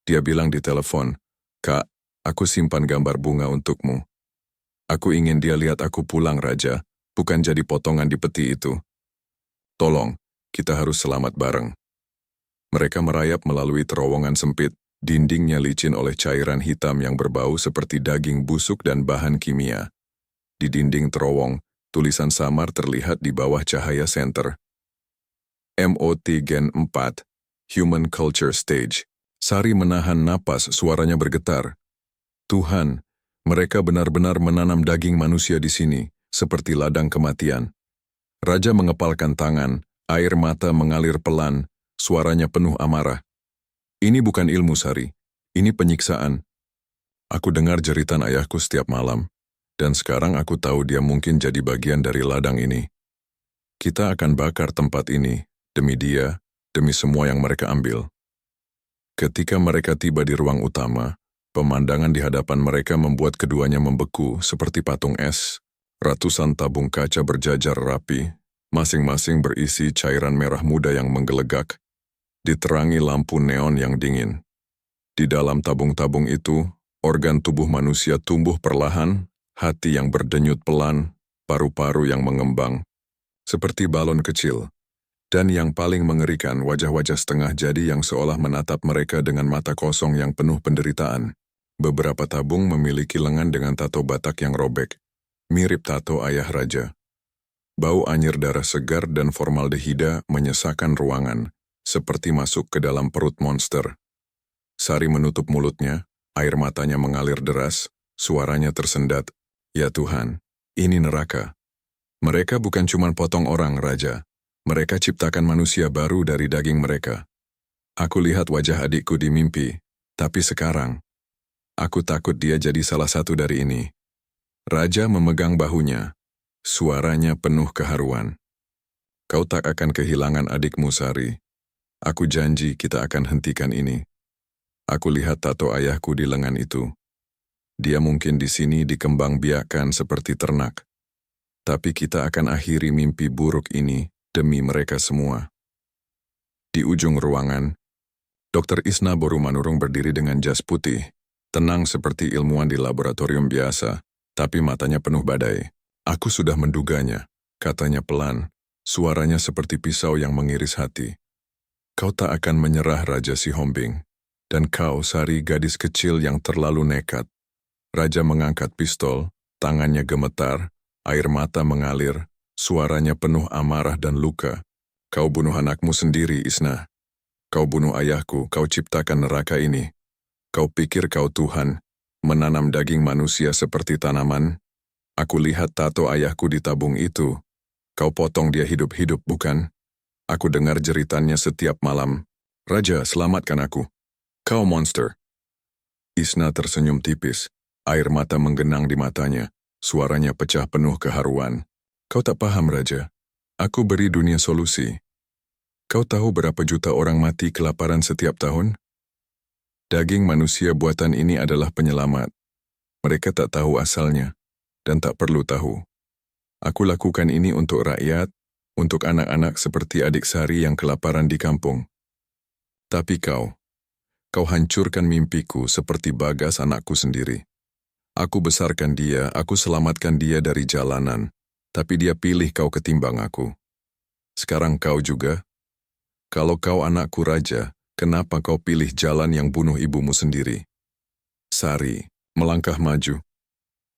Dia bilang di telepon, Kak, aku simpan gambar bunga untukmu. Aku ingin dia lihat aku pulang, Raja. Bukan jadi potongan di peti itu. Tolong, kita harus selamat bareng. Mereka merayap melalui terowongan sempit, dindingnya licin oleh cairan hitam yang berbau seperti daging busuk dan bahan kimia. Di dinding terowong, tulisan samar terlihat di bawah cahaya senter. MOT Gen 4, Human Culture Stage. Sari menahan napas, suaranya bergetar. Tuhan, mereka benar-benar menanam daging manusia di sini. Seperti ladang kematian. Raja mengepalkan tangan, air mata mengalir pelan, suaranya penuh amarah. Ini bukan ilmu, Sari. Ini penyiksaan. Aku dengar jeritan ayahku setiap malam, dan sekarang aku tahu dia mungkin jadi bagian dari ladang ini. Kita akan bakar tempat ini, demi dia, demi semua yang mereka ambil. Ketika mereka tiba di ruang utama, pemandangan di hadapan mereka membuat keduanya membeku seperti patung es. Ratusan tabung kaca berjajar rapi, masing-masing berisi cairan merah muda yang menggelegak, diterangi lampu neon yang dingin. Di dalam tabung-tabung itu, organ tubuh manusia tumbuh perlahan, hati yang berdenyut pelan, paru-paru yang mengembang, seperti balon kecil. Dan yang paling mengerikan, wajah-wajah setengah jadi yang seolah menatap mereka dengan mata kosong yang penuh penderitaan. Beberapa tabung memiliki lengan dengan tato Batak yang robek, mirip tato ayah raja. Bau anyir darah segar dan formaldehida menyesakkan ruangan, seperti masuk ke dalam perut monster. Sari menutup mulutnya, air matanya mengalir deras, suaranya tersendat. Ya Tuhan, ini neraka. Mereka bukan cuma potong orang, Raja. Mereka ciptakan manusia baru dari daging mereka. Aku lihat wajah adikku di mimpi, tapi sekarang, aku takut dia jadi salah satu dari ini. Raja memegang bahunya, suaranya penuh keharuan. Kau tak akan kehilangan adikmu, Sari. Aku janji kita akan hentikan ini. Aku lihat tato ayahku di lengan itu. Dia mungkin di sini dikembangbiakkan seperti ternak. Tapi kita akan akhiri mimpi buruk ini demi mereka semua. Di ujung ruangan, Dr. Isna Borumanurung berdiri dengan jas putih, tenang seperti ilmuwan di laboratorium biasa, tapi matanya penuh badai. Aku sudah menduganya, katanya pelan, suaranya seperti pisau yang mengiris hati. Kau tak akan menyerah, Raja Sihombing. Dan kau, Sari, gadis kecil yang terlalu nekat. Raja mengangkat pistol, tangannya gemetar, air mata mengalir, suaranya penuh amarah dan luka. Kau bunuh anakmu sendiri, Isna. Kau bunuh ayahku, kau ciptakan neraka ini. Kau pikir kau Tuhan, menanam daging manusia seperti tanaman? Aku lihat tato ayahku di tabung itu. Kau potong dia hidup-hidup, bukan? Aku dengar jeritannya setiap malam. Raja, selamatkan aku. Kau monster. Isna tersenyum tipis, air mata menggenang di matanya, suaranya pecah penuh keharuan. Kau tak paham, Raja. Aku beri dunia solusi. Kau tahu berapa juta orang mati kelaparan setiap tahun? Daging manusia buatan ini adalah penyelamat. Mereka tak tahu asalnya, dan tak perlu tahu. Aku lakukan ini untuk rakyat, untuk anak-anak seperti adik Sari yang kelaparan di kampung. Tapi kau hancurkan mimpiku seperti Bagas anakku sendiri. Aku besarkan dia, aku selamatkan dia dari jalanan, tapi dia pilih kau ketimbang aku. Sekarang kau juga. Kalau kau anakku, Raja, kenapa kau pilih jalan yang bunuh ibumu sendiri? Sari melangkah maju.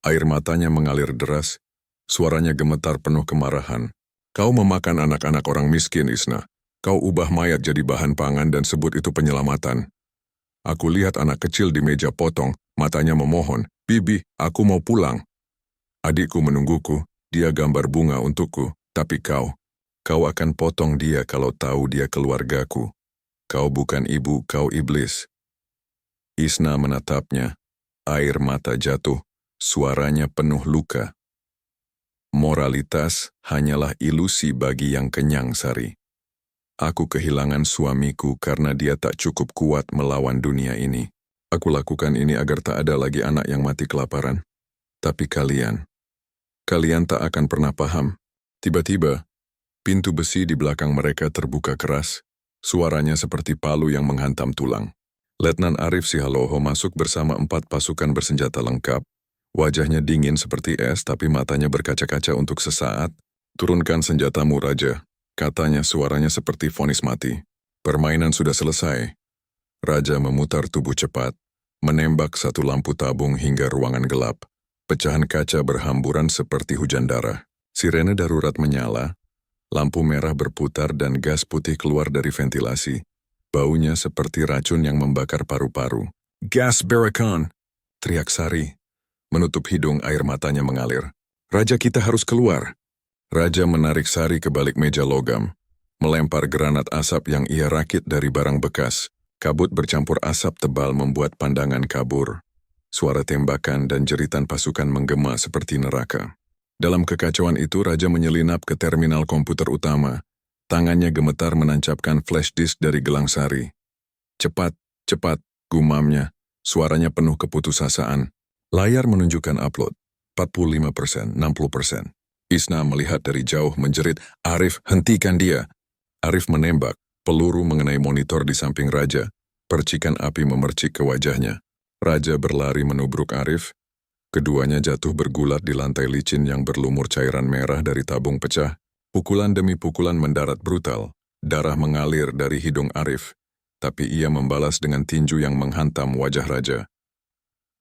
Air matanya mengalir deras, suaranya gemetar penuh kemarahan. Kau memakan anak-anak orang miskin, Isna. Kau ubah mayat jadi bahan pangan dan sebut itu penyelamatan. Aku lihat anak kecil di meja potong, matanya memohon, Bibi, aku mau pulang. Adikku menungguku, dia gambar bunga untukku, tapi kau akan potong dia kalau tahu dia keluargaku. Kau bukan ibu, kau iblis. Isna menatapnya, air mata jatuh, suaranya penuh luka. Moralitas hanyalah ilusi bagi yang kenyang, Sari. Aku kehilangan suamiku karena dia tak cukup kuat melawan dunia ini. Aku lakukan ini agar tak ada lagi anak yang mati kelaparan. Tapi kalian tak akan pernah paham. Tiba-tiba, pintu besi di belakang mereka terbuka keras, suaranya seperti palu yang menghantam tulang. Letnan Arif Sihaloho masuk bersama 4 pasukan bersenjata lengkap. Wajahnya dingin seperti es tapi matanya berkaca-kaca untuk sesaat. Turunkan senjatamu, Raja. Katanya suaranya seperti vonis mati. Permainan sudah selesai. Raja memutar tubuh cepat, menembak satu lampu tabung hingga ruangan gelap. Pecahan kaca berhamburan seperti hujan darah. Sirene darurat menyala, lampu merah berputar dan gas putih keluar dari ventilasi. Baunya seperti racun yang membakar paru-paru. Gas Barakan! Teriak Sari. Menutup hidung, air matanya mengalir. Raja, kita harus keluar. Raja menarik Sari ke balik meja logam, melempar granat asap yang ia rakit dari barang bekas. Kabut bercampur asap tebal membuat pandangan kabur. Suara tembakan dan jeritan pasukan menggema seperti neraka. Dalam kekacauan itu, Raja menyelinap ke terminal komputer utama. Tangannya gemetar menancapkan flash disk dari gelang Sari. Cepat, cepat, gumamnya. Suaranya penuh keputusasaan. Layar menunjukkan upload. 45%, 60%. Isna melihat dari jauh menjerit, "Arif, hentikan dia!" Arif menembak. Peluru mengenai monitor di samping Raja. Percikan api memercik ke wajahnya. Raja berlari menubruk Arif. Keduanya jatuh bergulat di lantai licin yang berlumur cairan merah dari tabung pecah. Pukulan demi pukulan mendarat brutal. Darah mengalir dari hidung Arif. Tapi ia membalas dengan tinju yang menghantam wajah Raja.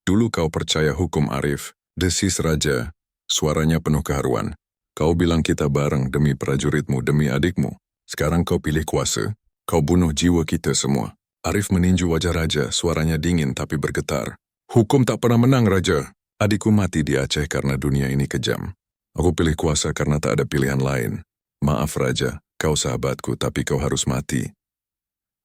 "Dulu kau percaya hukum, Arif," desis Raja. Suaranya penuh keharuan. "Kau bilang kita bareng demi prajuritmu, demi adikmu. Sekarang kau pilih kuasa. Kau bunuh jiwa kita semua." Arif meninju wajah Raja, suaranya dingin tapi bergetar. "Hukum tak pernah menang, Raja. Adikku mati di Aceh karena dunia ini kejam. Aku pilih kuasa karena tak ada pilihan lain. Maaf, Raja, kau sahabatku tapi kau harus mati."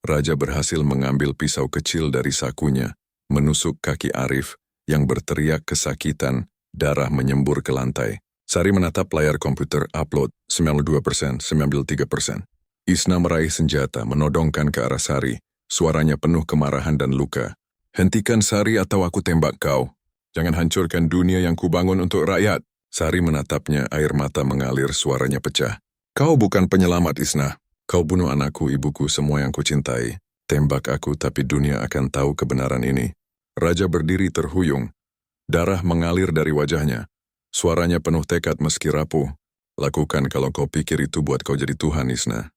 Raja berhasil mengambil pisau kecil dari sakunya, menusuk kaki Arif yang berteriak kesakitan, darah menyembur ke lantai. Sari menatap layar komputer, upload 92%, 93%. Isna meraih senjata, menodongkan ke arah Sari. Suaranya penuh kemarahan dan luka. "Hentikan Sari atau aku tembak kau. Jangan hancurkan dunia yang kubangun untuk rakyat." Sari menatapnya, air mata mengalir, suaranya pecah. "Kau bukan penyelamat, Isna. Kau bunuh anakku, ibuku, semua yang kucintai. Tembak aku, tapi dunia akan tahu kebenaran ini." Raja berdiri terhuyung. Darah mengalir dari wajahnya. Suaranya penuh tekad meski rapuh. "Lakukan kalau kau pikir itu buat kau jadi Tuhan, Isna.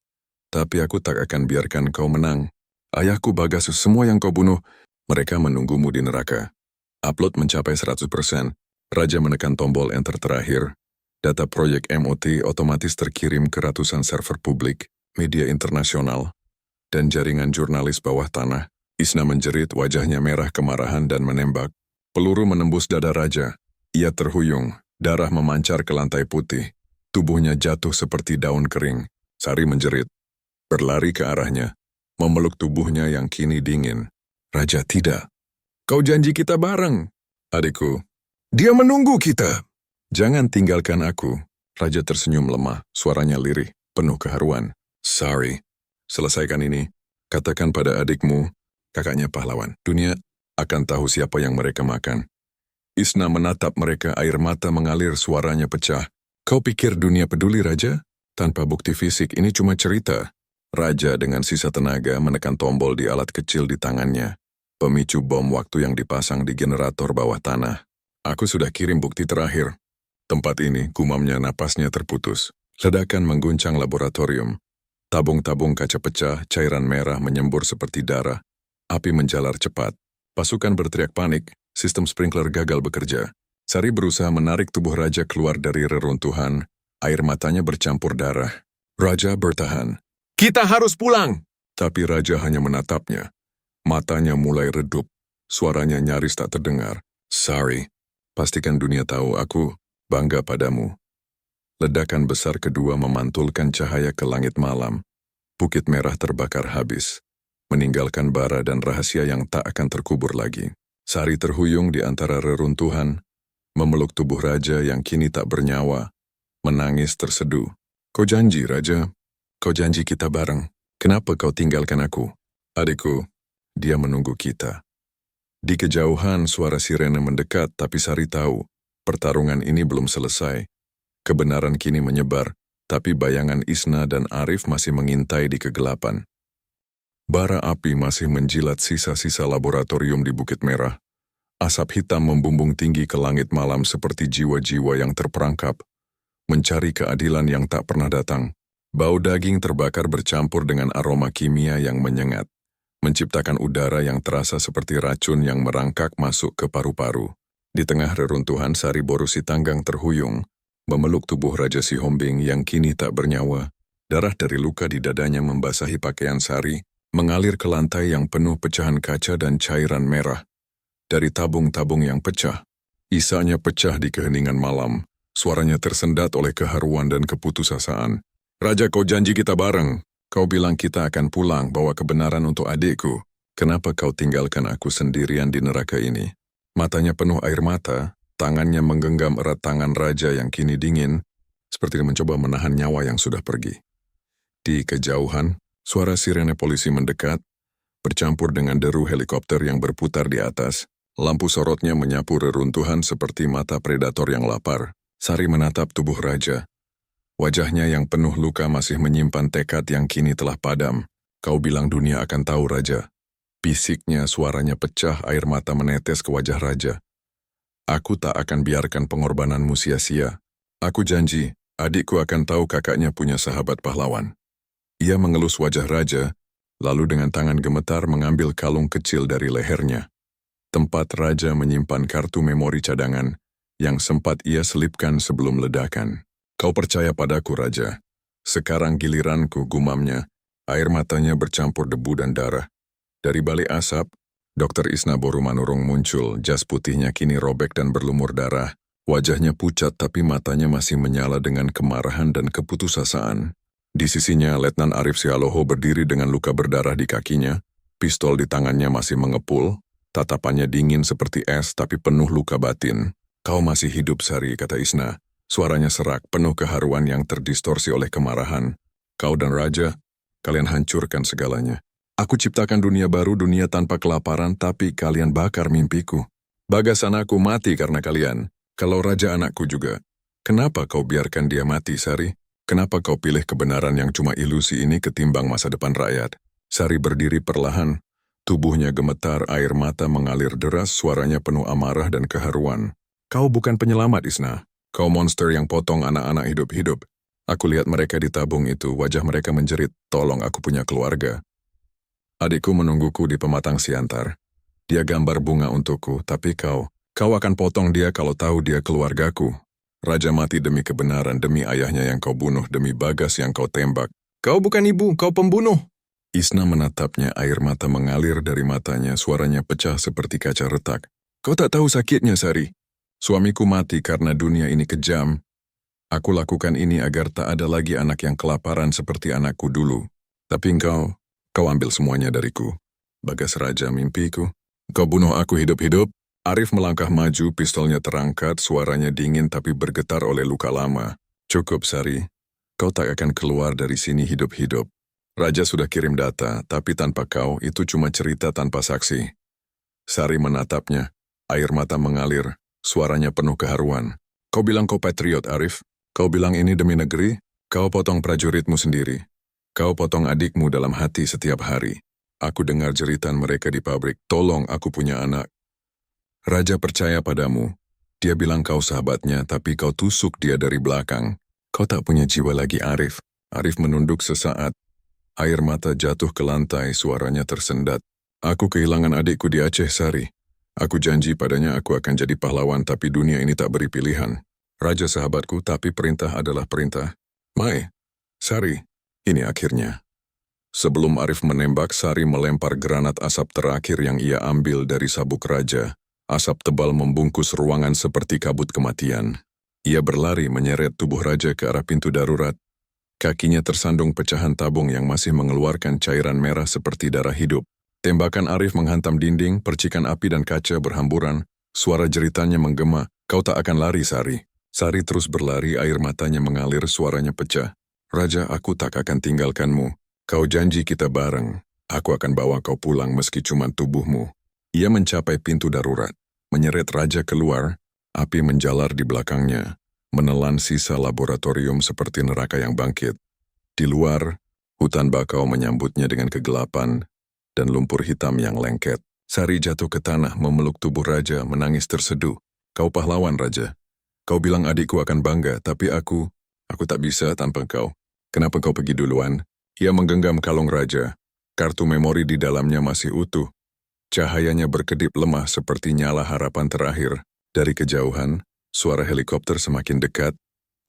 Tapi aku tak akan biarkan kau menang. Ayahku, Bagas, semua yang kau bunuh, mereka menunggumu di neraka." Upload mencapai 100%. Raja menekan tombol enter terakhir. Data proyek MOT otomatis terkirim ke ratusan server publik, media internasional, dan jaringan jurnalis bawah tanah. Isna menjerit, wajahnya merah kemarahan dan menembak. Peluru menembus dada Raja. Ia terhuyung, darah memancar ke lantai putih. Tubuhnya jatuh seperti daun kering. Sari menjerit, berlari ke arahnya, memeluk tubuhnya yang kini dingin. "Raja, tidak. Kau janji kita bareng." "Adikku, dia menunggu kita." "Jangan tinggalkan aku." Raja tersenyum lemah, suaranya lirih, penuh keharuan. "Sari, selesaikan ini. Katakan pada adikmu, kakaknya pahlawan. Dunia akan tahu siapa yang mereka makan." Isna menatap mereka, air mata mengalir, suaranya pecah. "Kau pikir dunia peduli, Raja? Tanpa bukti fisik, ini cuma cerita." Raja dengan sisa tenaga menekan tombol di alat kecil di tangannya. Pemicu bom waktu yang dipasang di generator bawah tanah. "Aku sudah kirim bukti terakhir." Tempat ini, gumamnya, napasnya terputus. Ledakan mengguncang laboratorium. Tabung-tabung kaca pecah, cairan merah menyembur seperti darah. Api menjalar cepat. Pasukan berteriak panik, sistem sprinkler gagal bekerja. Sari berusaha menarik tubuh Raja keluar dari reruntuhan. Air matanya bercampur darah. Raja bertahan. "Kita harus pulang!" Tapi Raja hanya menatapnya. Matanya mulai redup. Suaranya nyaris tak terdengar. "Sari, pastikan dunia tahu aku bangga padamu." Ledakan besar kedua memantulkan cahaya ke langit malam. Bukit Merah terbakar habis, meninggalkan bara dan rahasia yang tak akan terkubur lagi. Sari terhuyung di antara reruntuhan, memeluk tubuh Raja yang kini tak bernyawa, menangis terseduh. "Kau janji, Raja. Kau janji kita bareng. Kenapa kau tinggalkan aku?" "Adikku, dia menunggu kita." Di kejauhan suara sirene mendekat, tapi Sari tahu, pertarungan ini belum selesai. Kebenaran kini menyebar, tapi bayangan Isna dan Arif masih mengintai di kegelapan. Bara api masih menjilat sisa-sisa laboratorium di Bukit Merah. Asap hitam membumbung tinggi ke langit malam seperti jiwa-jiwa yang terperangkap, mencari keadilan yang tak pernah datang. Bau daging terbakar bercampur dengan aroma kimia yang menyengat, menciptakan udara yang terasa seperti racun yang merangkak masuk ke paru-paru. Di tengah reruntuhan, Sari Boru Sitanggang terhuyung, memeluk tubuh Raja Sihombing yang kini tak bernyawa. Darah dari luka di dadanya membasahi pakaian Sari, mengalir ke lantai yang penuh pecahan kaca dan cairan merah. Dari tabung-tabung yang pecah, isanya pecah di keheningan malam. Suaranya tersendat oleh keharuan dan keputusasaan. "Raja, kau janji kita bareng. Kau bilang kita akan pulang, bawa kebenaran untuk adikku. Kenapa kau tinggalkan aku sendirian di neraka ini?" Matanya penuh air mata, Tangannya menggenggam erat tangan raja yang kini dingin, seperti mencoba menahan nyawa yang sudah pergi. Di kejauhan, suara sirene polisi mendekat, bercampur dengan deru helikopter yang berputar di atas. Lampu sorotnya menyapu reruntuhan seperti mata predator yang lapar. Sari menatap tubuh raja. Wajahnya yang penuh luka masih menyimpan tekad yang kini telah padam. Kau bilang dunia akan tahu, raja. Bisiknya, suaranya pecah, air mata menetes ke wajah raja. Aku tak akan biarkan pengorbananmu sia-sia. Aku janji, adikku akan tahu kakaknya punya sahabat pahlawan. Ia mengelus wajah raja, lalu dengan tangan gemetar mengambil kalung kecil dari lehernya. Tempat raja menyimpan kartu memori cadangan yang sempat ia selipkan sebelum ledakan. Kau percaya padaku, raja. Sekarang giliranku, gumamnya. Air matanya bercampur debu dan darah. Dari balik asap, Dr. Isna Boru Manurung muncul, jas putihnya kini robek dan berlumur darah. Wajahnya pucat tapi matanya masih menyala dengan kemarahan dan keputusasaan. Di sisinya, Letnan Arif Sialoho berdiri dengan luka berdarah di kakinya. Pistol di tangannya masih mengepul. Tatapannya dingin seperti es tapi penuh luka batin. Kau masih hidup, Sari, kata Isna. Suaranya serak, penuh keharuan yang terdistorsi oleh kemarahan. Kau dan Raja, kalian hancurkan segalanya. Aku ciptakan dunia baru, dunia tanpa kelaparan, tapi kalian bakar mimpiku. Bagas anakku mati karena kalian. Kalau Raja anakku juga. Kenapa kau biarkan dia mati, Sari? Kenapa kau pilih kebenaran yang cuma ilusi ini ketimbang masa depan rakyat? Sari berdiri perlahan. Tubuhnya gemetar, air mata mengalir deras, suaranya penuh amarah dan keharuan. Kau bukan penyelamat, Isna. Kau monster yang potong anak-anak hidup-hidup. Aku lihat mereka ditabung itu, wajah mereka menjerit, tolong aku punya keluarga. Adikku menungguku di pematang siantar. Dia gambar bunga untukku, tapi kau akan potong dia kalau tahu dia keluargaku. Raja mati demi kebenaran, demi ayahnya yang kau bunuh, demi Bagas yang kau tembak. Kau bukan ibu, kau pembunuh. Isna menatapnya, air mata mengalir dari matanya, suaranya pecah seperti kaca retak. Kau tak tahu sakitnya, Sari. Suamiku mati karena dunia ini kejam. Aku lakukan ini agar tak ada lagi anak yang kelaparan seperti anakku dulu. Tapi kau ambil semuanya dariku. Bagas Raja mimpiku. Kau bunuh aku hidup-hidup. Arif melangkah maju, pistolnya terangkat, suaranya dingin tapi bergetar oleh luka lama. Cukup, Sari. Kau tak akan keluar dari sini hidup-hidup. Raja sudah kirim data, tapi tanpa kau itu cuma cerita tanpa saksi. Sari menatapnya. Air mata mengalir, suaranya penuh keharuan. Kau bilang kau patriot, Arif. Kau bilang ini demi negeri. Kau potong prajuritmu sendiri. Kau potong adikmu dalam hati setiap hari. Aku dengar jeritan mereka di pabrik, tolong aku punya anak. Raja percaya padamu. Dia bilang kau sahabatnya, tapi kau tusuk dia dari belakang. Kau tak punya jiwa lagi, Arif. Arif menunduk sesaat. Air mata jatuh ke lantai, suaranya tersendat. Aku kehilangan adikku di Aceh, Sari. Aku janji padanya aku akan jadi pahlawan, tapi dunia ini tak beri pilihan. Raja sahabatku, tapi perintah adalah perintah. Mai, Sari. Ini akhirnya. Sebelum Arif menembak, Sari melempar granat asap terakhir yang ia ambil dari sabuk raja. Asap tebal membungkus ruangan seperti kabut kematian. Ia berlari menyeret tubuh raja ke arah pintu darurat. Kakinya tersandung pecahan tabung yang masih mengeluarkan cairan merah seperti darah hidup. Tembakan Arif menghantam dinding, percikan api dan kaca berhamburan. Suara jeritannya menggema, kau tak akan lari, Sari. Sari terus berlari, air matanya mengalir, suaranya pecah. Raja, aku tak akan tinggalkanmu. Kau janji kita bareng. Aku akan bawa kau pulang meski cuma tubuhmu. Ia mencapai pintu darurat. Menyeret Raja keluar, api menjalar di belakangnya. Menelan sisa laboratorium seperti neraka yang bangkit. Di luar, hutan bakau menyambutnya dengan kegelapan dan lumpur hitam yang lengket. Sari jatuh ke tanah memeluk tubuh Raja, menangis terseduh. Kau pahlawan, Raja. Kau bilang adikku akan bangga, tapi aku tak bisa tanpa kau. Kenapa kau pergi duluan? Ia menggenggam kalung Raja. Kartu memori di dalamnya masih utuh. Cahayanya berkedip lemah seperti nyala harapan terakhir. Dari kejauhan, suara helikopter semakin dekat.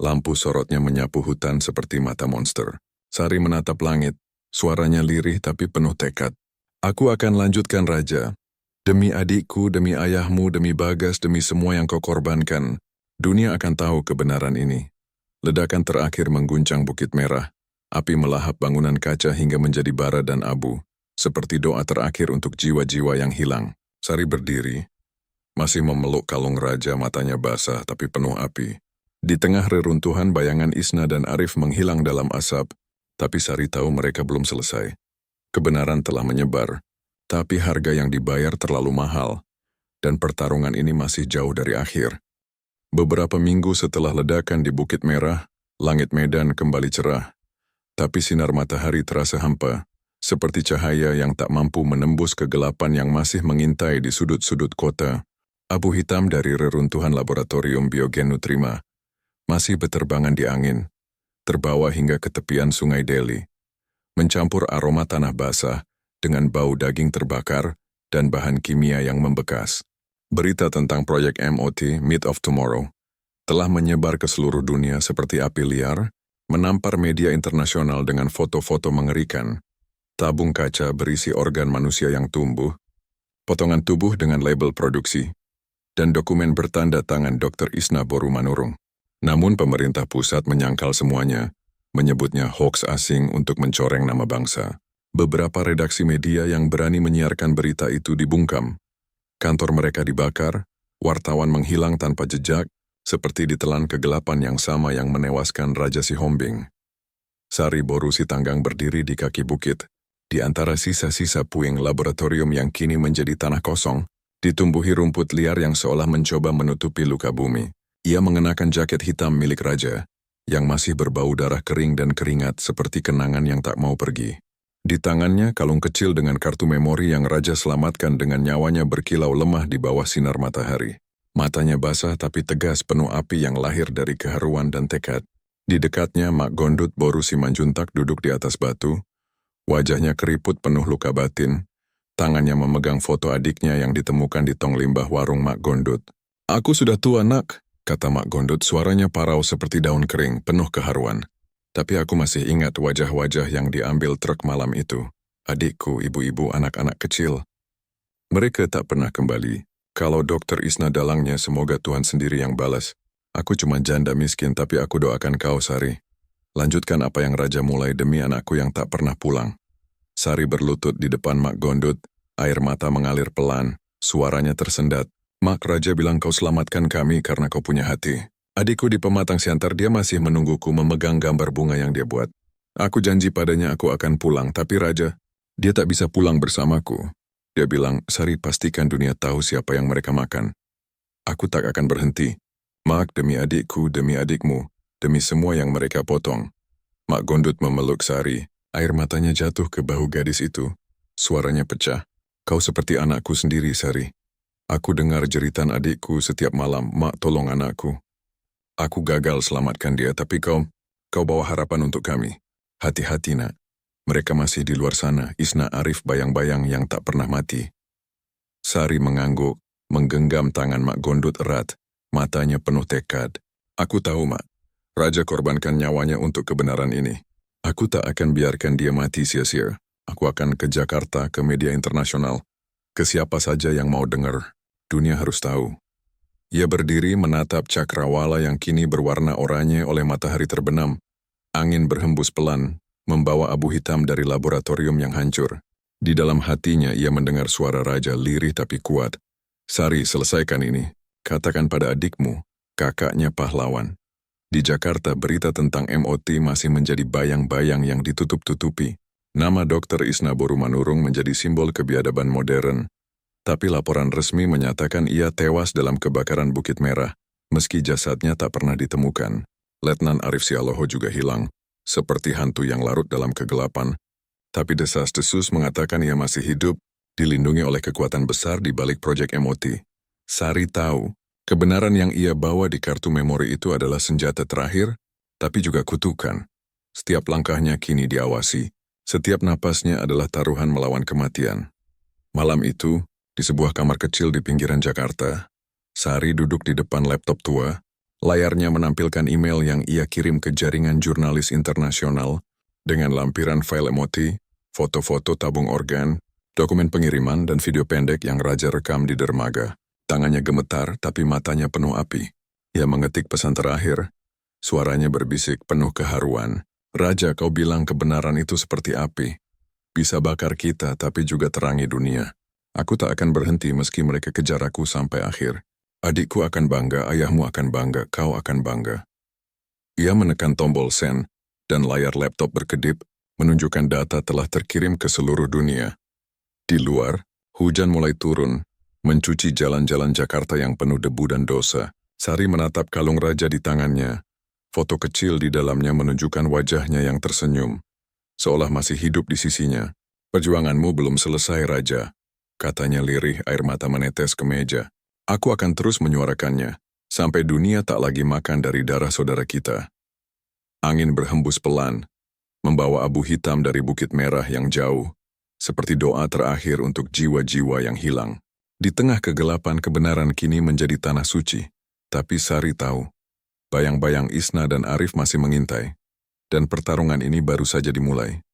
Lampu sorotnya menyapu hutan seperti mata monster. Sari menatap langit. Suaranya lirih tapi penuh tekad. Aku akan lanjutkan, Raja. Demi adikku, demi ayahmu, demi Bagas, demi semua yang kau korbankan. Dunia akan tahu kebenaran ini. Ledakan terakhir mengguncang Bukit Merah. Api melahap bangunan kaca hingga menjadi bara dan abu. Seperti doa terakhir untuk jiwa-jiwa yang hilang. Sari berdiri. masih memeluk kalung raja, matanya basah tapi penuh api. Di tengah reruntuhan, bayangan Isna dan Arif menghilang dalam asap, tapi Sari tahu mereka belum selesai. Kebenaran telah menyebar, tapi harga yang dibayar terlalu mahal, dan pertarungan ini masih jauh dari akhir. Beberapa minggu setelah ledakan di Bukit Merah, langit Medan kembali cerah, tapi sinar matahari terasa hampa, seperti cahaya yang tak mampu menembus kegelapan yang masih mengintai di sudut-sudut kota. Abu hitam dari reruntuhan laboratorium Biogen Nutrima masih beterbangan di angin, terbawa hingga ke tepian Sungai Delhi, mencampur aroma tanah basah dengan bau daging terbakar dan bahan kimia yang membekas. Berita tentang proyek MOT, Meat of Tomorrow, telah menyebar ke seluruh dunia seperti api liar, menampar media internasional dengan foto-foto mengerikan, tabung kaca berisi organ manusia yang tumbuh, potongan tubuh dengan label produksi, dan dokumen bertanda tangan Dr. Isna Boru Manurung. Namun pemerintah pusat menyangkal semuanya, menyebutnya hoaks asing untuk mencoreng nama bangsa. Beberapa redaksi media yang berani menyiarkan berita itu dibungkam. Kantor mereka dibakar, wartawan menghilang tanpa jejak, seperti ditelan kegelapan yang sama yang menewaskan Raja Sihombing. Sari Boru Sitanggang berdiri di kaki bukit, di antara sisa-sisa puing laboratorium yang kini menjadi tanah kosong, ditumbuhi rumput liar yang seolah mencoba menutupi luka bumi. Ia mengenakan jaket hitam milik raja, yang masih berbau darah kering dan keringat seperti kenangan yang tak mau pergi. Di tangannya kalung kecil dengan kartu memori yang raja selamatkan dengan nyawanya berkilau lemah di bawah sinar matahari. Matanya basah tapi tegas, penuh api yang lahir dari keharuan dan tekad. Di dekatnya Mak Gondut Boru Simanjuntak duduk di atas batu, wajahnya keriput penuh luka batin, tangannya memegang foto adiknya yang ditemukan di tong limbah warung Mak Gondut. "Aku sudah tua, Nak," kata Mak Gondut, suaranya parau seperti daun kering, penuh keharuan. "Tapi aku masih ingat wajah-wajah yang diambil truk malam itu. Adikku, ibu-ibu, anak-anak kecil. Mereka tak pernah kembali. Kalau Dr. Isna dalangnya, semoga Tuhan sendiri yang balas. Aku cuma janda miskin, tapi aku doakan kau, Sari. Lanjutkan apa yang Raja mulai demi anakku yang tak pernah pulang." Sari berlutut di depan Mak Gondut, air mata mengalir pelan, suaranya tersendat. "Mak, Raja bilang kau selamatkan kami karena kau punya hati. Adikku di Pematang Siantar, dia masih menungguku memegang gambar bunga yang dia buat. Aku janji padanya aku akan pulang, tapi Raja, dia tak bisa pulang bersamaku. Dia bilang, Sari, pastikan dunia tahu siapa yang mereka makan. Aku tak akan berhenti. Mak, demi adikku, demi adikmu, demi semua yang mereka potong." Mak Gondut memeluk Sari, air matanya jatuh ke bahu gadis itu. Suaranya pecah. "Kau seperti anakku sendiri, Sari. Aku dengar jeritan adikku setiap malam, Mak, tolong anakku. Aku gagal selamatkan dia, tapi kau bawa harapan untuk kami. Hati-hati, Nak. Mereka masih di luar sana, Isna, Arif, bayang-bayang yang tak pernah mati." Sari mengangguk, menggenggam tangan Mak Gondut erat, matanya penuh tekad. "Aku tahu, Mak. Raja korbankan nyawanya untuk kebenaran ini. Aku tak akan biarkan dia mati sia-sia. Aku akan ke Jakarta, ke media internasional. Ke siapa saja yang mau dengar. Dunia harus tahu." Ia berdiri menatap cakrawala yang kini berwarna oranye oleh matahari terbenam. Angin berhembus pelan, membawa abu hitam dari laboratorium yang hancur. Di dalam hatinya ia mendengar suara raja lirih tapi kuat. "Sari, selesaikan ini. Katakan pada adikmu, kakaknya pahlawan." Di Jakarta, berita tentang MOT masih menjadi bayang-bayang yang ditutup-tutupi. Nama Dr. Isna Boru Manurung menjadi simbol kebiadaban modern. Tapi laporan resmi menyatakan ia tewas dalam kebakaran Bukit Merah, meski jasadnya tak pernah ditemukan. Letnan Arif Sialoho juga hilang, seperti hantu yang larut dalam kegelapan. Tapi desas-desus mengatakan ia masih hidup, dilindungi oleh kekuatan besar di balik proyek MOT. Sari tahu, kebenaran yang ia bawa di kartu memori itu adalah senjata terakhir, tapi juga kutukan. Setiap langkahnya kini diawasi, setiap napasnya adalah taruhan melawan kematian. Malam itu, di sebuah kamar kecil di pinggiran Jakarta, Sari duduk di depan laptop tua. Layarnya menampilkan email yang ia kirim ke jaringan jurnalis internasional dengan lampiran file MOT, foto-foto tabung organ, dokumen pengiriman, dan video pendek yang Raja rekam di dermaga. Tangannya gemetar, tapi matanya penuh api. Ia mengetik pesan terakhir. Suaranya berbisik penuh keharuan. "Raja, kau bilang kebenaran itu seperti api. Bisa bakar kita, tapi juga terangi dunia. Aku tak akan berhenti meski mereka kejar aku sampai akhir. Adikku akan bangga, ayahmu akan bangga, kau akan bangga. Ia menekan tombol send, dan layar laptop berkedip, menunjukkan data telah terkirim ke seluruh dunia. Di luar, hujan mulai turun, mencuci jalan-jalan Jakarta yang penuh debu dan dosa. Sari menatap kalung raja di tangannya. Foto kecil di dalamnya menunjukkan wajahnya yang tersenyum, seolah masih hidup di sisinya. Perjuanganmu belum selesai, Raja, katanya lirih, air mata menetes ke meja. Aku akan terus menyuarakannya, sampai dunia tak lagi makan dari darah saudara kita. Angin berhembus pelan, membawa abu hitam dari Bukit Merah yang jauh, seperti doa terakhir untuk jiwa-jiwa yang hilang. Di tengah kegelapan, kebenaran kini menjadi tanah suci. Tapi Sari tahu, bayang-bayang Isna dan Arif masih mengintai, dan pertarungan ini baru saja dimulai.